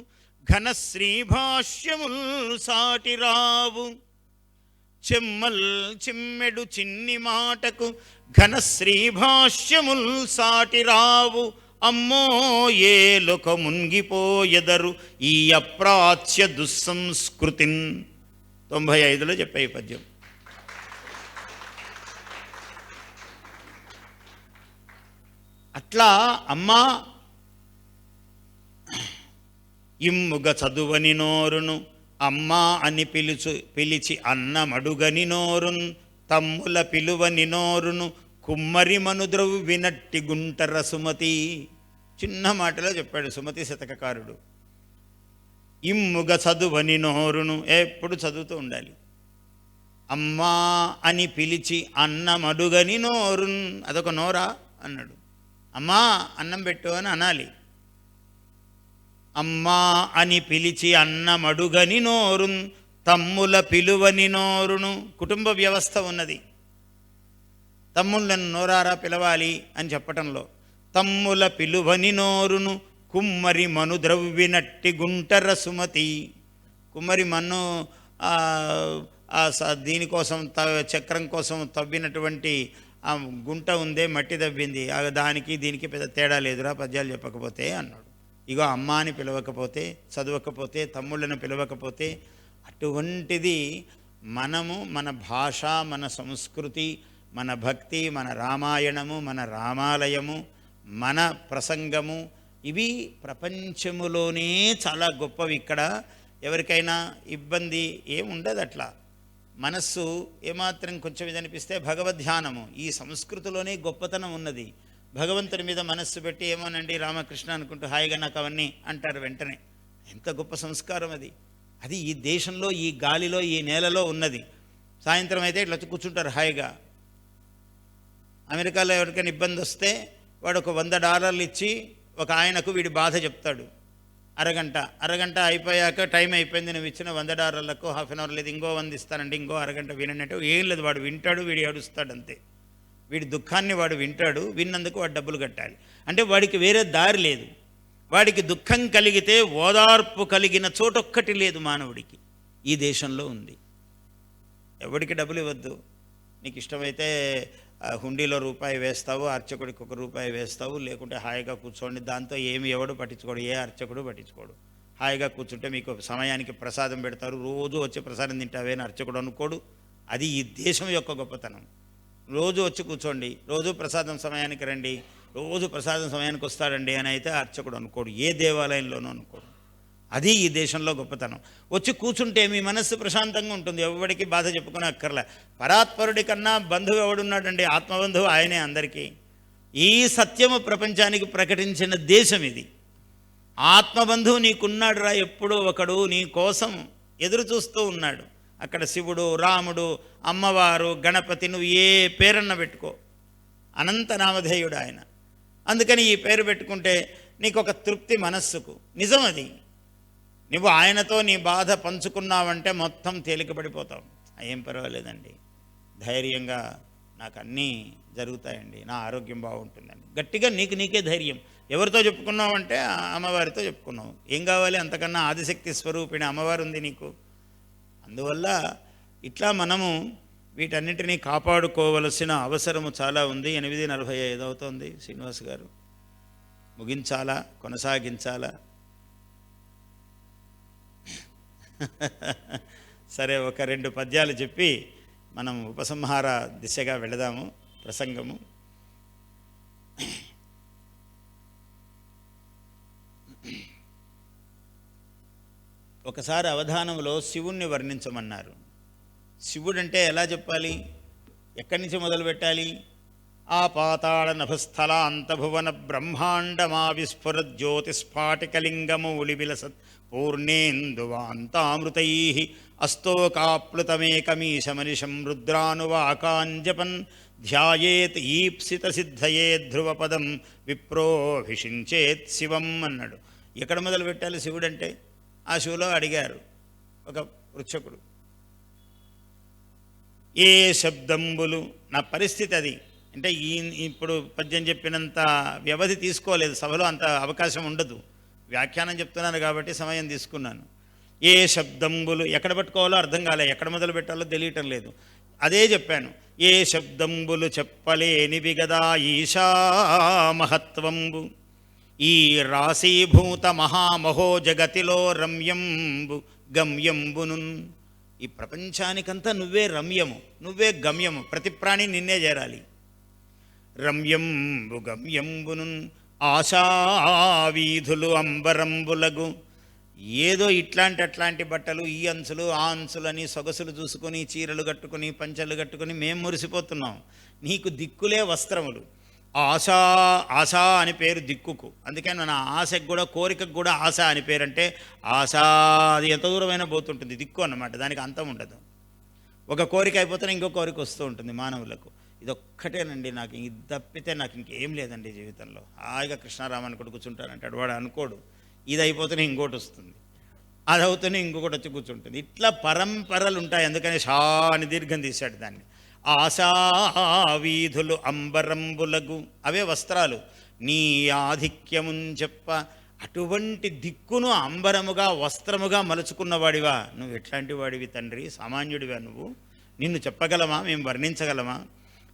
[SPEAKER 2] ఘన శ్రీభాష్యముల్ సాటిరావు. చెమ్మల్ చిమ్మెడు చిన్ని మాటకు ఘన శ్రీభాష్యముల్ సాటిరావు. అమ్మో ఏ లోక మునిగిపోయెదరు ఈ అప్రాచ్య దుస్సంస్కృతిన్. 95లో చెప్పే ఈ పద్యం. అట్లా అమ్మా ఇమ్ముగ చదువని నోరును అమ్మా అని పిలిచి అన్నమడుగని నోరున్, తమ్ముల పిలువని నోరును కుమ్మరి మనుద్రవ్వినట్టి గుంటర సుమతి. చిన్న మాటలో చెప్పాడు సుమతి శతకకారుడు. ఇమ్ముగ చదువని నోరును, ఎప్పుడు చదువుతూ ఉండాలి. అమ్మా అని పిలిచి అన్నమడుగని నోరున్, అదొక నోరా అన్నాడు. అమ్మా అన్నం పెట్టు అని అనాలి. అమ్మా అని పిలిచి అన్నమడుగని నోరున్, తమ్ముల పిలువని నోరును. కుటుంబ వ్యవస్థ ఉన్నది, తమ్ముళ్ళను నోరారా పిలవాలి అని చెప్పటంలో. తమ్ముల పిలువని నోరును కుమ్మరి మను ద్రవ్వినట్టి గుంటర సుమతి. కుమ్మరి మన్ను దీనికోసం చక్రం కోసం తవ్వినటువంటి ఆ గుంట ఉందే, మట్టి తవ్వింది, దానికి దీనికి పెద్ద తేడా లేదురా పద్యాలు చెప్పకపోతే అన్నాడు. ఇగో అమ్మ అని పిలవకపోతే, చదవకపోతే, తమ్ముళ్ళను పిలవకపోతే, అటువంటిది మనము మన భాష, మన సంస్కృతి, మన భక్తి, మన రామాయణము, మన రామాలయము, మన ప్రసంగము, ఇవి ప్రపంచములోనే చాలా గొప్పవి. ఇక్కడ ఎవరికైనా ఇబ్బంది ఏముండదు. అట్లా మనస్సు ఏమాత్రం కొంచెం ఇది అనిపిస్తే భగవద్ధ్యానము, ఈ సంస్కృతిలోనే గొప్పతనం ఉన్నది. భగవంతుని మీద మనస్సు పెట్టి ఏమోనండి రామకృష్ణ అనుకుంటూ హాయిగా నాకు అవన్నీ అంటారు వెంటనే. ఎంత గొప్ప సంస్కారం అది. అది ఈ దేశంలో, ఈ గాలిలో, ఈ నేలలో ఉన్నది. సాయంత్రం అయితే ఇట్లా కూర్చుంటారు హాయిగా. అమెరికాలో ఎవరికైనా ఇబ్బంది వస్తే వాడు ఒక $100 ఇచ్చి ఒక ఆయనకు వీడి బాధ చెప్తాడు. అరగంట అయిపోయాక టైం అయిపోయింది, నువ్వు ఇచ్చిన $100కు హాఫ్ అన్ అవర్ లేదు, ఇంకో 100 ఇస్తానండి, ఇంకో అరగంట వినంటే ఏం లేదు. వాడు వింటాడు, వీడు ఏడుస్తాడు అంతే. వీడి దుఃఖాన్ని వాడు వింటాడు, విన్నందుకు వాడు డబ్బులు కట్టాలి. అంటే వాడికి వేరే దారి లేదు. వాడికి దుఃఖం కలిగితే ఓదార్పు కలిగిన చోటొక్కటి లేదు మానవుడికి, ఈ దేశంలో ఉంది. ఎవడికి డబ్బులు ఇవ్వద్దు. నీకు ఇష్టమైతే హుండీలో రూపాయి వేస్తావు, అర్చకుడికి $1 వేస్తావు, లేకుంటే హాయిగా కూర్చోండి. దాంతో ఏమి ఎవడు పట్టించుకోడు, ఏ అర్చకుడు పట్టించుకోడు. హాయిగా కూర్చుంటే మీకు సమయానికి ప్రసాదం పెడతారు. రోజు వచ్చి ప్రసాదం తింటావేని అర్చకుడు అనుకోడు. అది ఈ దేశం యొక్క గొప్పతనం. రోజు వచ్చి కూర్చోండి, రోజు ప్రసాదం సమయానికి రండి, రోజు ప్రసాదం సమయానికి వస్తాడండి అని అయితే అర్చకుడు అనుకోడు, ఏ దేవాలయంలోనూ అనుకోడు. అది ఈ దేశంలో గొప్పతనం. వచ్చి కూర్చుంటే మీ మనస్సు ప్రశాంతంగా ఉంటుంది, ఎవరికి బాధ చెప్పుకునే అక్కర్లే. పరాత్పరుడి కన్నా బంధువు ఎవడున్నాడండి? ఆత్మబంధువు ఆయనే అందరికీ. ఈ సత్యము ప్రపంచానికి ప్రకటించిన దేశం ఇది. ఆత్మబంధువు నీకున్నాడు రా, ఎప్పుడూ ఒకడు నీ కోసం ఎదురు చూస్తూ ఉన్నాడు. అక్కడ శివుడు, రాముడు, అమ్మవారు, గణపతి, నువ్వు ఏ పేరన్న పెట్టుకో, అనంత నామధేయుడు ఆయన. అందుకని ఈ పేరు పెట్టుకుంటే నీకు ఒక తృప్తి మనస్సుకు. నిజం అది. నువ్వు ఆయనతో నీ బాధ పంచుకున్నావంటే మొత్తం తేలికపడిపోతావు. ఏం పర్వాలేదండి, ధైర్యంగా నాకు అన్నీ జరుగుతాయండి, నా ఆరోగ్యం బాగుంటుందండి, గట్టిగా నీకే ధైర్యం. ఎవరితో చెప్పుకున్నావంటే అమ్మవారితో చెప్పుకున్నావు. ఏం కావాలి అంతకన్నా? ఆదిశక్తి స్వరూపిణి అమ్మవారు ఉంది నీకు. అందువల్ల ఇట్లా మనము వీటన్నిటినీ కాపాడుకోవలసిన అవసరము చాలా ఉంది. 8:45 అవుతోంది. శ్రీనివాస్ గారు ముగించాలా, కొనసాగించాలా? సరే, ఒక 2 పద్యాలు చెప్పి మనం ఉపసంహార దిశగా వెళదాము. ప్రసంగము ఒకసారి అవధానంలో శివుణ్ణి వర్ణించమన్నారు. శివుడంటే ఎలా చెప్పాలి? ఎక్కడి నుంచి మొదలు పెట్టాలి? ఆ పాతాళ నభస్థలాంతభువన బ్రహ్మాండమా విస్ఫుర జ్యోతిస్ఫాటికలింగమౌళి విలసత్ పూర్ణేందువాంతామృతై అస్తోకాప్లుతమేకమీశమనిశం రుద్రానువాకాంజపన్ ధ్యాయేత్ ఈప్సిత సిద్ధయే ధ్రువపదం విప్రోభిషించేత్ శివం అన్నాడు. ఎక్కడ మొదలు పెట్టాలి శివుడంటే? ఆ శివులో అడిగారు ఒక పృచ్ఛకుడు, ఏ శబ్దంబులు, నా పరిస్థితి అది. అంటే ఇప్పుడు పద్యం చెప్పినంత వ్యవధి తీసుకోలేదు, సభలో అంత అవకాశం ఉండదు. వ్యాఖ్యానం చెప్తున్నాను కాబట్టి సమయం తీసుకున్నాను. ఏ శబ్దంబులు, ఎక్కడ పట్టుకోవాలో అర్థం కాలే, ఎక్కడ మొదలు పెట్టాలో తెలియటం లేదు. అదే చెప్పాను. ఏ శబ్దంబులు చెప్పలేనివి గదా ఈశా మహత్వంబు, ఈ రాశీభూత మహామహో జగతిలో రమ్యంబు గమ్యంబును. ఈ ప్రపంచానికంతా నువ్వే రమ్యము, నువ్వే గమ్యము, ప్రతి ప్రాణి నిన్నే చేరాలి. రమ్యంబు గమ్యంబును ఆశావీధులు అంబరంబులగు. ఏదో అట్లాంటి బట్టలు, ఈ అంచులు ఆ అంచులని సొగసులు చూసుకొని చీరలు కట్టుకుని పంచలు కట్టుకుని మేము మురిసిపోతున్నాం. నీకు దిక్కులే వస్త్రములు. ఆశ అని పేరు దిక్కుకు. అందుకని మన ఆశకు కూడా, కోరికకు కూడా ఆశ అని పేరు. అంటే ఆశ అది ఎంత దూరమైనా పోతుంటుంది, దిక్కు అన్నమాట, దానికి అంతం ఉండదు. ఒక కోరిక అయిపోతేనే ఇంకో కోరిక వస్తూ ఉంటుంది మానవులకు. ఇదొక్కటేనండి నాకు, ఇది తప్పితే నాకు ఇంకేం లేదండి జీవితంలో. హాయిగా కృష్ణారామాన్ని కూడా కూర్చుంటానంటాడు వాడు, అనుకోడు. ఇది అయిపోతేనే ఇంకోటి వస్తుంది, అది అవుతూనే ఇంకొకటి వచ్చి కూర్చుంటుంది. ఇట్లా పరంపరలు ఉంటాయి. అందుకని షా అని దీర్ఘం తీశాడు దాన్ని. ఆశావీధులు అంబరంబులగు, అవే వస్త్రాలు. నీ ఆధిక్యమున్ చెప్ప, అటువంటి దిక్కును అంబరముగా వస్త్రముగా మలుచుకున్నవాడివా నువ్వు? ఎట్లాంటి వాడివి తండ్రి? సామాన్యుడివా నువ్వు? నిన్ను చెప్పగలమా, మేము వర్ణించగలమా?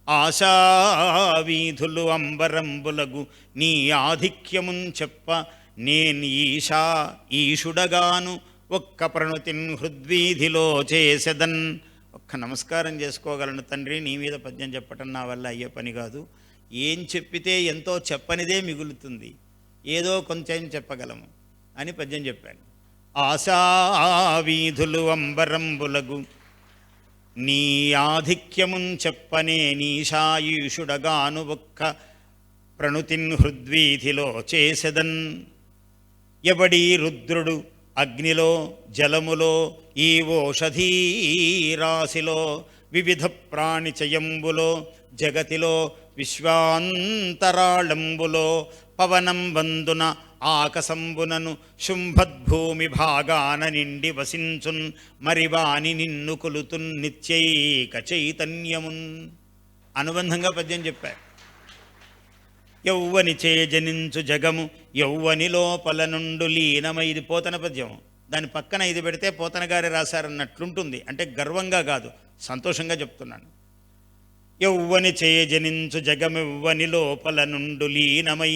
[SPEAKER 2] ఆశావీధులు అంబరంబులగు నీ ఆధిక్యమున్ చెప్ప, నేను ఈశుడగాను ఒక్క ప్రణుతిన్ హృద్వీధిలో చేసెదన్. ఒక్క నమస్కారం చేసుకోగలను తండ్రి, నీ మీద పద్యం చెప్పటం నా వల్ల అయ్యే పని కాదు. ఏం చెప్పితే ఎంతో చెప్పనిదే మిగులుతుంది, ఏదో కొంచెం చెప్పగలము అని పద్యం చెప్పాను. ఆశావీధులు అంబరంబులగు నీ ఆధిక్యమున్ చెప్పనే నీశాయుషుడగాను ఒక్క ప్రణుతిన్ హృద్వీధిలో చేసెదన్. ఎవడీ రుద్రుడు అగ్నిలో జలములో ఈ ఓషధీ రాశిలో వివిధ ప్రాణిచయంబులో జగతిలో విశ్వాంతరాళంబులో పవనం వందున ఆకసంబునను శుంభద్భూమి భాగాన నిండి వసించున్ మరివాని నిన్ను కొలుతున్ నిత్యైక చైతన్యమున్. అనుబంధంగా పద్యం చెప్పారు. యౌవని చేజనించు జగము యౌవని లోపల నుండు లీనమై, ఇది పోతన పద్యం. దాని పక్కన ఇది పెడితే పోతన గారి రాశారన్నట్లుంటుంది. అంటే గర్వంగా కాదు, సంతోషంగా చెప్తున్నాను. యౌవని చేజనించు జగమెవ్వని లోపల నుండు లీనమై,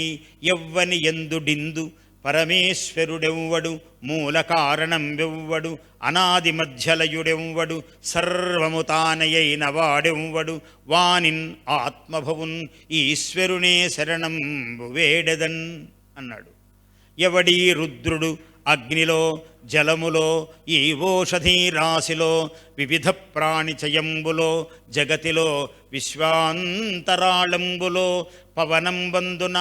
[SPEAKER 2] యవ్వని ఎందుడిందు పరమేశ్వరుడెవ్వడు, మూల కారణం వెవ్వడు, అనాది మధ్యలయుడెవ్వడు, సర్వము తానయైన వాడెవ్వడు, వానిన్ ఆత్మభవున్ ఈశ్వరునే శరణంబు వేడెదన్ అన్నాడు. ఎవడీ రుద్రుడు అగ్నిలో, జలములో, ఈ ఓషధీ రాశిలో, వివిధ ప్రాణిచయంబులో, జగతిలో, విశ్వాంతరాళంబులో, పవనంబందున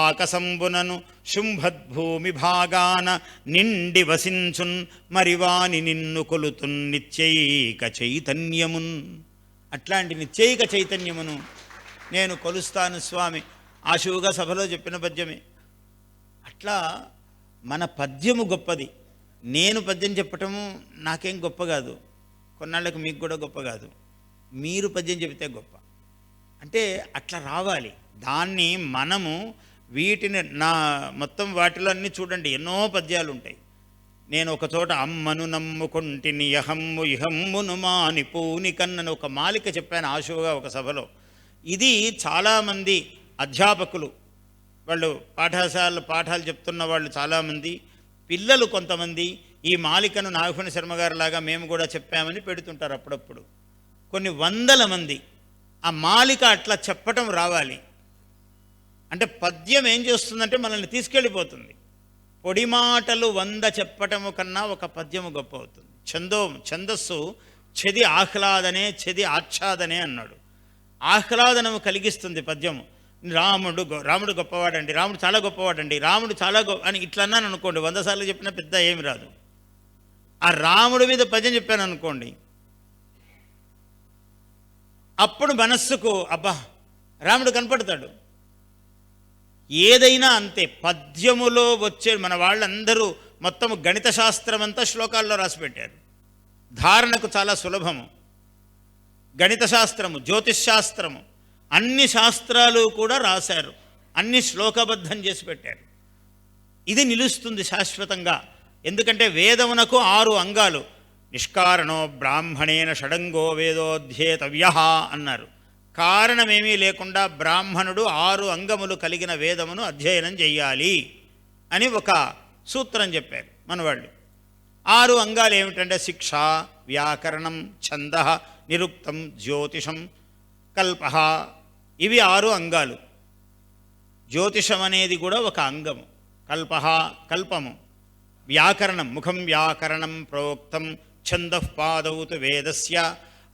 [SPEAKER 2] ఆకసంబునను, శుంభద్భూమి భాగాన నిండి వసించున్, మరివాని నిన్ను కొలుతున్ నిత్యైక చైతన్యమున్. అట్లాంటి నిత్యైక చైతన్యమును నేను కొలుస్తాను స్వామి. ఆశువుగా సభలో చెప్పిన పద్యమే. అట్లా మన పద్యము గొప్పది. నేను పద్యం చెప్పటము నాకేం గొప్ప కాదు, కొన్నాళ్ళకి మీకు కూడా గొప్ప కాదు. మీరు పద్యం చెబితే గొప్ప. అంటే అట్లా రావాలి. దాన్ని మనము వీటిని మొత్తం వాటిలో అన్నీ చూడండి, ఎన్నో పద్యాలు ఉంటాయి. నేను ఒక చోట అమ్మను నమ్ముకుంటిని యహమ్ము ఇహమ్మును మాని పూని కన్నను ఒక మాలిక చెప్పాను ఆశువుగా ఒక సభలో. ఇది చాలామంది అధ్యాపకులు, వాళ్ళు పాఠాలు చెప్తున్న వాళ్ళు చాలామంది, పిల్లలు కొంతమంది ఈ మాలికను నాగఫణి శర్మ గారి లాగా మేము కూడా చెప్పామని పెడుతుంటారు అప్పుడప్పుడు. కొన్ని వందల మంది ఆ మాలిక అట్లా చెప్పటం రావాలి. అంటే పద్యం ఏం చేస్తుందంటే మనల్ని తీసుకెళ్ళిపోతుంది. పొడి మాటలు 100 చెప్పటము కన్నా ఒక పద్యము గొప్ప అవుతుంది. ఛందస్సు చెది ఆహ్లాదనే, చెది ఆచ్ఛాదనే అన్నాడు. ఆహ్లాదనము కలిగిస్తుంది పద్యము. రాముడు గొప్పవాడండి, రాముడు చాలా గొప్పవాడండి, రాముడు చాలా అని ఇట్లా అన్నాను అనుకోండి, 100 సార్లు చెప్పినా పెద్ద ఏమి రాదు. ఆ రాముడి మీద పద్యం చెప్పాను అనుకోండి, అప్పుడు మనస్సుకు అబ్బా రాముడు కనపడతాడు. ఏదైనా అంతే. పద్యములో వచ్చే మన వాళ్ళందరూ మొత్తం గణిత శాస్త్రం అంతా శ్లోకాల్లో రాసిపెట్టారు. ధారణకు చాలా సులభము. గణిత శాస్త్రము, జ్యోతిష్ శాస్త్రము, అన్ని శాస్త్రాలు కూడా రాశారు, అన్ని శ్లోకబద్ధం చేసి పెట్టారు. ఇది నిలుస్తుంది శాశ్వతంగా. ఎందుకంటే వేదమునకు 6 అంగాలు. నిష్కారణో బ్రాహ్మణేన షడంగో వేదోధ్యేతవ్య అన్నారు. కారణమేమీ లేకుండా బ్రాహ్మణుడు 6 అంగములు కలిగిన వేదమును అధ్యయనం చెయ్యాలి అని ఒక సూత్రం చెప్పారు మనవాళ్ళు. 6 అంగాలు ఏమిటంటే శిక్ష, వ్యాకరణం, ఛంద, నిరుక్తం, జ్యోతిషం, కల్ప. ఇవి 6 అంగాలు. జ్యోతిషం అనేది కూడా ఒక అంగము. కల్పము. వ్యాకరణం, ముఖం వ్యాకరణం ప్రోక్తం ఛందః పాదౌతు వేదస్య.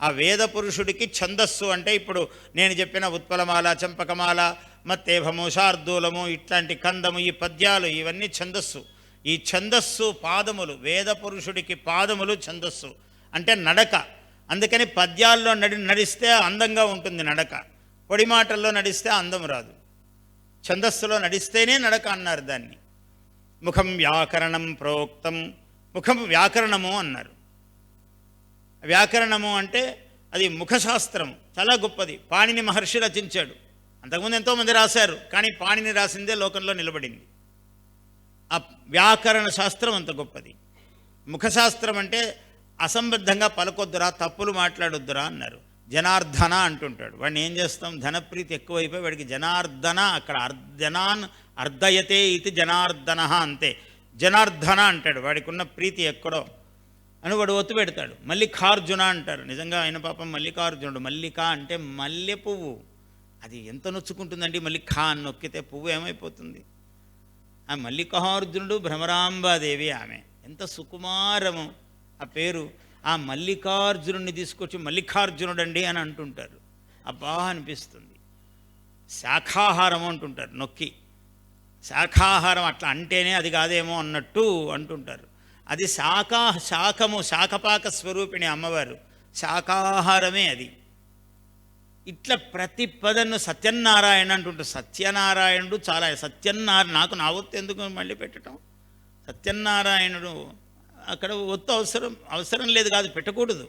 [SPEAKER 2] ఆ వేద పురుషుడికి ఛందస్సు అంటే ఇప్పుడు నేను చెప్పిన ఉత్పలమాల, చంపకమాల, మత్తేభము, శార్దూలము, ఇట్లాంటి కందము, ఈ పద్యాలు ఇవన్నీ ఛందస్సు. ఈ ఛందస్సు పాదములు, వేద పురుషుడికి పాదములు ఛందస్సు అంటే నడక. అందుకని పద్యాల్లో నడిస్తే అందంగా ఉంటుంది నడక, పొడి మాటల్లో నడిస్తే అందం రాదు. ఛందస్సులో నడిస్తేనే నడక అన్నారు దాన్ని. ముఖం వ్యాకరణం ప్రోక్తం, ముఖం వ్యాకరణము అన్నారు. వ్యాకరణము అంటే అది ముఖశాస్త్రం, చాలా గొప్పది. పాణిని మహర్షి రచించాడు. అంతకుముందు ఎంతోమంది రాశారు, కానీ పాణిని రాసిందే లోకంలో నిలబడింది. ఆ వ్యాకరణ శాస్త్రం అంత గొప్పది. ముఖశాస్త్రం అంటే అసంబద్ధంగా పలకొద్దురా, తప్పులు మాట్లాడొద్దురా అన్నారు. జనార్దన అంటుంటాడు. వాడిని ఏం చేస్తాం, ధనప్రీతి ఎక్కువైపోయి వాడికి జనార్దన, అక్కడ జనాన్ అర్ధయతే ఇది జనార్దన అంతే. జనార్దన అంటాడు, వాడికి ఉన్న ప్రీతి ఎక్కడో అని వాడు ఒత్తు పెడతాడు. మల్లికార్జున అంటారు. నిజంగా ఆయన పాపం మల్లికార్జునుడు. మల్లిక అంటే మల్లె పువ్వు. అది ఎంత నొచ్చుకుంటుందండి, మల్లికా అని నొక్కితే పువ్వు ఏమైపోతుంది. ఆ మల్లికార్జునుడు భ్రమరాంబాదేవి ఆమె. ఎంత సుకుమారము ఆ పేరు. ఆ మల్లికార్జునుడిని తీసుకొచ్చి మల్లికార్జునుడండి అని అంటుంటారు. అబ్బా అనిపిస్తుంది. శాఖాహారము అంటుంటారు నొక్కి. శాఖాహారం అట్లా అంటేనే అది కాదేమో అన్నట్టు అంటుంటారు. అది శాఖము, శాఖపాక స్వరూపిణి అమ్మవారు. శాఖాహారమే అది. ఇట్లా ప్రతి పదను సత్యనారాయణ అంటుంటారు. సత్యనారాయణుడు చాలా నాకు నా ఒత్తు ఎందుకు మళ్ళీ పెట్టడం. సత్యనారాయణుడు అక్కడ ఒత్తు అవసరం లేదు, కాదు, పెట్టకూడదు.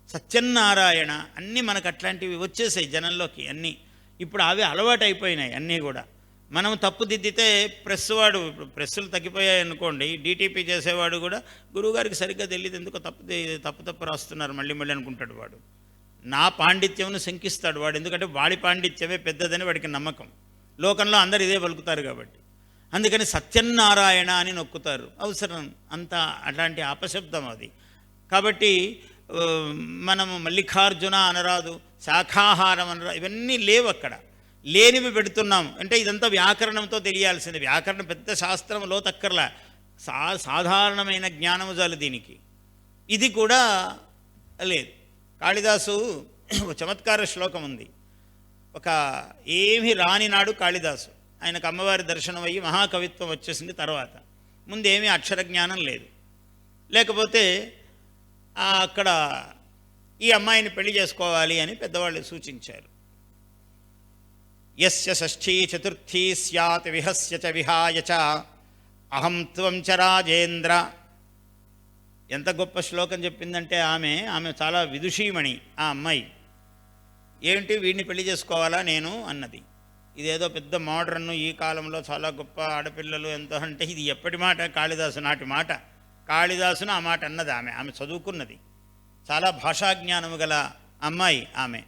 [SPEAKER 2] సత్యనారాయణ అన్నీ మనకు అట్లాంటివి వచ్చేసాయి జనంలోకి అన్నీ. ఇప్పుడు అవి అలవాటు అయిపోయినాయి అన్నీ కూడా. మనం తప్పుదిద్దితే వాడు, ఇప్పుడు ప్రెస్సులు తగ్గిపోయాయి అనుకోండి, డీటీపీ చేసేవాడు కూడా గురువుగారికి సరిగ్గా తెలియదు, ఎందుకో తప్పు రాస్తున్నారు మళ్ళీ అనుకుంటాడు వాడు. నా పాండిత్యంను శంకిస్తాడు వాడు. ఎందుకంటే వాడి పాండిత్యమే పెద్దదని వాడికి నమ్మకం. లోకంలో అందరు ఇదే పలుకుతారు కాబట్టి. అందుకని సత్యనారాయణ అని నొక్కుతారు. అవసరం అంత అట్లాంటి అపశబ్దం అది. కాబట్టి మనము మల్లికార్జున అనరాదు, శాఖాహారం అనరాదు, ఇవన్నీ లేవు అక్కడ. లేనివి పెడుతున్నాము అంటే ఇదంతా వ్యాకరణంతో తెలియాల్సింది. వ్యాకరణం పెద్ద శాస్త్రం లోతక్కర్లా, సాధారణమైన జ్ఞానము చాలు దీనికి. ఇది కూడా లేదు. కాళిదాసు చమత్కార శ్లోకం ఉంది. ఒక ఏమీ రాని నాడు కాళిదాసు, ఆయనకు అమ్మవారి దర్శనం అయ్యి మహాకవిత్వం వచ్చేసింది. తర్వాత ముందేమీ అక్షర జ్ఞానం లేదు. లేకపోతే అక్కడ ఈ అమ్మాయిని పెళ్లి చేసుకోవాలి అని పెద్దవాళ్ళు సూచించారు. యస్య షష్ఠీ చతుర్థీ స్యాత్ విహస్య చ విహాయ చ అహం త్వం చ రాజేంద్ర. ఎంత గొప్ప శ్లోకం చెప్పిందంటే ఆమె చాలా విదుషీమణి. ఆ అమ్మాయి ఏమిటి వీడిని పెళ్లి చేసుకోవాలా నేను అన్నది. ఇదేదో పెద్ద మోడర్న్, ఈ కాలంలో చాలా గొప్ప ఆడపిల్లలు ఎంతో అంటే ఇది ఎప్పటి మాట? కాళిదాసు నాటి మాట. కాళిదాసును ఆ మాట అన్నది ఆమె చదువుకున్నది, చాలా భాషాజ్ఞానము గల అమ్మాయి ఆమె.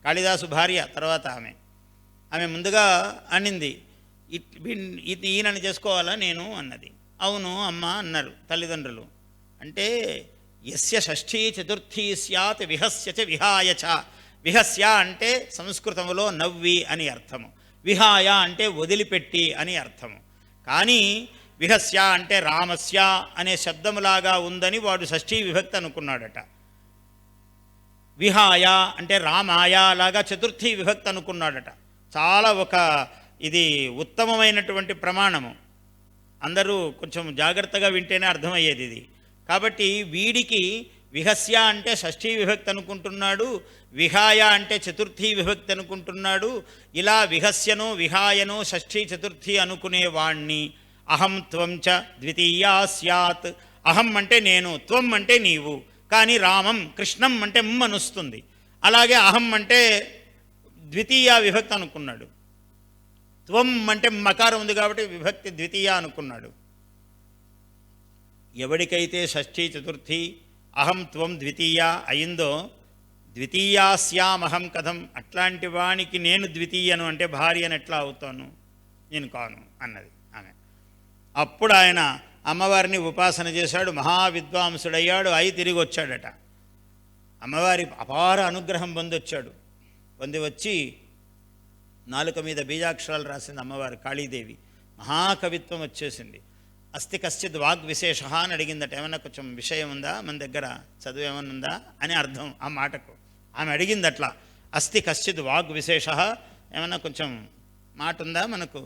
[SPEAKER 2] కాళిదాసు భార్య తర్వాత ఆమె ముందుగా అన్నింది, ఈయనని చేసుకోవాలా నేను అన్నది. అవును అమ్మ అన్నారు తల్లిదండ్రులు. అంటే యస్య షష్ఠీ చతుర్థీ స్యాత్ విహస్య చ విహాయ చ. విహస్య అంటే సంస్కృతములో నవ్వి అని అర్థము, విహాయ అంటే వదిలిపెట్టి అని అర్థము. కానీ విహస్య అంటే రామస్య అనే శబ్దములాగా ఉందని వాడు షష్ఠీ విభక్తి అనుకున్నాడట. విహాయ అంటే రామాయ లాగా చతుర్థీ విభక్తి అనుకున్నాడట. చాలా ఇది ఉత్తమమైనటువంటి ప్రమాణము. అందరూ కొంచెం జాగ్రత్తగా వింటేనే అర్థమయ్యేది ఇది. కాబట్టి వీడికి విహస్య అంటే షష్ఠీ విభక్తి అనుకుంటున్నాడు, విహాయ అంటే చతుర్థీ విభక్తి అనుకుంటున్నాడు. ఇలా విహస్యను విహాయను షష్ఠీ చతుర్థి అనుకునేవాణ్ణి అహం త్వం చ ద్వితీయా స్యాత్. అహం అంటే నేను, త్వం అంటే నీవు. కానీ రామం కృష్ణం అంటే అనుస్తుంది. అలాగే అహం అంటే ద్వితీయ విభక్తి అనుకున్నాడు. త్వం అంటే మకారం ఉంది కాబట్టి విభక్తి ద్వితీయ అనుకున్నాడు. ఎవడికైతే షష్ఠీ చతుర్థి అహం త్వం ద్వితీయ అయిందో, ద్వితీయాస్యామహం కథం, అట్లాంటి వానికి నేను ద్వితీయను అంటే భార్యను ఎట్లా అవుతాను, నేను కాను అన్నది ఆమె. అప్పుడు ఆయన అమ్మవారిని ఉపాసన చేశాడు, మహావిద్వాంసుడయ్యాడు. అయి తిరిగి వచ్చాడట. అమ్మవారి అపార అనుగ్రహం పొందొచ్చాడు. పొంది వచ్చి నాలుక మీద బీజాక్షరాలు రాసింది అమ్మవారు కాళీదేవి. మహాకవిత్వం వచ్చేసింది. అస్తి కశ్చిత్ వాగ్విశేష అని అడిగిందట. ఏమన్నా కొంచెం విషయం ఉందా మన దగ్గర, చదువు ఏమన్నా ఉందా అని అర్థం ఆ మాటకు. ఆమె అడిగింది అట్లా, అస్తి కశ్చిత్ వాగ్విశేష, ఏమన్నా కొంచెం మాట ఉందా మనకు,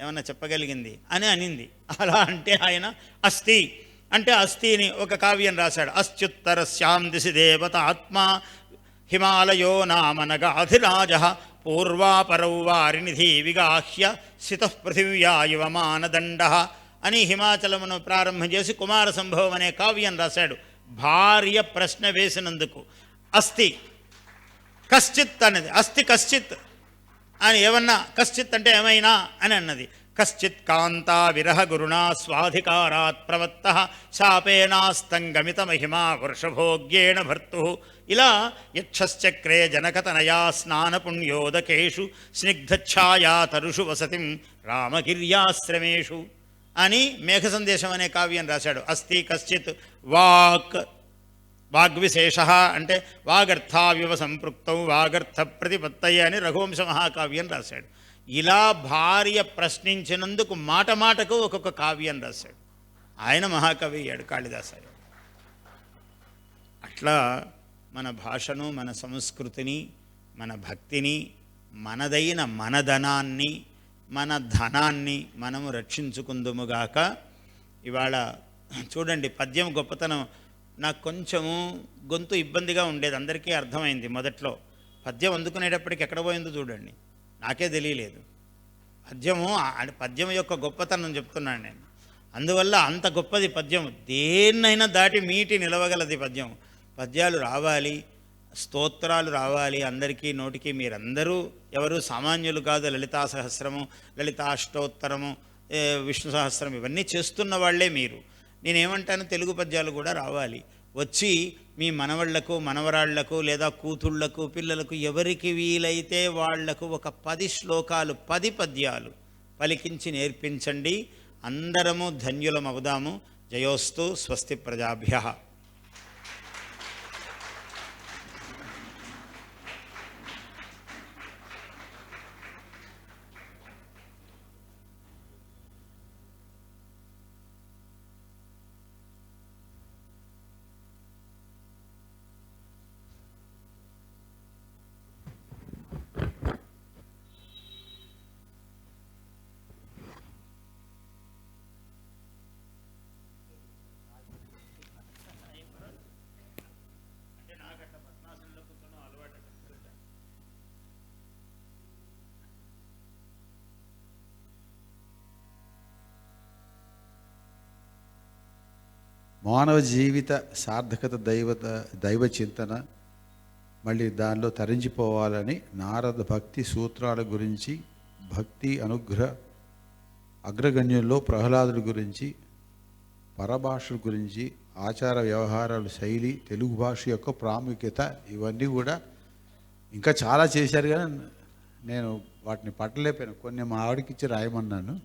[SPEAKER 2] ఏమన్నా చెప్పగలిగింది అని అనింది. అలా అంటే ఆయన అస్తి అంటే అస్థిని ఒక కావ్యం రాశాడు. అస్త్యుత్తరస్యాం దిశి దేవత ఆత్మా హిమాలయో నామనగాధిరాజ పూర్వాపరౌ వారినిధి విగాహ్య స్థితః పృథివ్యా ఇవ మానదండ అని హిమాచలమును ప్రారంభం చేసి కుమార సంభవం అనే కావ్యం రాశాడు. భార్య ప్రశ్న వేసినందుకు అస్థి కశ్చిత్ అన్నది, అస్థి కశ్చిత్ అని ఏమన్నా, కశ్చిత్ అంటే ఏమైనా అని అన్నది. కశ్చిత్ కాంతా విరహ గురుణా స్వాధికారాత్ ప్రవత్త శాపేనాస్తంగమిత మహిమా వర్షభోగ్యేణ భర్తు. ఇలా యక్షశ్చక్రే జనకతనయా స్నానపుణ్యోదకేషు స్నిగ్ధఛాయా తరుషు వసతిం రామగిర్యాశ్రమేషు అని మేఘ సందేశం అనే కావ్యం రాశాడు. అస్తి కశ్చిత్ వాగ్విశేష అంటే వాగర్థావివ సంపృక్తం వాగర్థ ప్రతిపత్తయ అని రఘువంశ మహాకావ్యం రాశాడు. ఇలా భార్య ప్రశ్నించినందుకు మాట మాటకు ఒక్కొక్క కావ్యం రాశాడు. ఆయన మహాకవి అయ్యాడు కాళిదాసు. అట్లా మన భాషను, మన సంస్కృతిని, మన భక్తిని, మనదైన మనధనాన్ని, మన ధనాన్ని మనము రక్షించుకుందుముగాక. ఇవాళ చూడండి పద్యం గొప్పతనం. నాకు కొంచెము గొంతు ఇబ్బందిగా ఉండేది, అందరికీ అర్థమైంది మొదట్లో. పద్యం అందుకునేటప్పటికి ఎక్కడ పోయిందో చూడండి, నాకే తెలియలేదు. పద్యం యొక్క గొప్పతనం చెప్తున్నాను నేను. అందువల్ల అంత గొప్పది పద్యం. దేన్నైనా దాటి మీటి నిలవగలది పద్యం. పద్యాలు రావాలి, స్తోత్రాలు రావాలి అందరికీ నోటికి. మీరందరూ ఎవరు సామాన్యులు కాదు. లలితా సహస్రము, లలితాష్టోత్తరము, విష్ణు సహస్రం ఇవన్నీ చేస్తున్న వాళ్ళే మీరు. నేనేమంటాను, తెలుగు పద్యాలు కూడా రావాలి. వచ్చి మీ మనవళ్లకు, మనవరాళ్లకు, లేదా కూతుళ్లకు, పిల్లలకు ఎవరికి వీలైతే వాళ్లకు ఒక 10 శ్లోకాలు, 10 పద్యాలు పలికించి నేర్పించండి. అందరము ధన్యులమవుదాము. జయోస్తు. స్వస్తి ప్రజాభ్యః.
[SPEAKER 1] మానవ జీవిత సార్థకత దైవ చింతన, మళ్ళీ దానిలో తరించిపోవాలని నారద భక్తి సూత్రాల గురించి, భక్తి అనుగ్రహ అగ్రగణ్యుల్లో ప్రహ్లాదుడి గురించి, పరభాషల గురించి, ఆచార వ్యవహారాల శైలి, తెలుగు భాష యొక్క ప్రాముఖ్యత, ఇవన్నీ కూడా ఇంకా చాలా చేశారు. కానీ నేను వాటిని పట్టలేకపోయాను. కొన్ని మా ఆవిడకి ఇచ్చి రాయమన్నాను.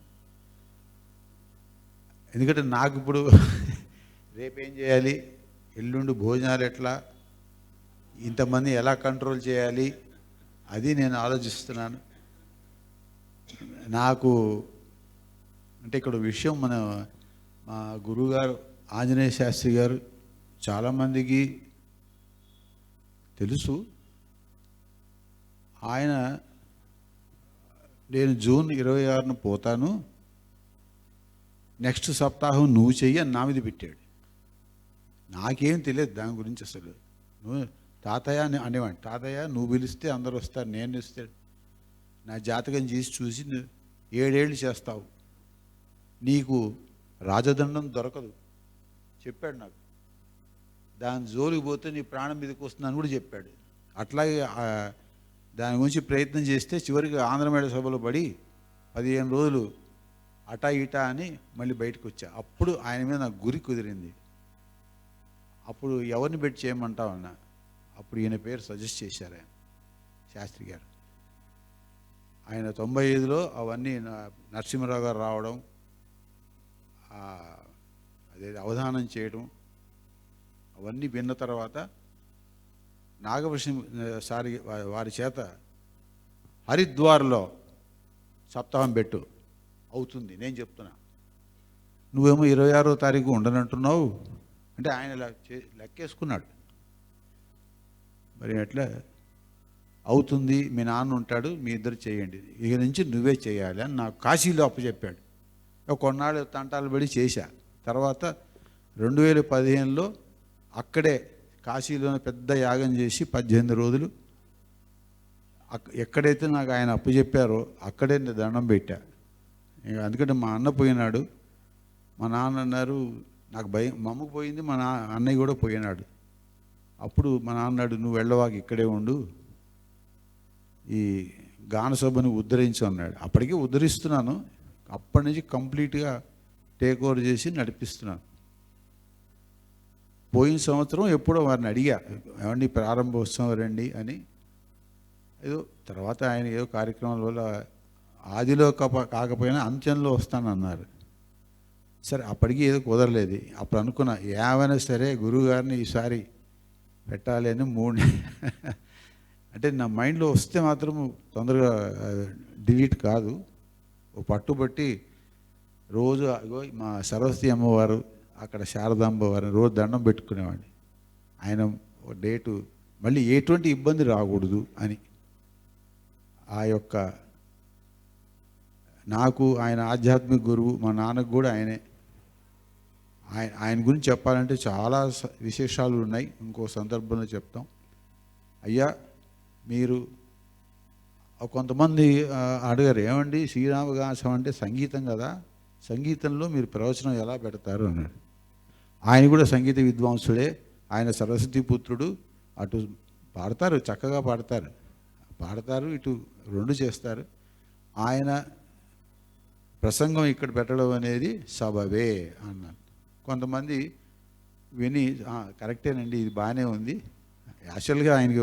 [SPEAKER 1] ఎందుకంటే నాకు ఇప్పుడు రేపేం చేయాలి, ఎల్లుండి భోజనాలు ఎట్లా, ఇంతమంది ఎలా కంట్రోల్ చేయాలి, అది నేను ఆలోచిస్తున్నాను. నాకు అంటే ఇక్కడ విషయం, మా గురువుగారు ఆంజనేయ శాస్త్రి గారు చాలామందికి తెలుసు. ఆయన నేను జూన్ 26న పోతాను, నెక్స్ట్ సప్తాహం నువ్వు చెయ్యి అని నా మీద పెట్టాడు. నాకేం తెలియదు దాని గురించి అసలు. నువ్వు తాతయ్య అని అనేవాడిని. తాతయ్య నువ్వు పిలిస్తే అందరు వస్తారు, నేను ఇస్తాడు. నా జాతకం చూసి 7 ఏళ్ళు చేస్తావు, నీకు రాజదండం దొరకదు చెప్పాడు నాకు. దాని జోలికి పోతే నీ ప్రాణం మీదకి వస్తుందని కూడా చెప్పాడు. అట్లాగే దాని గురించి ప్రయత్నం చేస్తే చివరికి ఆంధ్రమేళ సభలో పడి 15 రోజులు అటా ఇటా అని మళ్ళీ బయటకు వచ్చా. అప్పుడు ఆయన మీద నాకు గురి కుదిరింది. అప్పుడు ఎవరిని పెట్టి చేయమంటావు అన్న. అప్పుడు ఈయన పేరు సజెస్ట్ చేశారు ఆయన, శాస్త్రి గారు. ఆయన 95లో అవన్నీ నరసింహరావు గారు రావడం, అదే అవధానం చేయడం, అవన్నీ విన్న తర్వాత నాగభూషణ్ సారి వారి చేత హరిద్వార్లో సప్తాహం పెట్టు, అవుతుంది నేను చెప్తున్నా. నువ్వేమో 26వ తారీఖు ఉండనంటున్నావు అంటే ఆయన లెక్కేసుకున్నాడు. మరి ఎట్లా అవుతుంది, మీ నాన్న ఉంటాడు, మీ ఇద్దరు చేయండి, ఇక నుంచి నువ్వే చేయాలి అని నాకు కాశీలో అప్పచెప్పాడు. కొన్నాళ్ళు తంటాలు పడి చేశా. తర్వాత 2015లో అక్కడే కాశీలోనే పెద్ద యాగం చేసి 18 రోజులు ఎక్కడైతే నాకు ఆయన అప్పచెప్పారో అక్కడే నేను దండం పెట్టా. అందుకంటే మా అన్న పోయినాడు, మా నాన్న అన్నారు నాకు భయం, మా అమ్మకు పోయింది, మా అన్నయ్య కూడా పోయినాడు. అప్పుడు మా నాన్న అన్నాడు, నువ్వు వెళ్ళవాకి ఇక్కడే ఉండు, ఈ గానసభను ఉద్ధరించు అన్నాడు. అప్పటికే ఉద్ధరిస్తున్నాను. అప్పటి నుంచి కంప్లీట్గా టేక్ ఓవర్ చేసి నడిపిస్తున్నాను. పోయిన సంవత్సరం ఎప్పుడో వారిని అడిగా, ఏమండి ప్రారంభోత్సవం రండి అని. ఏదో తర్వాత ఆయన ఏదో కార్యక్రమాల వల్ల ఆదిలో కాకపోయినా అంత్యంలో వస్తానన్నారు. సరే అప్పటికి ఏదో కుదరలేదు. అప్పుడు అనుకున్నా ఏమైనా సరే గురువుగారిని ఈసారి పెట్టాలి అని 3 అంటే నా మైండ్లో వస్తే మాత్రం తొందరగా డిలీట్ కాదు. ఓ పట్టుబట్టి రోజు మా సరస్వతి అమ్మవారు, అక్కడ శారదాంబ వారిని రోజు దండం పెట్టుకునేవాడిని. ఆయన డేటు మళ్ళీ ఎటువంటి ఇబ్బంది రాకూడదు అని. ఆ యొక్క నాకు ఆయన ఆధ్యాత్మిక గురువు, మా నాన్నకు కూడా ఆయనే. ఆయన గురించి చెప్పాలంటే చాలా విశేషాలు ఉన్నాయి, ఇంకో సందర్భంలో చెప్తాం. అయ్యా మీరు కొంతమంది అడిగారు, ఏమండి శ్రీరామగాసం అంటే సంగీతం కదా, సంగీతంలో మీరు ప్రవచనం ఎలా పెడతారు అన్నాడు. ఆయన కూడా సంగీత విద్వాంసుడే, ఆయన సరస్వతి పుత్రుడు. అటు పాడతారు, చక్కగా పాడతారు, ఇటు 2 చేస్తారు. ఆయన ప్రసంగం ఇక్కడ పెట్టడం అనేది సబబే అన్నాను. కొంతమంది విని కరెక్టేనండి, ఇది బాగానే ఉంది. యాక్చువల్గా ఆయనకి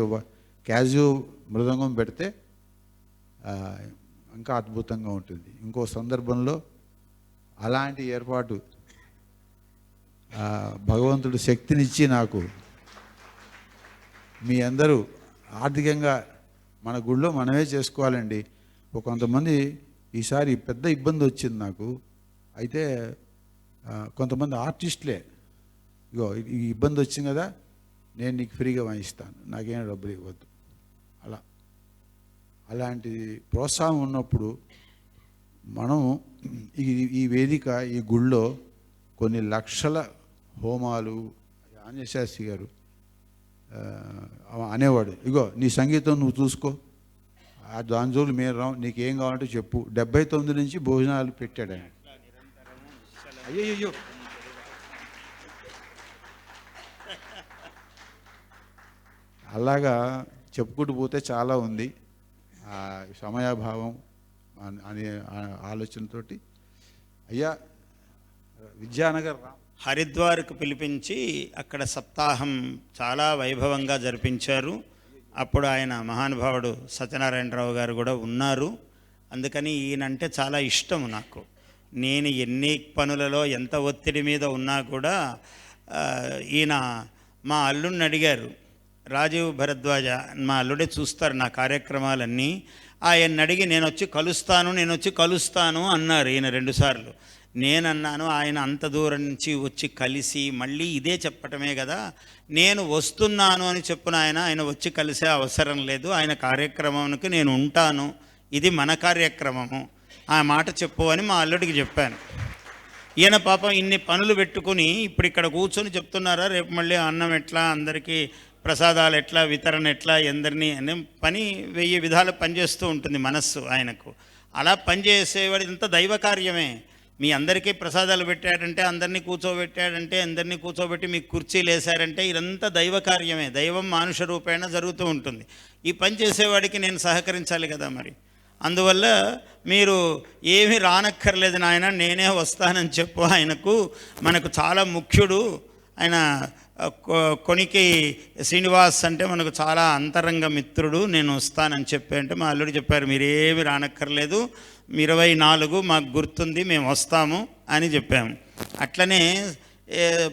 [SPEAKER 1] క్యాజు మృదంగం పెడితే ఇంకా అద్భుతంగా ఉంటుంది. ఇంకో సందర్భంలో అలాంటి ఏర్పాటు భగవంతుడు శక్తినిచ్చి నాకు మీ అందరూ ఆర్థికంగా మన గుళ్ళో మనమే చేసుకోవాలండి. కొంతమంది ఈసారి పెద్ద ఇబ్బంది వచ్చింది నాకు. అయితే కొంతమంది ఆర్టిస్టులే ఇగో ఈ ఇబ్బంది వచ్చింది కదా, నేను నీకు ఫ్రీగా వాయిస్తాను, నాకేం డబ్బులు ఇవ్వద్దు. అలాంటి ప్రోత్సాహం ఉన్నప్పుడు మనం ఈ వేదిక, ఈ గుళ్ళో కొన్ని లక్షల హోమాలు, ఆంజనేయ శాస్త్రి గారు అనేవాడు, ఇగో నీ సంగీతం నువ్వు చూసుకో, దాని జోలు మేము రావు, నీకేం కావాలంటే చెప్పు. 79 నుంచి భోజనాలు పెట్టాడు ఆయన. అయ్యో అలాగా చెప్పుకుంటూ పోతే చాలా ఉంది. సమయాభావం అనే ఆలోచనతోటి అయ్యా విద్యానగర్
[SPEAKER 2] హరిద్వార్కు పిలిపించి అక్కడ సప్తాహం చాలా వైభవంగా జరిపించారు. అప్పుడు ఆయన మహానుభావుడు సత్యనారాయణరావు గారు కూడా ఉన్నారు. అందుకని ఈయనంటే చాలా ఇష్టము నాకు. నేను ఎన్ని పనులలో ఎంత ఒత్తిడి మీద ఉన్నా కూడా ఈయన మా అల్లుడిని అడిగారు, రాజీవ్ భరద్వాజ మా అల్లుడే చూస్తారు నా కార్యక్రమాలన్నీ, ఆయన అడిగి నేను వచ్చి కలుస్తాను అన్నారు ఈయన 2 సార్లు. నేనన్నాను, ఆయన అంత దూరం నుంచి వచ్చి కలిసి మళ్ళీ ఇదే చెప్పటమే కదా, నేను వస్తున్నాను అని చెప్పున ఆయన వచ్చి కలిసే అవసరం లేదు, ఆయన కార్యక్రమానికి నేను ఉంటాను, ఇది మన కార్యక్రమము, ఆ మాట చెప్పు అని మా అల్లుడికి చెప్పాను. ఈయన పాపం ఇన్ని పనులు పెట్టుకుని ఇప్పుడు ఇక్కడ కూర్చొని చెప్తున్నారా, రేపు మళ్ళీ అన్నం ఎట్లా, అందరికీ ప్రసాదాలు ఎట్లా, వితరణ ఎట్లా, ఎందరినీ అనే పని 1000 విధాలు పనిచేస్తూ ఉంటుంది మనస్సు ఆయనకు. అలా పనిచేసేవాడు ఇంత దైవ కార్యమే. మీ అందరికీ ప్రసాదాలు పెట్టాడంటే, అందరినీ కూర్చోబెట్టాడంటే, అందరినీ కూర్చోబెట్టి మీకు కుర్చీలు వేశారంటే ఇదంతా దైవ కార్యమే. దైవం మానుష రూపేణ జరుగుతూ ఉంటుంది. ఈ పని చేసేవాడికి నేను సహకరించాలి కదా మరి. అందువల్ల మీరు ఏమీ రానక్కర్లేదు నాయన, నేనే వస్తానని చెప్పు ఆయనకు. మనకు చాలా ముఖ్యుడు ఆయన. కొనికి శ్రీనివాస్ అంటే మనకు చాలా అంతరంగ మిత్రుడు, నేను వస్తానని చెప్పి అంటే మా అల్లుడు చెప్పారు, మీరేమి రానక్కర్లేదు, 24 మాకు గుర్తుంది, మేము వస్తాము అని చెప్పాము. అట్లనే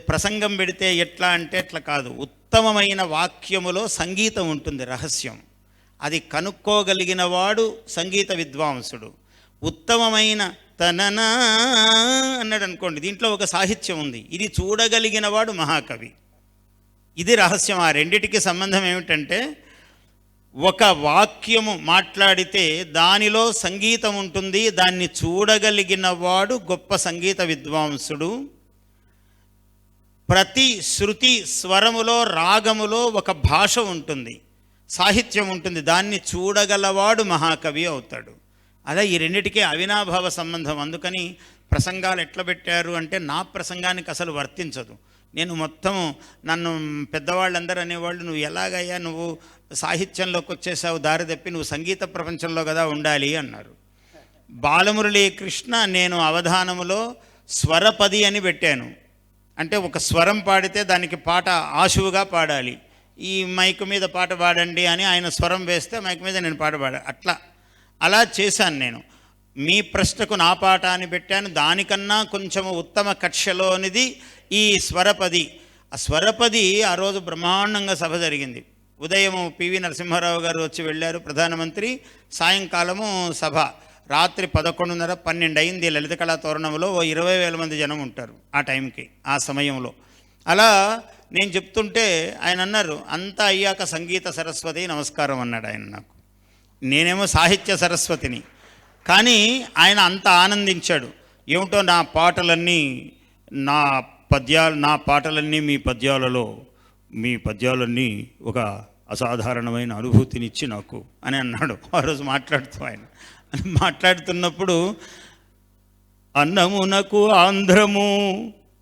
[SPEAKER 2] ప్రసంగం పెడితే ఎట్లా అంటే ఎట్లా కాదు, ఉత్తమమైన వాక్యములో సంగీతం ఉంటుంది, రహస్యం. అది కనుక్కోగలిగిన వాడు సంగీత విద్వాంసుడు. ఉత్తమమైన తననా అన్నాడు అనుకోండి, దీంట్లో ఒక సాహిత్యం ఉంది, ఇది చూడగలిగిన వాడు మహాకవి. ఇది రహస్యం. ఆ రెండిటికి సంబంధం ఏమిటంటే, ఒక వాక్యము మాట్లాడితే దానిలో సంగీతం ఉంటుంది, దాన్ని చూడగలిగిన వాడు గొప్ప సంగీత విద్వాంసుడు. ప్రతి శృతి స్వరములో, రాగములో ఒక భాష ఉంటుంది, సాహిత్యం ఉంటుంది, దాన్ని చూడగలవాడు మహాకవి అవుతాడు. అలా ఈ రెండిటికే అవినాభావ సంబంధం. అందుకని ప్రసంగాలు ఎట్లా పెట్టారు అంటే, నా ప్రసంగానికి అసలు వర్తించదు. నేను మొత్తము, నన్ను పెద్దవాళ్ళందరూ అనేవాళ్ళు, నువ్వు ఎలాగయ్యా నువ్వు సాహిత్యంలోకి వచ్చేసావు దారి తప్పి, నువ్వు సంగీత ప్రపంచంలో కదా ఉండాలి అన్నారు. బాలమురళీ కృష్ణ నేను అవధానములో స్వరపది అని పెట్టాను. అంటే ఒక స్వరం పాడితే దానికి పాట ఆశువుగా పాడాలి. ఈ మైక్ మీద పాట పాడండి అని ఆయన స్వరం వేస్తే మైక్ మీద నేను పాట అలా చేశాను నేను. మీ ప్రశ్నకు నా పాట అని పెట్టాను. దానికన్నా కొంచెము ఉత్తమ కక్షలోనిది ఈ స్వరపది. ఆ స్వరపది ఆ రోజు బ్రహ్మాండంగా సభ జరిగింది. ఉదయము పివి నరసింహారావు గారు వచ్చి వెళ్ళారు ప్రధానమంత్రి, సాయంకాలము సభ, రాత్రి 11:30, 12 అయింది. లలిత కళా తోరణంలో 20,000 మంది జనం ఉంటారు ఆ టైంకి, ఆ సమయంలో. అలా నేను చెప్తుంటే ఆయన అన్నారు, అంతా అయ్యాక సంగీత సరస్వతి నమస్కారం అన్నాడు ఆయన నాకు. నేనేమో సాహిత్య సరస్వతిని. కానీ ఆయన అంత ఆనందించాడు. ఏమిటో నా పాటలన్నీ మీ పద్యాలన్నీ ఒక అసాధారణమైన అనుభూతినిచ్చి నాకు అని అన్నాడు ఆ రోజు మాట్లాడుతూ. ఆయన మాట్లాడుతున్నప్పుడు, అన్నమునకు ఆంధ్రము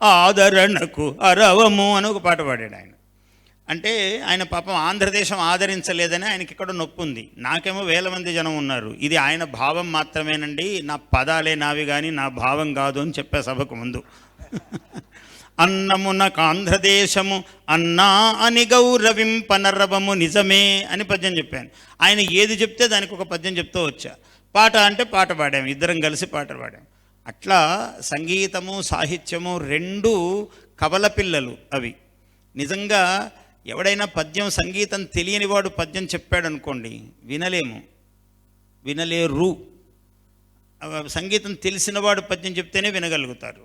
[SPEAKER 2] ఆదరణకు అరవము అని ఒక పాట పాడాడు ఆయన. అంటే ఆయన పాపం ఆంధ్రదేశం ఆదరించలేదని ఆయనకి ఇక్కడ నొప్పి ఉంది. నాకేమో 1000 మంది జనం ఉన్నారు. ఇది ఆయన భావం మాత్రమేనండి, నా పదాలే నావి కానీ నా భావం కాదు అని చెప్పే సభకు ముందు. అన్నమునకు ఆంధ్రదేశము అన్నా అని గౌరవింపనరవము నిజమే అని పద్యం చెప్పాను. ఆయన ఏది చెప్తే దానికి ఒక పద్యం చెప్తూ వచ్చా. పాట అంటే పాట పాడాం, ఇద్దరం కలిసి పాట పాడాం. అట్లా సంగీతము సాహిత్యము రెండు కవల పిల్లలు అవి. నిజంగా ఎవడైనా పద్యం సంగీతం తెలియని వాడు పద్యం చెప్పాడు అనుకోండి, వినలేరు. సంగీతం తెలిసినవాడు పద్యం చెప్తేనే వినగలుగుతారు.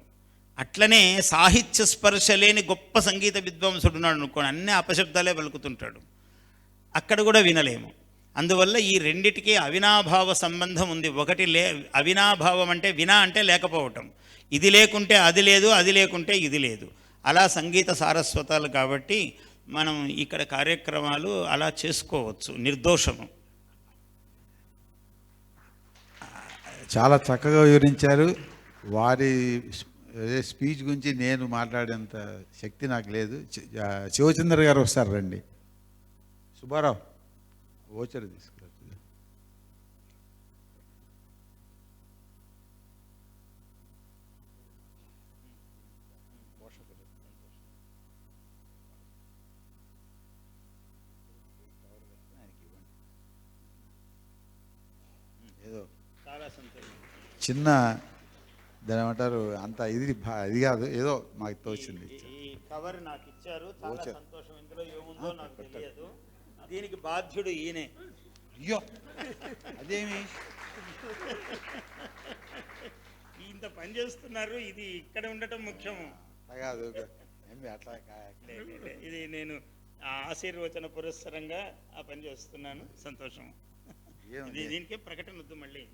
[SPEAKER 2] అట్లనే సాహిత్య స్పర్శ లేని గొప్ప సంగీత విద్వాంసుడు ఉన్నాడు అనుకోండి, అన్ని అపశబ్దాలే పలుకుతుంటాడు, అక్కడ కూడా వినలేము. అందువల్ల ఈ రెండిటికి అవినాభావ సంబంధం ఉంది. ఒకటి అవినాభావం అంటే వినా అంటే లేకపోవటం, ఇది లేకుంటే అది లేదు, అది లేకుంటే ఇది లేదు. అలా సంగీత సారస్వతాలు కాబట్టి మనం ఇక్కడ కార్యక్రమాలు అలా చేసుకోవచ్చు నిర్దోషము.
[SPEAKER 1] చాలా చక్కగా వివరించారు. వారి స్పీచ్ గురించి నేను మాట్లాడేంత శక్తి నాకు లేదు. శివచంద్ర గారు వస్తారు, రండి. సుబ్బారావు ఓచర్ తీసుకురా. ఏదో చిన్న దాని ఏమంటారు, అంత ఇది కాదు, ఏదో మాకు తోచింది.
[SPEAKER 2] ఈ కవర్ నాకు ఇచ్చారు, చాలా సంతోషం. ఇందులో ఏముందో నాకు తెలియదు, దీనికి బాధ్యుడు ఈయనే.
[SPEAKER 1] అయ్యో అదేమి
[SPEAKER 2] ఇంత పని చేస్తున్నారు, ఇది ఇక్కడ ఉండటం ముఖ్యము
[SPEAKER 1] కాదు. అట్లా
[SPEAKER 2] ఇది నేను ఆశీర్వచన పురస్సరంగా ఆ పని చేస్తున్నాను. సంతోషం. దీనికే ప్రకటన వద్దు మళ్ళీ.